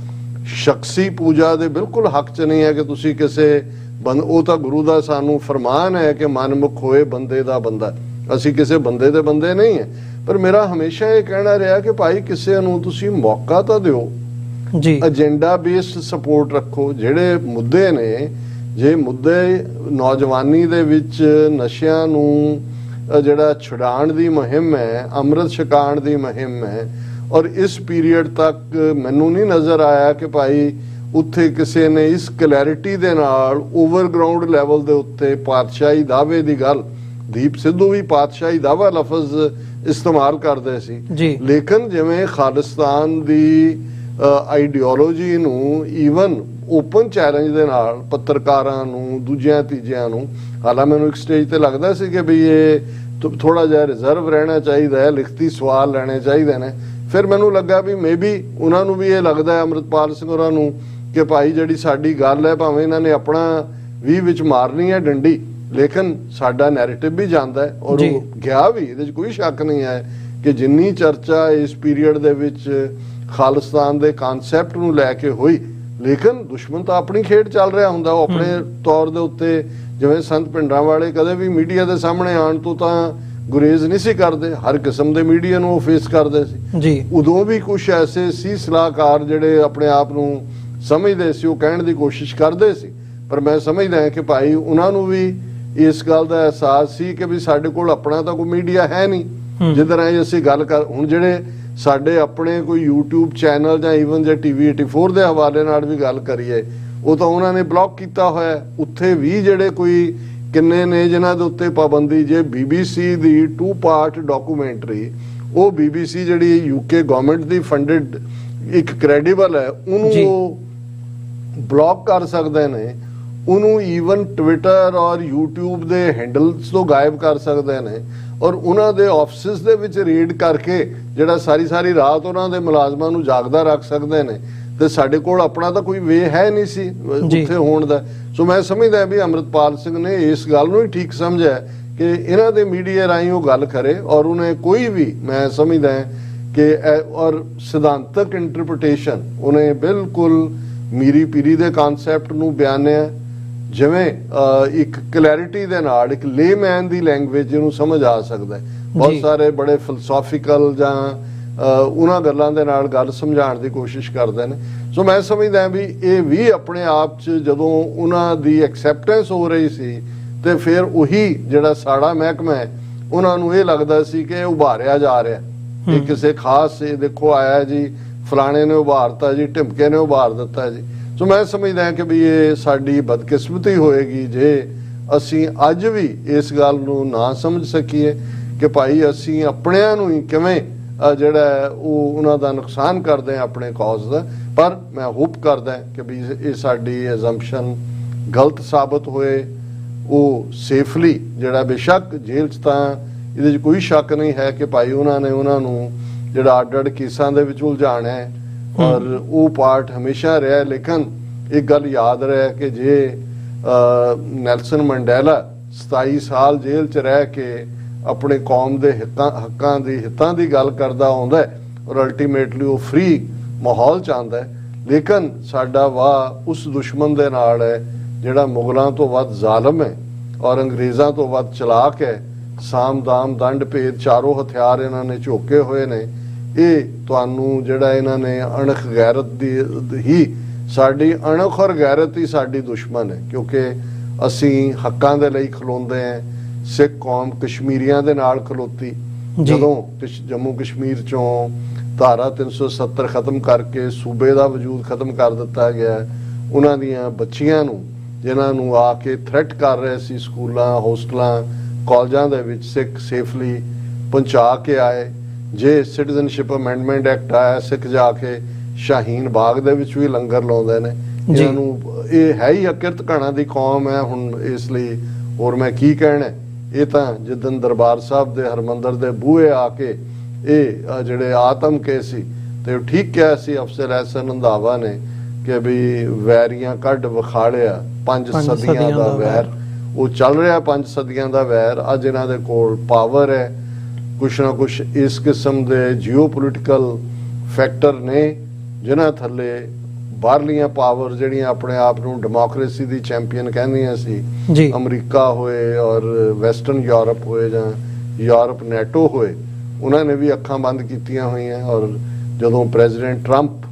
ਸ਼ਖਸੀ ਪੂਜਾ ਦੇ ਬਿਲਕੁਲ ਹੱਕ 'ਚ ਨਹੀਂ ਹੈ ਕਿ ਤੁਸੀਂ ਕਿਸੇ ਉਹ ਤਾਂ ਗੁਰੂ ਦਾ ਸਾਨੂੰ ਫਰਮਾਨ ਹੈ ਕਿ ਮਨਮੁਖ ਹੋਏ ਬੰਦੇ ਦਾ ਬੰਦਾ, ਅਸੀਂ ਕਿਸੇ ਬੰਦੇ ਦੇ ਬੰਦੇ ਨਹੀਂ ਹੈ। ਪਰ ਮੇਰਾ ਹਮੇਸ਼ਾ ਇਹ ਕਹਿਣਾ ਰਿਹਾ ਕਿ ਭਾਈ ਕਿਸੇ ਨੂੰ ਤੁਸੀਂ ਮੌਕਾ ਤਾਂ ਦਿਓ ਜੀ, ਏਜੰਡਾ ਬੇਸਡ ਸਪੋਰਟ ਰੱਖੋ। ਜਿਹੜੇ ਮੁੱਦੇ ਨੇ, ਜੇ ਮੁੱਦੇ ਨੌਜਵਾਨੀ ਦੇ ਵਿੱਚ ਨਸ਼ਿਆਂ ਨੂੰ ਜਿਹੜਾ ਛੁਡਾਉਣ ਦੀ ਮੁਹਿੰਮ ਹੈ, ਅੰਮ੍ਰਿਤ ਛਕਾਉਣ ਦੀ ਮੁਹਿੰਮ ਹੈ, ਔਰ ਇਸ ਪੀਰੀਅਡ ਤੱਕ ਮੈਨੂੰ ਨਹੀਂ ਨਜ਼ਰ ਆਇਆ ਕਿ ਭਾਈ ਉੱਥੇ ਕਿਸੇ ਨੇ ਇਸ ਕਲੈਰਿਟੀ ਦੇ ਨਾਲ ਓਵਰਗਰਾਉਂਡ ਲੈਵਲ ਦੇ ਉੱਤੇ ਪਾਤਸ਼ਾਹੀ ਦਾਅਵੇ ਦੀ ਗੱਲ, ਦੀਪ ਸਿੱਧੂ ਵੀ ਪਾਤਸ਼ਾਹੀ ਦਾਅਵਾ ਲਫ਼ਜ਼ ਇਸਤੇਮਾਲ ਕਰਦੇ ਸੀ, ਲੇਕਿਨ ਜਿਵੇਂ ਖਾਲਿਸਤਾਨ ਦੀ ਆਈਡੀਓਲੋਜੀ ਨੂੰ ਈਵਨ ਓਪਨ ਚੈਲੰਜ ਦੇ ਨਾਲ ਪੱਤਰਕਾਰਾਂ ਨੂੰ, ਦੂਜਿਆਂ ਤੀਜਿਆਂ ਨੂੰ, ਹਾਲਾਂ ਮੈਨੂੰ ਇੱਕ ਸਟੇਜ ਤੇ ਲੱਗਦਾ ਸੀ ਕਿ ਵੀ ਇਹ ਥੋੜਾ ਜਿਹਾ ਰਿਜ਼ਰਵ ਰਹਿਣਾ ਚਾਹੀਦਾ ਹੈ, ਲਿਖਤੀ ਸਵਾਲ ਲੈਣੇ ਚਾਹੀਦੇ ਨੇ। ਫਿਰ ਮੈਨੂੰ ਲੱਗਾ ਵੀ ਮੇਬੀ ਉਹਨਾਂ ਨੂੰ ਵੀ ਇਹ ਲੱਗਦਾ ਹੈ, ਅੰਮ੍ਰਿਤਪਾਲ ਸਿੰਘ ਹੋਰਾਂ ਨੂੰ, ਕਿ ਭਾਈ ਜਿਹੜੀ ਸਾਡੀ ਗੱਲ ਹੈ, ਭਾਵੇਂ ਇਹਨਾਂ ਨੇ ਆਪਣਾ ਵੀ ਵਿੱਚ ਮਾਰਨੀ ਹੈ ਡੰਡੀ, ਲੇਕਿਨ ਸਾਡਾ ਨੈਰੇਟਿਵ ਵੀ ਜਾਂਦਾ ਹੈ ਔਰ ਉਹ ਗਿਆ ਵੀ, ਇਹਦੇ 'ਚ ਕੋਈ ਸ਼ੱਕ ਨਹੀਂ ਹੈ ਕਿ ਜਿੰਨੀ ਚਰਚਾ ਇਸ ਪੀਰੀਅਡ ਦੇ ਵਿੱਚ ਖਾਲਿਸਤਾਨ ਦੇ ਕਨਸੈਪਟ ਨੂੰ ਲੈ ਕੇ ਹੋਈ, ਲੇਕਿਨ ਦੁਸ਼ਮਣ ਤਾਂ ਆਪਣੀ ਖੇਡ ਚੱਲ ਰਿਹਾ ਹੁੰਦਾ। ਉਹ ਆਪਣੇ ਤੌਰ ਦੇ ਉੱਤੇ, ਜਿਵੇਂ ਸੰਤ ਭਿੰਡਰਾਂ ਵਾਲੇ ਕਦੇ ਵੀ ਮੀਡੀਆ ਦੇ ਸਾਹਮਣੇ ਆਉਣ ਤੋਂ ਤਾਂ ਗੁਰੇਜ਼ ਨਹੀਂ ਸੀ ਕਰਦੇ, ਹਰ ਕਿਸਮ ਦੇ ਮੀਡੀਆ ਨੂੰ ਉਹ ਫੇਸ ਕਰਦੇ ਸੀ ਜੀ। ਉਦੋਂ ਵੀ ਕੁਝ ਐਸੇ ਸੀ ਸਲਾਹਕਾਰ ਜਿਹੜੇ ਆਪਣੇ ਆਪ ਨੂੰ ਸਮਝਦੇ ਸੀ, ਉਹ ਕਹਿਣ ਦੀ ਕੋਸ਼ਿਸ਼ ਕਰਦੇ ਸੀ, ਪਰ ਮੈਂ ਸਮਝਦਾ ਹਾਂ ਕਿ ਭਾਈ ਉਹਨਾਂ ਨੂੰ ਵੀ ਇਸ ਗੱਲ ਦਾ ਅਹਿਸਾਸ ਸੀ ਕਿ ਵੀ ਸਾਡੇ ਕੋਲ ਆਪਣਾ ਤਾਂ ਕੋਈ ਮੀਡੀਆ ਹੈ ਨਹੀਂ ਜਿੱਧਰ ਆਏ ਅਸੀਂ ਗੱਲ ਕਰ। ਹੁਣ ਜਿਹੜੇ ਸਾਡੇ ਆਪਣੇ ਕੋਈ YouTube ਚੈਨਲ ਜਾਂ ਈਵਨ ਜੇ TV 84 ਦੇ ਹਵਾਲੇ ਨਾਲ ਵੀ ਗੱਲ ਕਰੀਏ, ਉਹ ਤਾਂ ਉਹਨਾਂ ਨੇ ਬਲੌਕ ਕੀਤਾ ਹੋਇਆ। ਉੱਥੇ ਵੀ ਜਿਹੜੇ ਕੋਈ ਕਿੰਨੇ ਨੇ ਜਿਨ੍ਹਾਂ ਦੇ ਉੱਤੇ ਪਾਬੰਦੀ, ਜੇ BBC ਦੀ 2 ਪਾਰਟ ਡਾਕੂਮੈਂਟਰੀ, ਉਹ BBC ਜਿਹੜੀ UK ਗਵਰਨਮੈਂਟ ਦੀ ਫੰਡਡ ਇੱਕ ਕ੍ਰੈਡੀਬਲ ਹੈ, ਉਹਨੂੰ ਉਹ ਬਲੌਕ ਕਰ ਸਕਦੇ ਨੇ, ਉਹਨੂੰ ਈਵਨ ਟਵਿੱਟਰ ਔਰ YouTube ਦੇ ਹੈਂਡਲਸ ਤੋਂ ਗਾਇਬ ਕਰ ਸਕਦੇ ਨੇ, ਔਰ ਉਹਨਾਂ ਦੇ ਆਫਿਸਿਸ ਦੇ ਵਿੱਚ ਰੇਡ ਕਰਕੇ ਜਿਹੜਾ ਸਾਰੀ ਰਾਤ ਉਹਨਾਂ ਦੇ ਮੁਲਾਜ਼ਮਾਂ ਨੂੰ ਜਾਗਦਾ ਰੱਖ ਸਕਦੇ ਨੇ। ਤੇ ਸਾਡੇ ਕੋਲ ਆਪਣਾ ਤਾਂ ਕੋਈ ਵੇ ਹੈ ਨਹੀਂ ਸੀ ਉੱਥੇ ਹੋਣ ਦਾ। ਸੋ ਮੈਂ ਸਮਝਦਾ ਵੀ ਅੰਮ੍ਰਿਤਪਾਲ ਸਿੰਘ ਨੇ ਇਸ ਗੱਲ ਨੂੰ ਹੀ ਠੀਕ ਸਮਝਿਆ ਕਿ ਇਹਨਾਂ ਦੇ ਮੀਡੀਆ ਰਾਹੀਂ ਉਹ ਗੱਲ ਕਰੇ, ਔਰ ਉਹਨੇ ਕੋਈ ਵੀ, ਮੈਂ ਸਮਝਦਾ ਕਿ ਔਰ ਸਿਧਾਂਤਕ ਇੰਟਰਪ੍ਰੀਟੇਸ਼ਨ ਉਹਨੇ ਬਿਲਕੁਲ ਮੀਰੀ ਪੀਰੀ ਦੇ ਕਨਸੈਪਟ ਨੂੰ ਬਿਆਨਿਆ, ਜਿਵੇਂ ਇੱਕ ਕਲੈਰਿਟੀ ਦੇ ਨਾਲ ਇੱਕ ਲੇਮੈਨ ਦੀ ਲੈਂਗੁਏਜ ਨੂੰ ਸਮਝ ਆ ਸਕਦਾ ਹੈ। ਬਹੁਤ ਸਾਰੇ ਬੜੇ ਫਿਲਸੂਫੀਕਲ ਜਾਂ ਉਹਨਾਂ ਗੱਲਾਂ ਦੇ ਨਾਲ ਗੱਲ ਸਮਝਾਉਣ ਦੀ ਕੋਸ਼ਿਸ਼ ਕਰਦੇ ਨੇ। ਸੋ ਮੈਂ ਸਮਝਦਾ ਵੀ ਇਹ ਵੀ ਆਪਣੇ ਆਪ 'ਚ ਜਦੋਂ ਉਹਨਾਂ ਦੀ ਐਕਸੈਪਟੈਂਸ ਹੋ ਰਹੀ ਸੀ ਤੇ ਫਿਰ ਉਹੀ ਜਿਹੜਾ ਸਾਡਾ ਮਹਿਕਮਾ ਹੈ ਉਹਨਾਂ ਨੂੰ ਇਹ ਲੱਗਦਾ ਸੀ ਕਿ ਇਹ ਉਭਾਰਿਆ ਜਾ ਰਿਹਾ, ਇਹ ਕਿਸੇ ਖਾਸ ਦੇਖੋ ਆਇਆ ਜੀ, ਫਲਾਣੇ ਨੇ ਉਭਾਰਤਾ ਜੀ, ਢਿਮਕੇ ਨੇ ਉਭਾਰ ਦਿੱਤਾ ਜੀ। ਸੋ ਮੈਂ ਸਮਝਦਾ ਕਿ ਵੀ ਇਹ ਸਾਡੀ ਬਦਕਿਸਮਤੀ ਹੋਏਗੀ ਜੇ ਅਸੀਂ ਅੱਜ ਵੀ ਇਸ ਗੱਲ ਨੂੰ ਨਾ ਸਮਝ ਸਕੀਏ ਕਿ ਭਾਈ ਅਸੀਂ ਆਪਣਿਆਂ ਨੂੰ ਹੀ ਕਿਵੇਂ ਜਿਹੜਾ ਉਹ ਉਹਨਾਂ ਦਾ ਨੁਕਸਾਨ ਕਰਦੇ ਆ ਆਪਣੇ ਕਾਜ਼ ਦਾ। ਪਰ ਮੈਂ ਹੋਪ ਕਰਦਾ ਕਿ ਵੀ ਇਹ ਸਾਡੀ ਐਜ਼ੰਪਸ਼ਨ ਗਲਤ ਸਾਬਤ ਹੋਏ। ਉਹ ਸੇਫਲੀ ਜਿਹੜਾ ਬੇਸ਼ੱਕ ਜੇਲ੍ਹ 'ਚ ਤਾਂ ਇਹਦੇ 'ਚ ਕੋਈ ਸ਼ੱਕ ਨਹੀਂ ਹੈ ਕਿ ਭਾਈ ਉਹਨਾਂ ਨੇ ਉਹਨਾਂ ਨੂੰ ਜਿਹੜਾ ਅੱਡ-ਅੱਡ ਕੇਸਾਂ ਦੇ ਵਿੱਚ ਉਲਝਾਣਾ ਹੈ ਔਰ ਉਹ ਪਾਰਟ ਹਮੇਸ਼ਾ ਰਿਹਾ। ਲੇਕਿਨ ਇੱਕ ਗੱਲ ਯਾਦ ਰਹੇ ਕਿ ਜੇ ਨੈਲਸਨ ਮੰਡੇਲਾ 27 ਸਾਲ ਜੇਲ੍ਹ 'ਚ ਰਹਿ ਕੇ ਆਪਣੇ ਕੌਮ ਦੇ ਹਿੱਤਾਂ ਦੀ ਗੱਲ ਕਰਦਾ ਆਉਂਦਾ ਹੈ ਔਰ ਅਲਟੀਮੇਟਲੀ ਉਹ ਫ੍ਰੀ ਮਾਹੌਲ ਚਾਹੁੰਦਾ ਹੈ, ਲੇਕਿਨ ਸਾਡਾ ਵਾਹ ਉਸ ਦੁਸ਼ਮਣ ਦੇ ਨਾਲ ਹੈ ਜਿਹੜਾ ਮੁਗਲਾਂ ਤੋਂ ਵੱਧ ਜ਼ਾਲਮ ਹੈ ਔਰ ਅੰਗਰੇਜ਼ਾਂ ਤੋਂ ਵੱਧ ਚਲਾਕ ਹੈ। ਸਾਮ ਦਾਮ ਦੰਡ ਭੇਦ ਚਾਰੋਂ ਹਥਿਆਰ ਇਹਨਾਂ ਨੇ ਝੋਕੇ ਹੋਏ ਨੇ। ਇਹ ਤੁਹਾਨੂੰ ਜਿਹੜਾ ਇਹਨਾਂ ਨੇ ਅਣਖ ਗੈਰਤ ਦੀ ਹੀ ਸਾਡੀ ਅਣਖ ਔਰ ਗੈਰਤ ਹੀ ਸਾਡੀ ਦੁਸ਼ਮਣ ਹੈ, ਕਿਉਂਕਿ ਅਸੀਂ ਹੱਕਾਂ ਦੇ ਲਈ ਖਲੋਂਦੇ ਹਾਂ। ਸਿੱਖ ਕੌਮ ਕਸ਼ਮੀਰੀਆਂ ਦੇ ਨਾਲ ਖਲੋਤੀ ਜਦੋਂ ਜੰਮੂ ਕਸ਼ਮੀਰ ਚੋਂ ਧਾਰਾ 370 ਖਤਮ ਕਰਕੇ ਸੂਬੇ ਦਾ ਵਜੂਦ ਖਤਮ ਕਰ ਦਿੱਤਾ ਗਿਆ। ਉਹਨਾਂ ਦੀਆਂ ਬੱਚੀਆਂ ਨੂੰ ਜਿਨ੍ਹਾਂ ਨੂੰ ਆ ਕੇ ਥ੍ਰੈਟ ਕਰ ਰਹੇ ਸੀ ਸਕੂਲਾਂ ਹੋਸਟਲਾਂ ਕਾਲਜਾਂ ਦੇ ਵਿੱਚ ਸਿੱਖ ਸੇਫਲੀ ਪਹੁੰਚਾ ਕੇ ਆਏ। ਜੇ ਸਿਟੀਜ਼ਨਸ਼ਿਪ ਅਮੈਂਡਮੈਂਟ ਐਕਟ ਆਇਆ, ਸਿੱਖ ਜਾ ਕੇ ਸ਼ਾਹੀਨ ਬਾਗ ਦੇ ਵਿੱਚ ਵੀ ਲੰਗਰ ਲਾਉਂਦੇ ਨੇ। ਇਹਨਾਂ ਨੂੰ ਇਹ ਹੈ ਹੀ ਅਕਿਰਤ ਘਾਣਾ ਦੀ ਕੌਮ ਹੈ। ਹੁਣ ਇਸ ਲਈ ਹੋਰ ਮੈਂ ਕੀ ਕਹਿਣਾ, ਇਹ ਤਾਂ ਜਿੱਦਨ ਦਰਬਾਰ ਸਾਹਿਬ ਦੇ ਹਰਮੰਦਰ ਦੇ ਬੂਹੇ ਆ ਕੇ ਇਹ ਜਿਹੜੇ ਆਤਮ ਕੇ ਸੀ ਤੇ ਠੀਕ ਕਿਹਾ ਸੀ ਅਫਸਰ ਐਸਨ ਰੰਧਾਵਾ ਨੇ ਕਿ ਵੀ ਵੈਰੀਆਂ ਕੱਢ ਵਿਖਾੜਿਆ 5 ਸਦੀਆਂ ਦਾ ਵੈਰ। ਉਹ ਚੱਲ ਰਿਹਾ 5 ਸਦੀਆਂ ਦਾ ਵੈਰ। ਅੱਜ ਇਹਨਾਂ ਦੇ ਕੋਲ ਪਾਵਰ ਹੈ, ਕੁਛ ਨਾ ਕੁਛ ਇਸ ਕਿਸਮ ਦੇ ਜੀਓਪੋਲਿਟੀਕਲ ਫੈਕਟਰ ਨੇ ਜਿਨ੍ਹਾਂ ਥੱਲੇ ਬਾਹਰਲੀਆਂ ਪਾਵਰ ਜਿਹੜੀਆਂ ਆਪਣੇ ਆਪ ਨੂੰ ਡੈਮੋਕ੍ਰੇਸੀ ਦੀ ਚੈਂਪੀਅਨ ਕਹਿੰਦੀਆਂ ਸੀ, ਅਮਰੀਕਾ ਹੋਏ ਔਰ ਵੈਸਟਰਨ ਯੂਰਪ ਹੋਏ ਜਾਂ ਯੂਰਪ ਨੈਟੋ ਹੋਏ, ਉਹਨਾਂ ਨੇ ਵੀ ਅੱਖਾਂ ਬੰਦ ਕੀਤੀਆਂ ਹੋਈਆਂ। ਔਰ ਜਦੋਂ ਪ੍ਰੈਜ਼ੀਡੈਂਟ ਟਰੰਪ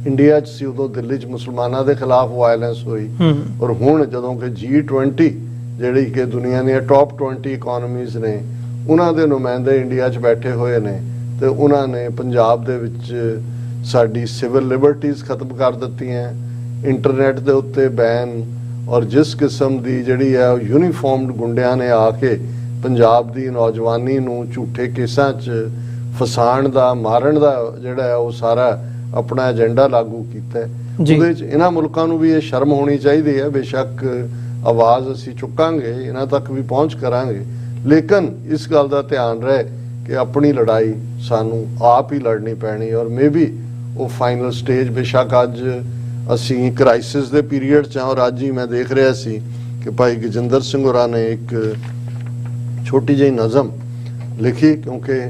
ਇੰਡੀਆ 'ਚ ਸੀ ਉਦੋਂ ਦਿੱਲੀ 'ਚ ਮੁਸਲਮਾਨਾਂ ਦੇ ਖਿਲਾਫ ਵਾਇਲੈਂਸ ਹੋਈ। ਔਰ ਹੁਣ ਜਦੋਂ ਕਿ G20 ਜਿਹੜੀ ਕਿ ਦੁਨੀਆ ਦੀਆਂ ਟੌਪ 20 ਇਕੋਨਮੀਜ਼ ਨੇ ਉਹਨਾਂ ਦੇ ਨੁਮਾਇੰਦੇ ਇੰਡੀਆ 'ਚ ਬੈਠੇ ਹੋਏ ਨੇ ਤੇ ਉਹਨਾਂ ਨੇ ਪੰਜਾਬ ਦੇ ਵਿੱਚ ਸਾਡੀ ਸਿਵਲ ਲਿਬਰਟੀਜ਼ ਖਤਮ ਕਰ ਦਿੱਤੀਆਂ, ਇੰਟਰਨੈਟ ਦੇ ਉੱਤੇ ਬੈਨ। ਔਰ ਜਿਸ ਕਿਸਮ ਦੀ ਜਿਹੜੀ ਹੈ ਯੂਨੀਫਾਰਮਡ ਗੁੰਡਿਆਂ ਨੇ ਆ ਕੇ ਪੰਜਾਬ ਦੀ ਨੌਜਵਾਨੀ ਨੂੰ ਝੂਠੇ ਕੇਸਾਂ 'ਚ ਫਸਾਉਣ ਦਾ ਮਾਰਨ ਦਾ ਜਿਹੜਾ ਹੈ ਉਹ ਸਾਰਾ ਆਪਣਾ ਏਜੰਡਾ ਲਾਗੂ ਕੀਤਾ ਹੈ। ਉਹਦੇ 'ਚ ਇਹਨਾਂ ਮੁਲਕਾਂ ਨੂੰ ਵੀ ਇਹ ਸ਼ਰਮ ਹੋਣੀ ਚਾਹੀਦੀ ਹੈ। ਬੇਸ਼ੱਕ ਆਵਾਜ਼ ਅਸੀਂ ਚੁੱਕਾਂਗੇ, ਇਹਨਾਂ ਤੱਕ ਵੀ ਪਹੁੰਚ ਕਰਾਂਗੇ, ਲੇਕਿਨ ਇਸ ਗੱਲ ਦਾ ਧਿਆਨ ਰਹੇ ਕਿ ਆਪਣੀ ਲੜਾਈ ਸਾਨੂੰ ਆਪ ਹੀ ਲੜਨੀ ਪੈਣੀ। ਔਰ ਮੇਬੀ ਉਹ ਫਾਈਨਲ ਸਟੇਜ ਬੇਸ਼ੱਕ ਅੱਜ ਅਸੀਂ ਕ੍ਰਾਈਸਿਸ ਦੇ ਪੀਰੀਅਡ 'ਚ ਔਰ ਅੱਜ ਹੀ ਮੈਂ ਦੇਖ ਰਿਹਾ ਸੀ ਕਿ ਭਾਈ ਗਜਿੰਦਰ ਸਿੰਘ ਹੋਰਾਂ ਨੇ ਇੱਕ ਛੋਟੀ ਜਿਹੀ ਨਜ਼ਮ ਲਿਖੀ, ਕਿਉਂਕਿ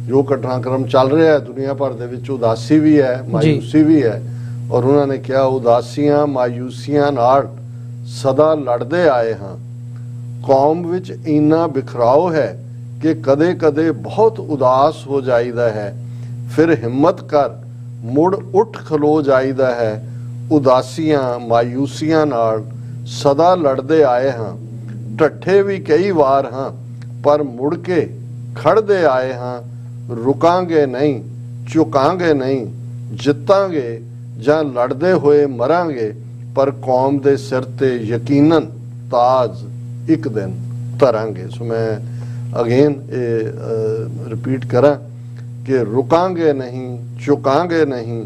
ਜੋ ਘਟਨਾਕ੍ਰਮ ਚੱਲ ਰਿਹਾ ਹੈ ਦੁਨੀਆ ਭਰ ਦੇ ਵਿੱਚ ਉਦਾਸੀ ਵੀ ਹੈ, ਮਾਯੂਸੀ ਵੀ ਹੈ। ਔਰ ਉਹਨਾਂ ਨੇ ਕਿਹਾ ਉਦਾਸੀਆਂ ਮਾਯੂਸੀਆਂ ਨਾਲ ਸਦਾ ਲੜਦੇ ਆਏ ਹਾਂ, ਕੌਮ ਵਿੱਚ ਇੰਨਾ ਬਿਖਰਾਓ ਹੈ ਕਿ ਕਦੇ-ਕਦੇ ਬਹੁਤ ਉਦਾਸ ਹੋ ਜਾਈਦਾ ਹੈ, ਫਿਰ ਹਿੰਮਤ ਕਰ ਮੁੜ ਉੱਠ ਖਲੋ ਜਾਈਦਾ ਹੈ। ਉਦਾਸੀਆਂ ਮਾਯੂਸੀਆਂ ਨਾਲ ਸਦਾ ਲੜਦੇ ਆਏ ਹਾਂ, ਢੱਠੇ ਵੀ ਕਈ ਵਾਰ ਹਾਂ ਪਰ ਮੁੜ ਕੇ ਖੜਦੇ ਆਏ ਹਾਂ। ਰੁਕਾਂਗੇ ਨਹੀਂ, ਝੁਕਾਂਗੇ ਨਹੀਂ, ਜਿੱਤਾਂਗੇ ਜਾਂ ਲੜਦੇ ਹੋਏ ਮਰਾਂਗੇ, ਪਰ ਕੌਮ ਦੇ ਸਿਰ ਤੇ ਯਕੀਨਨ ਤਾਜ ਇੱਕ ਦਿਨ ਧਰਾਂਗੇ। ਸੋ ਮੈਂ ਅਗੇਨ ਇਹ ਰਿਪੀਟ ਕਰਾਂ ਕਿ ਰੁਕਾਂਗੇ ਨਹੀਂ, ਝੁਕਾਂਗੇ ਨਹੀਂ,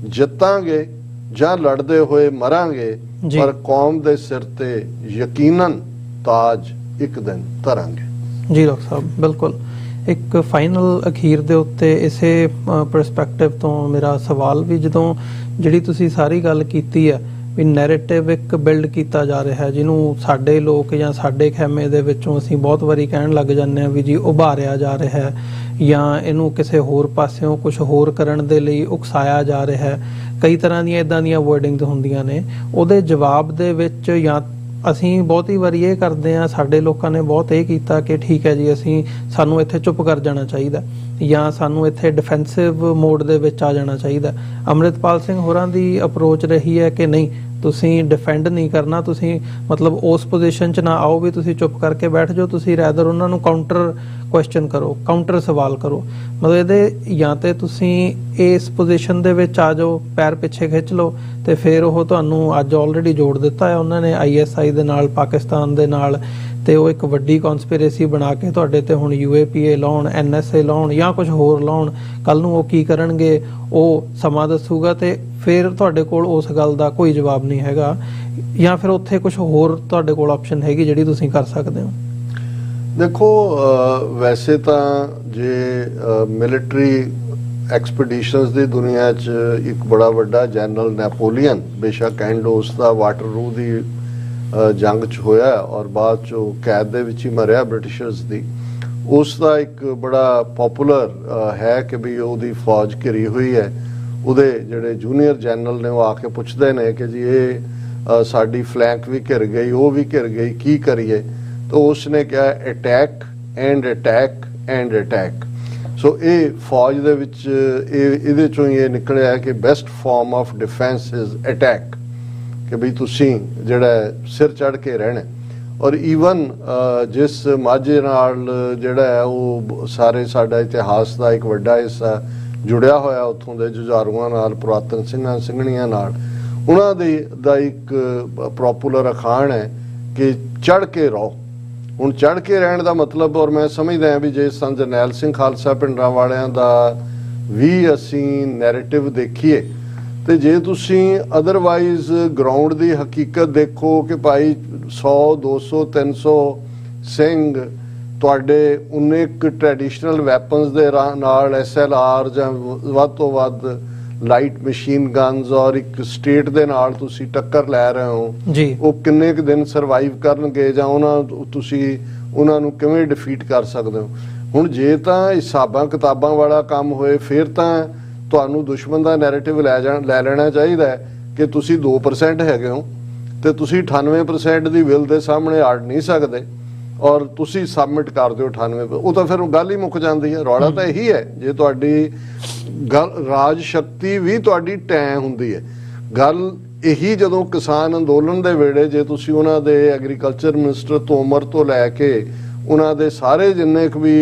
ਜਿੱਤਾਂਗੇ ਜਾਂ ਲੜਦੇ ਹੋਏ ਮਰਾਂਗੇ, ਪਰ ਕੌਮ ਦੇ ਸਿਰ ਤੇ ਯਕੀਨਨ ਤਾਜ ਇੱਕ ਦਿਨ ਧਰਾਂਗੇ। ਜੀ ਡਾਕਟਰ ਸਾਹਿਬ, ਬਿਲਕੁਲ ਇੱਕ ਫਾਈਨਲ ਅਖੀਰ ਦੇ ਉੱਤੇ ਇਸੇ ਪਰਸਪੈਕਟਿਵ ਤੋਂ ਮੇਰਾ ਸਵਾਲ ਵੀ, ਜਦੋਂ ਜਿਹੜੀ ਤੁਸੀਂ ਸਾਰੀ ਗੱਲ ਕੀਤੀ ਹੈ ਵੀ ਨੈਰੇਟਿਵ ਇੱਕ ਬਿਲਡ ਕੀਤਾ ਜਾ ਰਿਹਾ ਹੈ, ਜਿਹਨੂੰ ਸਾਡੇ ਲੋਕ ਜਾਂ ਸਾਡੇ ਖੈਮੇ ਦੇ ਵਿੱਚੋਂ ਅਸੀਂ ਬਹੁਤ ਵਾਰੀ ਕਹਿਣ ਲੱਗ ਜਾਂਦੇ ਹਾਂ ਵੀ ਜੀ ਉਭਾਰਿਆ ਜਾ ਰਿਹਾ ਹੈ, ਜਾਂ ਇਹਨੂੰ ਕਿਸੇ ਹੋਰ ਪਾਸਿਓਂ ਕੁਝ ਹੋਰ ਕਰਨ ਦੇ ਲਈ ਉਕਸਾਇਆ ਜਾ ਰਿਹਾ ਹੈ। ਕਈ ਤਰ੍ਹਾਂ ਦੀਆਂ ਇੱਦਾਂ ਦੀਆਂ ਵਰਡਿੰਗਸ ਹੁੰਦੀਆਂ ਨੇ। ਉਹਦੇ ਜਵਾਬ ਦੇ ਵਿੱਚ ਜਾਂ ਅਸੀਂ ਬਹੁਤੀ ਵਾਰੀ ਇਹ ਕਰਦੇ ਹਾਂ, ਸਾਡੇ ਲੋਕਾਂ ਨੇ ਬਹੁਤ ਇਹ ਕੀਤਾ ਕਿ ਠੀਕ ਹੈ ਜੀ, ਸਾਨੂੰ ਇੱਥੇ ਚੁੱਪ ਕਰ ਜਾਣਾ ਚਾਹੀਦਾ, ਜਾਂ ਸਾਨੂੰ ਇੱਥੇ ਡਿਫੈਂਸਿਵ ਮੋਡ ਦੇ ਵਿੱਚ ਆ ਜਾਣਾ ਚਾਹੀਦਾ। ਅੰਮ੍ਰਿਤਪਾਲ ਸਿੰਘ ਹੋਰਾਂ ਦੀ ਅਪਰੋਚ ਰਹੀ ਹੈ ਕਿ ਨਹੀਂ, ਤੁਸੀਂ ਡਿਫੈਂਡ ਨਹੀਂ ਕਰਨਾ, ਤੁਸੀਂ ਮਤਲਬ ਉਸ ਪੋਜੀਸ਼ਨ 'ਚ ਨਾ ਆਓ ਵੀ ਤੁਸੀਂ ਚੁੱਪ ਕਰਕੇ ਬੈਠ ਜਾਓ, ਤੁਸੀਂ ਰੈਦਰ ਉਹਨਾਂ ਨੂੰ ਕਾਊਂਟਰ ਕੁਐਸਚਨ ਕਰੋ, ਕਾਊਂਟਰ ਸਵਾਲ ਕਰੋ। ਮਤਲਬ ਇਹਦੇ ਜਾਂ ਤੇ ਤੁਸੀਂ ਇਸ ਪੋਜੀਸ਼ਨ ਦੇ ਵਿੱਚ ਆ ਜਾਓ, ਪੈਰ ਪਿੱਛੇ ਖਿੱਚ ਲਓ, ਤੇ ਫਿਰ ਉਹ ਤੁਹਾਨੂੰ ਅੱਜ ਆਲਰੇਡੀ ਜੋੜ ਦਿੱਤਾ ਹੈ ਉਹਨਾਂ ਨੇ ISI ਦੇ ਨਾਲ, ਪਾਕਿਸਤਾਨ ਦੇ ਨਾਲ, ਤੇ ਉਹ ਇੱਕ ਵੱਡੀ ਕਨਸਪੀਰੇਸੀ ਬਣਾ ਕੇ ਤੁਹਾਡੇ ਤੇ ਹੁਣ UAPA ਲਾਉਣ, NSA ਲਾਉਣ ਜਾਂ ਕੁਝ ਹੋਰ ਲਾਉਣ। ਕੱਲ ਨੂੰ ਉਹ ਕੀ ਕਰਨਗੇ ਉਹ ਸਮਾਂ ਦੱਸੂਗਾ, ਤੇ ਫਿਰ ਤੁਹਾਡੇ ਕੋਲ ਉਸ ਗੱਲ ਦਾ ਕੋਈ ਜਵਾਬ ਨਹੀਂ ਹੈਗਾ, ਜਾਂ ਫਿਰ ਉੱਥੇ ਕੁਝ ਹੋਰ ਤੁਹਾਡੇ ਕੋਲ ਆਪਸ਼ਨ ਹੈਗੀ ਜਿਹੜੀ ਤੁਸੀਂ ਕਰ ਸਕਦੇ ਹੋ। ਦੇਖੋ, ਵੈਸੇ ਤਾਂ ਜੇ ਮਿਲਟਰੀ ਐਕਸਪੀਡੀਸ਼ਨਸ ਦੀ ਦੁਨੀਆ 'ਚ ਇੱਕ ਬੜਾ ਵੱਡਾ ਜਨਰਲ ਨੈਪੋਲੀਅਨ, ਬੇਸ਼ੱਕ ਐਂਡ ਉਸ ਦਾ ਵਾਟਰਲੂ ਦੀ ਜੰਗ 'ਚ ਹੋਇਆ ਔਰ ਬਾਅਦ 'ਚੋਂ ਕੈਦ ਦੇ ਵਿੱਚ ਹੀ ਮਰਿਆ ਬ੍ਰਿਟਿਸ਼ਰਸ ਦੀ, ਉਸ ਦਾ ਇੱਕ ਬੜਾ ਪਪੂਲਰ ਹੈ ਕਿ ਵੀ ਉਹਦੀ ਫੌਜ ਘਿਰੀ ਹੋਈ ਹੈ। ਉਹਦੇ ਜਿਹੜੇ ਜੂਨੀਅਰ ਜਨਰਲ ਨੇ ਉਹ ਆ ਕੇ ਪੁੱਛਦੇ ਨੇ ਕਿ ਜੀ ਇਹ ਸਾਡੀ ਫਲੈਂਕ ਵੀ ਘਿਰ ਗਈ, ਉਹ ਵੀ ਘਿਰ ਗਈ, ਕੀ ਕਰੀਏ? ਤਾਂ ਉਸ ਨੇ ਕਿਹਾ attack and attack and attack. So ਇਹ ਫੌਜ ਦੇ ਵਿੱਚ ਇਹਦੇ ਚੋਂ ਹੀ ਇਹ ਨਿਕਲਿਆ ਹੈ ਕਿ best farm of defence is attack, ਕਿ ਵੀ ਤੁਸੀਂ ਜਿਹੜਾ ਸਿਰ ਚੜ੍ਹ ਕੇ ਰਹਿਣਾ। ਔਰ ਈਵਨ ਜਿਸ ਮਾਝੇ ਨਾਲ ਜਿਹੜਾ ਹੈ ਉਹ ਸਾਰੇ ਸਾਡਾ ਇਤਿਹਾਸ ਦਾ ਇੱਕ ਵੱਡਾ ਹਿੱਸਾ ਜੁੜਿਆ ਹੋਇਆ ਉੱਥੋਂ ਦੇ ਜੁਝਾਰੂਆਂ ਨਾਲ, ਪੁਰਾਤਨ ਸਿੰਘਾਂ ਸਿੰਘਣੀਆਂ ਨਾਲ, ਉਹਨਾਂ ਦਾ ਇੱਕ ਪੋਪੂਲਰ ਅਖਾਣ ਹੈ ਕਿ ਚੜ੍ਹ ਕੇ ਰਹੋ। ਹੁਣ ਚੜ੍ਹ ਕੇ ਰਹਿਣ ਦਾ ਮਤਲਬ, ਔਰ ਮੈਂ ਸਮਝਦਾ ਹਾਂ ਵੀ ਜੇ ਸੰਤ ਜਰਨੈਲ ਸਿੰਘ ਖਾਲਸਾ ਪਿੰਡਰਾਂ ਵਾਲਿਆਂ ਦਾ ਵੀ ਅਸੀਂ ਨੈਰੇਟਿਵ ਦੇਖੀਏ, ਤੇ ਜੇ ਤੁਸੀਂ ਅਦਰਵਾਈਜ਼ ਗਰਾਊਂਡ ਦੀ ਹਕੀਕਤ ਦੇਖੋ ਕਿ ਭਾਈ 100 200 300 ਸਿੰਘ ਤੁਹਾਡੇ 19 ਟ੍ਰੈਡੀਸ਼ਨਲ ਵੈਪਨਸ ਦੇ ਨਾਲ SLR ਜਾਂ ਵੱਧ ਤੋਂ ਵੱਧ ਲਾਈਟ ਮਸ਼ੀਨ ਗਨਸ ਔਰ ਇੱਕ ਸਟੇਟ ਦੇ ਨਾਲ ਤੁਸੀਂ ਟੱਕਰ ਲੈ ਰਹੇ ਹੋ ਜੀ, ਉਹ ਕਿੰਨੇ ਕੁ ਦਿਨ ਸਰਵਾਈਵ ਕਰਨਗੇ ਜਾਂ ਤੁਸੀਂ ਉਹਨਾਂ ਨੂੰ ਕਿਵੇਂ ਡਿਫੀਟ ਕਰ ਸਕਦੇ ਹੋ? ਹੁਣ ਜੇ ਤਾਂ ਹਿਸਾਬਾਂ ਕਿਤਾਬਾਂ ਵਾਲਾ ਕੰਮ ਹੋਏ, ਫਿਰ ਤਾਂ ਤੁਹਾਨੂੰ ਦੁਸ਼ਮਣ ਦਾ ਨੈਰੇਟਿਵ ਲੈ ਲੈਣਾ ਚਾਹੀਦਾ ਹੈ ਕਿ ਤੁਸੀਂ 2% ਹੈਗੇ ਹੋ ਤੇ ਤੁਸੀਂ 98% ਦੀ ਵਿਲ ਦੇ ਸਾਹਮਣੇ ਅੜ ਨਹੀਂ ਸਕਦੇ, ਔਰ ਤੁਸੀਂ ਸਬਮਿਟ ਕਰ ਦਿਓ 98%। ਉਹ ਤਾਂ ਫਿਰ ਗੱਲ ਹੀ ਮੁੱਕ ਜਾਂਦੀ ਹੈ। ਰੌਲਾ ਤਾਂ ਇਹੀ ਹੈ, ਜੇ ਤੁਹਾਡੀ ਰਾਜ ਸ਼ਕਤੀ ਵੀ ਤੁਹਾਡੀ ਟੈਂ ਹੁੰਦੀ ਹੈ। ਗੱਲ ਇਹੀ ਜਦੋਂ ਕਿਸਾਨ ਅੰਦੋਲਨ ਦੇ ਵੇੜੇ, ਜੇ ਤੁਸੀਂ ਉਹਨਾਂ ਦੇ ਐਗਰੀਕਲਚਰ ਮਿਨਿਸਟਰ ਤੋਮਰ ਤੋਂ ਲੈ ਕੇ ਉਹਨਾਂ ਦੇ ਸਾਰੇ ਜਿੰਨੇ ਕੁ ਵੀ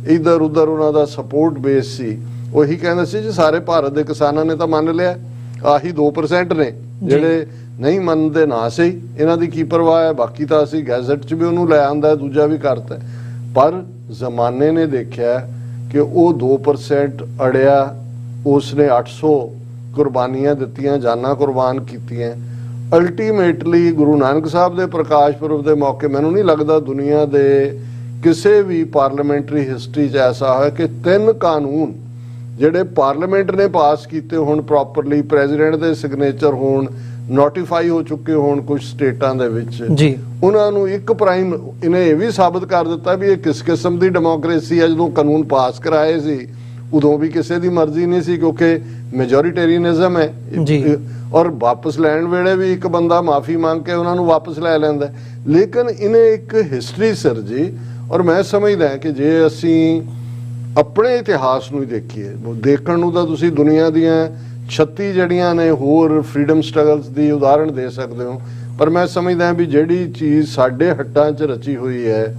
ਇੱਧਰ ਉੱਧਰ ਉਹਨਾਂ ਦਾ ਸਪੋਰਟ ਬੇਸ ਸੀ, ਉਹੀ ਕਹਿੰਦੇ ਸੀ ਜੀ ਸਾਰੇ ਭਾਰਤ ਦੇ ਕਿਸਾਨਾਂ ਨੇ ਤਾਂ ਮੰਨ ਲਿਆ, ਆਹੀ 2% ਨੇ ਜਿਹੜੇ ਨਹੀਂ ਮੰਨਦੇ, ਨਾ ਸਹੀ, ਇਹਨਾਂ ਦੀ ਕੀ ਪਰਵਾਹ ਹੈ, ਬਾਕੀ ਤਾਂ ਅਸੀਂ ਗੈਜ਼ਟ 'ਚ ਵੀ ਉਹਨੂੰ ਲੈ ਆਂਦਾ, ਦੂਜਾ ਵੀ ਕਰਤਾ। ਪਰ ਜ਼ਮਾਨੇ ਨੇ ਦੇਖਿਆ ਕਿ ਉਹ 2% ਅੜਿਆ, ਉਸਨੇ 800 ਕੁਰਬਾਨੀਆਂ ਦਿੱਤੀਆਂ, ਜਾਨਾਂ ਕੁਰਬਾਨ ਕੀਤੀਆਂ। ਅਲਟੀਮੇਟਲੀ ਗੁਰੂ ਨਾਨਕ ਸਾਹਿਬ ਦੇ ਪ੍ਰਕਾਸ਼ ਪੁਰਬ ਦੇ ਮੌਕੇ ਮੈਨੂੰ ਨਹੀਂ ਲੱਗਦਾ ਦੁਨੀਆ ਦੇ ਕਿਸੇ ਵੀ ਪਾਰਲੀਮੈਂਟਰੀ ਹਿਸਟਰੀ 'ਚ ਐਸਾ ਹੋਇਆ ਕਿ 3 ਕਾਨੂੰਨ ਜਿਹੜੇ ਪਾਰਲੀਮੈਂਟ ਨੇ ਪਾਸ ਕੀਤੇ ਹੋਣ, ਪ੍ਰੋਪਰਲੀ ਪ੍ਰੈਜ਼ੀਡੈਂਟ ਦੇ ਸਿਗਨੇਚਰ ਹੋਣ, ਨੋਟੀਫਾਈ ਹੋ ਚੁੱਕੇ ਹੋਣ ਕੁਝ ਸਟੇਟਾਂ ਦੇ ਵਿੱਚ ਜੀ, ਉਹਨਾਂ ਨੂੰ ਇੱਕ ਪ੍ਰਾਈਮ ਇਹਨੇ ਇਹ ਵੀ ਸਾਬਤ ਕਰ ਦਿੱਤਾ ਵੀ ਇਹ ਕਿਸ ਕਿਸਮ ਦੀ ਡੈਮੋਕ੍ਰੇਸੀ ਹੈ। ਜਦੋਂ ਕਾਨੂੰਨ ਪਾਸ ਕਰਾਏ ਸੀ ਉਦੋਂ ਵੀ ਕਿਸੇ ਦੀ ਮਰਜ਼ੀ ਨਹੀਂ ਸੀ, ਕਿਉਂਕਿ ਮੈਜੋਰੀਟੇਰੀਅਨਿਜ਼ਮ ਹੈ ਜੀ, ਔਰ ਵਾਪਸ ਲੈਣ ਵੇਲੇ ਵੀ ਇੱਕ ਬੰਦਾ ਮਾਫੀ ਮੰਗ ਕੇ ਉਹਨਾਂ ਨੂੰ ਵਾਪਸ ਲੈ ਲੈਂਦਾ। ਲੇਕਿਨ ਇਹਨੇ ਇੱਕ ਹਿਸਟਰੀ ਸਿਰਜੀ, ਔਰ ਮੈਂ ਸਮਝਦਾ ਕਿ ਜੇ ਅਸੀਂ ਆਪਣੇ ਇਤਿਹਾਸ ਨੂੰ ਹੀ ਦੇਖੀਏ, ਦੇਖਣ ਨੂੰ ਤਾਂ ਤੁਸੀਂ ਦੁਨੀਆ ਦੀਆਂ 36 ਜਿਹੜੀਆਂ ਨੇ ਹੋਰ ਫਰੀडम ਸਟਰਗਲਸ ਦੀ ਉਦਾਹਰਣ ਦੇ ਸਕਦੇ ਹੋ, ਪਰ ਮੈਂ ਸਮਝਦਾ ਵੀ ਜਿਹੜੀ ਚੀਜ਼ ਸਾਡੇ ਹੱਡਾਂ 'ਚ ਰਚੀ ਹੋਈ ਹੈ,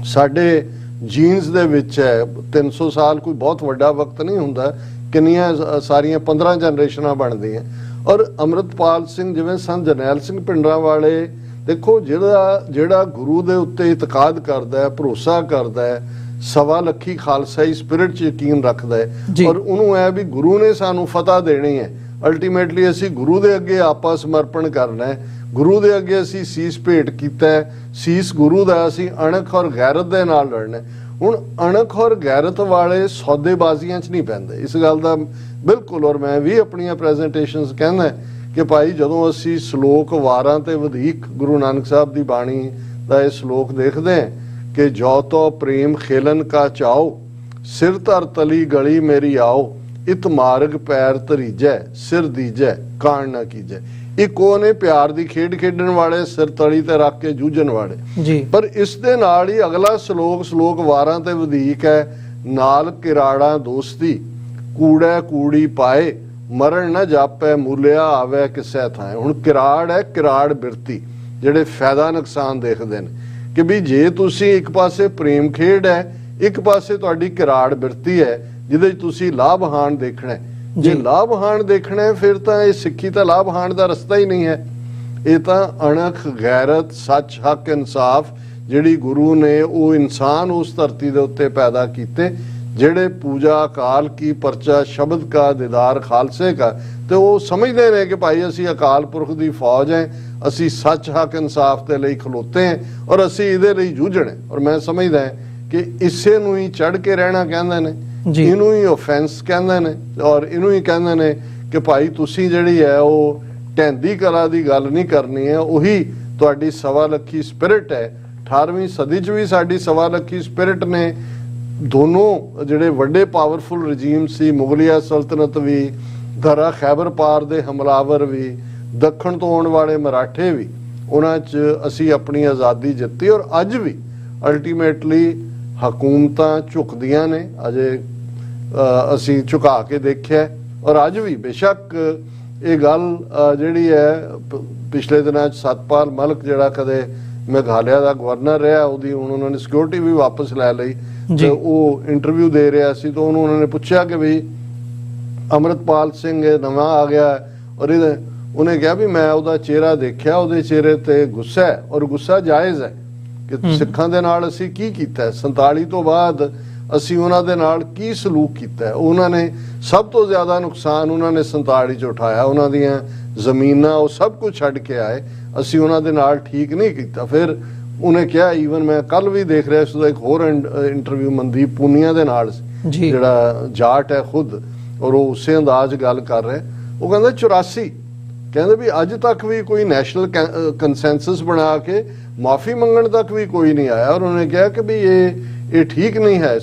ਸਾਡੇ ਜੀਨਸ ਦੇ ਵਿੱਚ ਹੈ, 300 ਸਾਲ ਕੋਈ ਬਹੁਤ ਵੱਡਾ ਵਕਤ ਨਹੀਂ ਹੁੰਦਾ, ਕਿੰਨੀਆਂ ਸਾਰੀਆਂ 15 ਜਨਰੇਸ਼ਨਾਂ ਬਣਦੀਆਂ। ਔਰ ਅੰਮ੍ਰਿਤਪਾਲ ਸਿੰਘ, ਜਿਵੇਂ ਸੰਤ ਜਰਨੈਲ ਸਿੰਘ ਪਿੰਡਰਾਂ ਵਾਲੇ, ਦੇਖੋ ਜਿਹੜਾ ਗੁਰੂ ਦੇ ਉੱਤੇ ਇਤਕਾਦ ਕਰਦਾ ਹੈ, ਭਰੋਸਾ ਕਰਦਾ ਹੈ, 1.25 ਲੱਖ ਖਾਲਸਾਈ ਸਪਿਰਿਟ 'ਚ ਯਕੀਨ ਰੱਖਦਾ ਹੈ, ਔਰ ਉਹਨੂੰ ਹੈ ਵੀ ਗੁਰੂ ਨੇ ਸਾਨੂੰ ਫਤਿਹ ਦੇਣੀ ਹੈ, ਅਲਟੀਮੇਟਲੀ ਅਸੀਂ ਗੁਰੂ ਦੇ ਅੱਗੇ ਆਪਾ ਸਮਰਪਣ ਕਰਨਾ ਹੈ, ਗੁਰੂ ਦੇ ਅੱਗੇ ਅਸੀਂ ਸੀਸ ਭੇਟ ਕੀਤਾ ਹੈ, ਸੀਸ ਗੁਰੂ ਦਾ, ਅਸੀਂ ਅਣਖ ਔਰ ਗੈਰਤ ਦੇ ਨਾਲ ਲੜਨਾ। ਹੁਣ ਅਣਖ ਔਰ ਗੈਰਤ ਵਾਲੇ ਸੌਦੇਬਾਜ਼ੀਆਂ 'ਚ ਨਹੀਂ ਪੈਂਦੇ, ਇਸ ਗੱਲ ਦਾ ਬਿਲਕੁਲ। ਔਰ ਮੈਂ ਵੀ ਆਪਣੀਆਂ ਪ੍ਰੈਜੈਂਟੇਸ਼ਨਸ ਕਹਿੰਦਾ ਕਿ ਭਾਈ ਜਦੋਂ ਅਸੀਂ ਸ਼ਲੋਕ ਵਾਰਾਂ ਤੇ ਵਧੇਕ ਗੁਰੂ ਨਾਨਕ ਸਾਹਿਬ ਦੀ ਬਾਣੀ ਦਾ ਇਹ ਸ਼ਲੋਕ ਦੇਖਦੇ ਹਾਂ ਕਿ ਜੋ ਤੋ ਪ੍ਰੇਮ ਖੇਲਨ ਕਾ ਚਾਓ, ਸਿਰ ਧਰ ਤਲੀ ਗਲੀ ਮੇਰੀ ਆਓ, ਇਤ ਮਾਰਗ ਪੈਰ ਧਰੀਜੈ, ਸਿਰ ਦੀਜੈ ਕਾਣ ਨਾ ਕੀਜੈ। ਇੱਕ ਉਹ ਨੇ ਪਿਆਰ ਦੀ ਖੇਡ ਖੇਡਣ ਵਾਲੇ, ਸਿਰ ਤਲੀ ਤੇ ਰੱਖ ਕੇ ਜੂਝਣ ਵਾਲੇ ਜੀ। ਪਰ ਇਸ ਦੇ ਨਾਲ ਹੀ ਅਗਲਾ ਸ਼ਲੋਕ ਵਾਰਾਂ ਤੇ ਵਧੇਕ ਹੈ, ਨਾਲ ਕਿਰਾੜਾ ਦੋਸਤੀ, ਕੂੜਾ ਕੂੜੀ ਪਾਏ, ਮਰਨ ਨਾ ਜਾਪੈ, ਮੂਲਿਆ ਆਵੇ ਕਿਸੇ ਥਾਂ। ਹੁਣ ਕਿਰਾੜ ਹੈ, ਕਿਰਾੜ ਬਿਰਤੀ, ਜਿਹੜੇ ਫਾਇਦਾ ਨੁਕਸਾਨ ਦੇਖਦੇ ਨੇ ਕਿ ਵੀ ਜੇ ਤੁਸੀਂ ਇੱਕ ਪਾਸੇ ਪ੍ਰੇਮ ਖੇਡ ਹੈ, ਇੱਕ ਪਾਸੇ ਤੁਹਾਡੀ ਕਿਰਾੜ ਬਿਰਤੀ ਹੈ ਜਿਹਦੇ 'ਚ ਤੁਸੀਂ ਲਾਭ ਹਾਨ ਦੇਖਣਾ ਹੈ। ਜੇ ਲਾਭ ਹਾਨ ਦੇਖਣਾ ਹੈ ਫਿਰ ਤਾਂ ਇਹ ਸਿੱਖੀ ਤਾਂ ਲਾਭ ਹਾਨ ਦਾ ਰਸਤਾ ਹੀ ਨਹੀਂ ਹੈ। ਇਹ ਤਾਂ ਅਣਖ, ਗੈਰਤ, ਸੱਚ, ਹੱਕ, ਇਨਸਾਫ ਜਿਹੜੀ ਗੁਰੂ ਨੇ ਉਹ ਇਨਸਾਨ ਉਸ ਧਰਤੀ ਦੇ ਉੱਤੇ ਪੈਦਾ ਕੀਤੇ ਜਿਹੜੇ ਪੂਜਾ ਅਕਾਲ ਕੀ ਪਰਚਾ ਸ਼ਬਦ ਕਾ ਦੀਦਾਰ ਖਾਲਸੇ ਕਾ, ਤੇ ਉਹ ਸਮਝਦੇ ਨੇ ਕਿ ਭਾਈ ਅਸੀਂ ਅਕਾਲ ਪੁਰਖ ਦੀ ਫੌਜ ਹੈ, ਅਸੀਂ ਸੱਚ, ਹੱਕ, ਇਨਸਾਫ ਦੇ ਲਈ ਖਲੋਤੇ ਹਾਂ ਔਰ ਅਸੀਂ ਇਹਦੇ ਲਈ ਜੂਝਣਾ। ਔਰ ਮੈਂ ਸਮਝਦਾ ਕਿ ਇਸੇ ਨੂੰ ਹੀ ਚੜ ਕੇ ਰਹਿਣਾ ਕਹਿੰਦੇ ਨੇ, ਇਹਨੂੰ ਹੀ ਆਫੈਂਸ ਕਹਿੰਦੇ ਨੇ ਔਰ ਇਹਨੂੰ ਹੀ ਕਹਿੰਦੇ ਨੇ ਕਿ ਭਾਈ ਤੁਸੀਂ ਜਿਹੜੀ ਹੈ ਉਹ ਢਹਿੰਦੀ ਕਲਾ ਦੀ ਗੱਲ ਨਹੀਂ ਕਰਨੀ ਹੈ। ਉਹੀ ਤੁਹਾਡੀ ਸਵਾ ਲੱਖੀ ਸਪਿਰਿਟ ਹੈ। 18ਵੀਂ ਸਦੀ 'ਚ ਵੀ ਸਾਡੀ ਸਵਾ ਲੱਖੀ ਸਪਿਰਿਟ ਨੇ। ਦੋਨੋਂ ਜਿਹੜੇ ਵੱਡੇ ਪਾਵਰਫੁਲ ਰਜੀਮ ਸੀ, ਮੁਗਲਿਆ ਸਲਤਨਤ ਵੀ, ਦਰਾ ਖੈਬਰ ਪਾਰ ਦੇ ਹਮਲਾਵਰ ਵੀ, ਦੱਖਣ ਤੋਂ ਆਉਣ ਵਾਲੇ ਮਰਾਠੇ ਵੀ, ਉਹਨਾਂ 'ਚ ਅਸੀਂ ਆਪਣੀ ਆਜ਼ਾਦੀ ਜਿੱਤੀ ਔਰ ਅੱਜ ਵੀ ਅਲਟੀਮੇਟਲੀ ਹਕੂਮਤਾਂ ਝੁਕਦੀਆਂ ਨੇ। ਅਜੇ ਅਸੀਂ ਝੁਕਾ ਕੇ ਦੇਖਿਆ ਔਰ ਅੱਜ ਵੀ ਬੇਸ਼ੱਕ ਇਹ ਗੱਲ ਜਿਹੜੀ ਹੈ ਪਿਛਲੇ ਦਿਨਾਂ 'ਚ ਸਤਪਾਲ ਮਲਿਕ ਜਿਹੜਾ ਕਦੇ ਮੇਘਾਲਿਆ ਦਾ ਗਵਰਨਰ ਰਿਹਾ, ਉਹਦੀ ਹੁਣ ਉਹਨਾਂ ਨੇ ਸਿਕਿਉਰਿਟੀ ਵੀ ਵਾਪਸ ਲੈ ਲਈ ਤੇ ਉਹ ਇੰਟਰਵਿਊ ਦੇ ਰਿਹਾ ਸੀ ਤਾਂ ਉਹਨੂੰ ਉਹਨਾਂ ਨੇ ਪੁੱਛਿਆ ਕਿ ਵੀ ਅੰਮ੍ਰਿਤਪਾਲ ਸਿੰਘ ਨਵਾਂ ਆ ਗਿਆ ਔਰ ਉਹਨੇ ਕਿਹਾ ਵੀ ਮੈਂ ਉਹਦਾ ਚਿਹਰਾ ਦੇਖਿਆ, ਉਹਦੇ ਚਿਹਰੇ ਤੇ ਗੁੱਸਾ ਹੈ ਔਰ ਗੁੱਸਾ ਜਾਇਜ਼ ਹੈ ਕਿ ਸਿੱਖਾਂ ਦੇ ਨਾਲ ਅਸੀਂ ਕੀ ਕੀਤਾ 47 ਤੋਂ ਬਾਅਦ, ਅਸੀਂ ਉਹਨਾਂ ਦੇ ਨਾਲ ਕੀ ਸਲੂਕ ਕੀਤਾ। ਉਹਨਾਂ ਨੇ ਸਭ ਤੋਂ ਜ਼ਿਆਦਾ ਨੁਕਸਾਨ ਉਹਨਾਂ ਨੇ 47 'ਚ ਉਠਾਇਆ, ਉਹਨਾਂ ਦੀਆਂ ਜ਼ਮੀਨਾਂ ਉਹ ਸਭ ਕੁਝ ਛੱਡ ਕੇ ਆਏ, ਅਸੀਂ ਉਹਨਾਂ ਦੇ ਨਾਲ ਠੀਕ ਨਹੀਂ ਕੀਤਾ। ਫਿਰ ਉਹਨੇ ਕਿਹਾ, ਈਵਨ ਮੈਂ ਕੱਲ ਵੀ ਦੇਖ ਰਿਹਾ ਸੀ ਇੱਕ ਹੋਰ ਇੰਟਰਵਿਊ ਮਨਦੀਪ ਪੂਨੀਆ ਦੇ ਨਾਲ ਜਿਹੜਾ ਜਾਟ ਹੈ ਖੁਦ, ਔਰ ਉਹ ਉਸੇ ਅੰਦਾਜ਼ ਗੱਲ ਕਰ ਰਿਹਾ। ਉਹ ਕਹਿੰਦਾ 84 ਕਹਿੰਦੇ ਵੀ ਅੱਜ ਤੱਕ ਵੀ ਕੋਈ ਨੈਸ਼ਨਲ ਕੰਸੈਂਸਸ ਬਣਾ ਕੇ ਮਾਫੀ ਮੰਗਣ ਤੱਕ ਵੀ ਕੋਈ ਨਹੀਂ ਆਇਆ ਔਰ ਉਹਨੇ ਕਿਹਾ ਕਿ ਵੀ ਇਹ ਠੀਕ ਨਹੀਂ ਹੈ।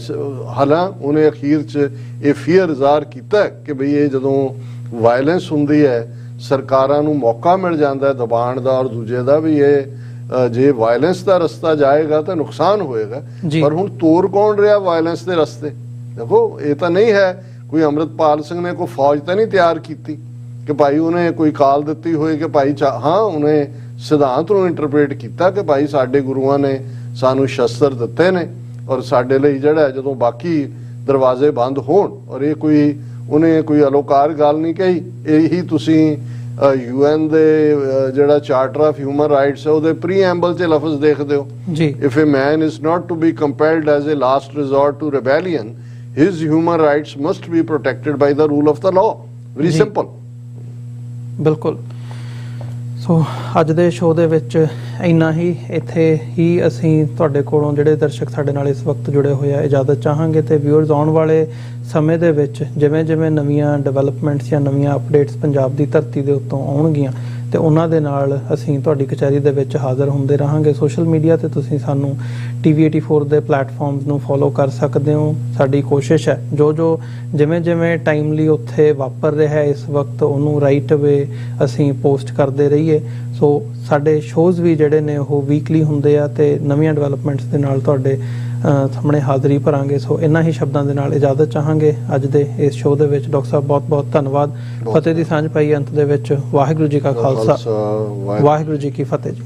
ਹਾਲਾਂ ਉਹਨੇ ਅਖੀਰ 'ਚ ਇਹ ਫੀਅਰ ਜ਼ਾਹਰ ਕੀਤਾ ਕਿ ਵੀ ਇਹ ਜਦੋਂ ਵਾਇਲੈਂਸ ਹੁੰਦੀ ਹੈ ਸਰਕਾਰਾਂ ਨੂੰ ਮੌਕਾ ਮਿਲ ਜਾਂਦਾ ਦਬਾਉਣ ਦਾ ਔਰ ਦੂਜੇ ਦਾ ਵੀ ਇਹ ਜੇ ਵਾਇਲੈਂਸ ਦਾ ਰਸਤਾ ਜਾਏਗਾ ਤਾਂ ਨੁਕਸਾਨ ਹੋਏਗਾ। ਪਰ ਹੁਣ ਤੋਰ ਕੌਣ ਰਿਹਾ ਵਾਇਲੈਂਸ ਦੇ ਰਸਤੇ? ਦੇਖੋ ਇਹ ਤਾਂ ਨਹੀਂ ਹੈ ਕੋਈ ਅੰਮ੍ਰਿਤਪਾਲ ਸਿੰਘ ਨੇ ਕੋਈ ਫੌਜ ਤਾਂ ਨਹੀਂ ਤਿਆਰ ਕੀਤੀ ਕਿ ਭਾਈ ਉਹਨੇ ਕੋਈ ਕਾਲ ਦਿੱਤੀ ਹੋਏ ਕਿ ਭਾਈ ਹਾਂ ਉਹਨੇ ਸਿਧਾਂਤ ਨੂੰ ਇੰਟਰਪ੍ਰੇਟ ਕੀਤਾ ਕਿ ਭਾਈ ਸਾਡੇ ਗੁਰੂਆਂ ਨੇ ਸਾਨੂੰ ਸ਼ਸਤਰ ਦਿੱਤੇ ਨੇ ਔਰ ਸਾਡੇ ਲਈ ਜਿਹੜਾ ਜਦੋਂ ਬਾਕੀ ਦਰਵਾਜ਼ੇ ਬੰਦ ਹੋਣ ਔਰ ਇਹ ਕੋਈ ਉਹਨੇ ਕੋਈ ਅਲੋਕਾਰ ਗੱਲ ਨਹੀਂ ਕਹੀ। ਇਹੀ ਤੁਸੀਂ UN ਦੇ ਜਿਹੜਾ ਚਾਰਟਰ ਆਫ ਹਿਊਮਨ ਰਾਈਟਸ ਹੈ ਉਹਦੇ ਪ੍ਰੀਐਂਬਲ 'ਚ ਲਫ਼ਜ਼ ਦੇਖਦੇ ਹੋ, if a man is not to be compelled as a last resort to rebellion his human rights must be protected by the rule of the law. Very simple. ਬਿਲਕੁਲ। ਸੋ ਅੱਜ ਦੇ ਸ਼ੋਅ ਦੇ ਵਿੱਚ ਇੰਨਾ ਹੀ। ਇੱਥੇ ਹੀ ਅਸੀਂ ਤੁਹਾਡੇ ਕੋਲੋਂ ਜਿਹੜੇ ਦਰਸ਼ਕ ਸਾਡੇ ਨਾਲ ਇਸ ਵਕਤ ਜੁੜੇ ਹੋਏ ਆ ਇਜਾਜ਼ਤ ਚਾਹਾਂਗੇ ਤੇ ਵਿਊਅਰਸ ਆਉਣ ਵਾਲੇ ਸਮੇਂ ਦੇ ਵਿੱਚ ਜਿਵੇਂ ਜਿਵੇਂ ਨਵੀਆਂ ਡਿਵੈਲਪਮੈਂਟਸ ਜਾਂ ਨਵੀਆਂ ਅਪਡੇਟਸ ਪੰਜਾਬ ਦੀ ਧਰਤੀ ਦੇ ਉੱਤੋਂ ਆਉਣਗੀਆਂ ਤੇ ਉਹਨਾਂ ਦੇ ਨਾਲ ਅਸੀਂ ਤੁਹਾਡੀ ਕਚਹਿਰੀ ਦੇ ਵਿੱਚ ਹਾਜ਼ਰ ਹੁੰਦੇ ਰਹਾਂਗੇ। ਸੋਸ਼ਲ ਮੀਡੀਆ ਤੇ ਤੁਸੀਂ ਸਾਨੂੰ TV84 ਦੇ ਪਲੇਟਫਾਰਮਸ ਨੂੰ ਫੋਲੋ ਕਰ ਸਕਦੇ ਹੋ। ਸਾਡੀ ਕੋਸ਼ਿਸ਼ ਹੈ ਜੋ ਜਿਵੇਂ ਜਿਵੇਂ ਟਾਈਮਲੀ ਉੱਥੇ ਵਾਪਰ ਰਿਹਾ ਇਸ ਵਕਤ ਉਹਨੂੰ ਰਾਈਟ ਵੇ ਅਸੀਂ ਪੋਸਟ ਕਰਦੇ ਰਹੀਏ। ਸੋ ਸਾਡੇ ਸ਼ੋਜ਼ ਵੀ ਜਿਹੜੇ ਨੇ ਉਹ ਵੀਕਲੀ ਹੁੰਦੇ ਆ ਤੇ ਨਵੀਆਂ ਡਿਵੈਲਪਮੈਂਟਸ ਦੇ ਨਾਲ ਤੁਹਾਡੇ ਸਾਹਮਣੇ ਹਾਜ਼ਰੀ ਭਰਾਂਗੇ। ਸੋ ਇਹਨਾਂ ਹੀ ਸ਼ਬਦਾਂ ਦੇ ਨਾਲ ਇਜਾਜ਼ਤ ਚਾਹਾਂਗੇ ਅੱਜ ਦੇ ਇਸ ਸ਼ੋਅ ਦੇ ਵਿੱਚ। ਡਾਕਟਰ ਸਾਹਿਬ ਬਹੁਤ ਬਹੁਤ ਧੰਨਵਾਦ। ਫਤਿਹ ਦੀ ਸਾਂਝ ਪਾਈ ਅੰਤ ਦੇ ਵਿੱਚ। ਵਾਹਿਗੁਰੂ ਜੀ ਕਾ ਖਾਲਸਾ, ਵਾਹਿਗੁਰੂ ਜੀ ਕੀ ਫਤਿਹ ਜੀ।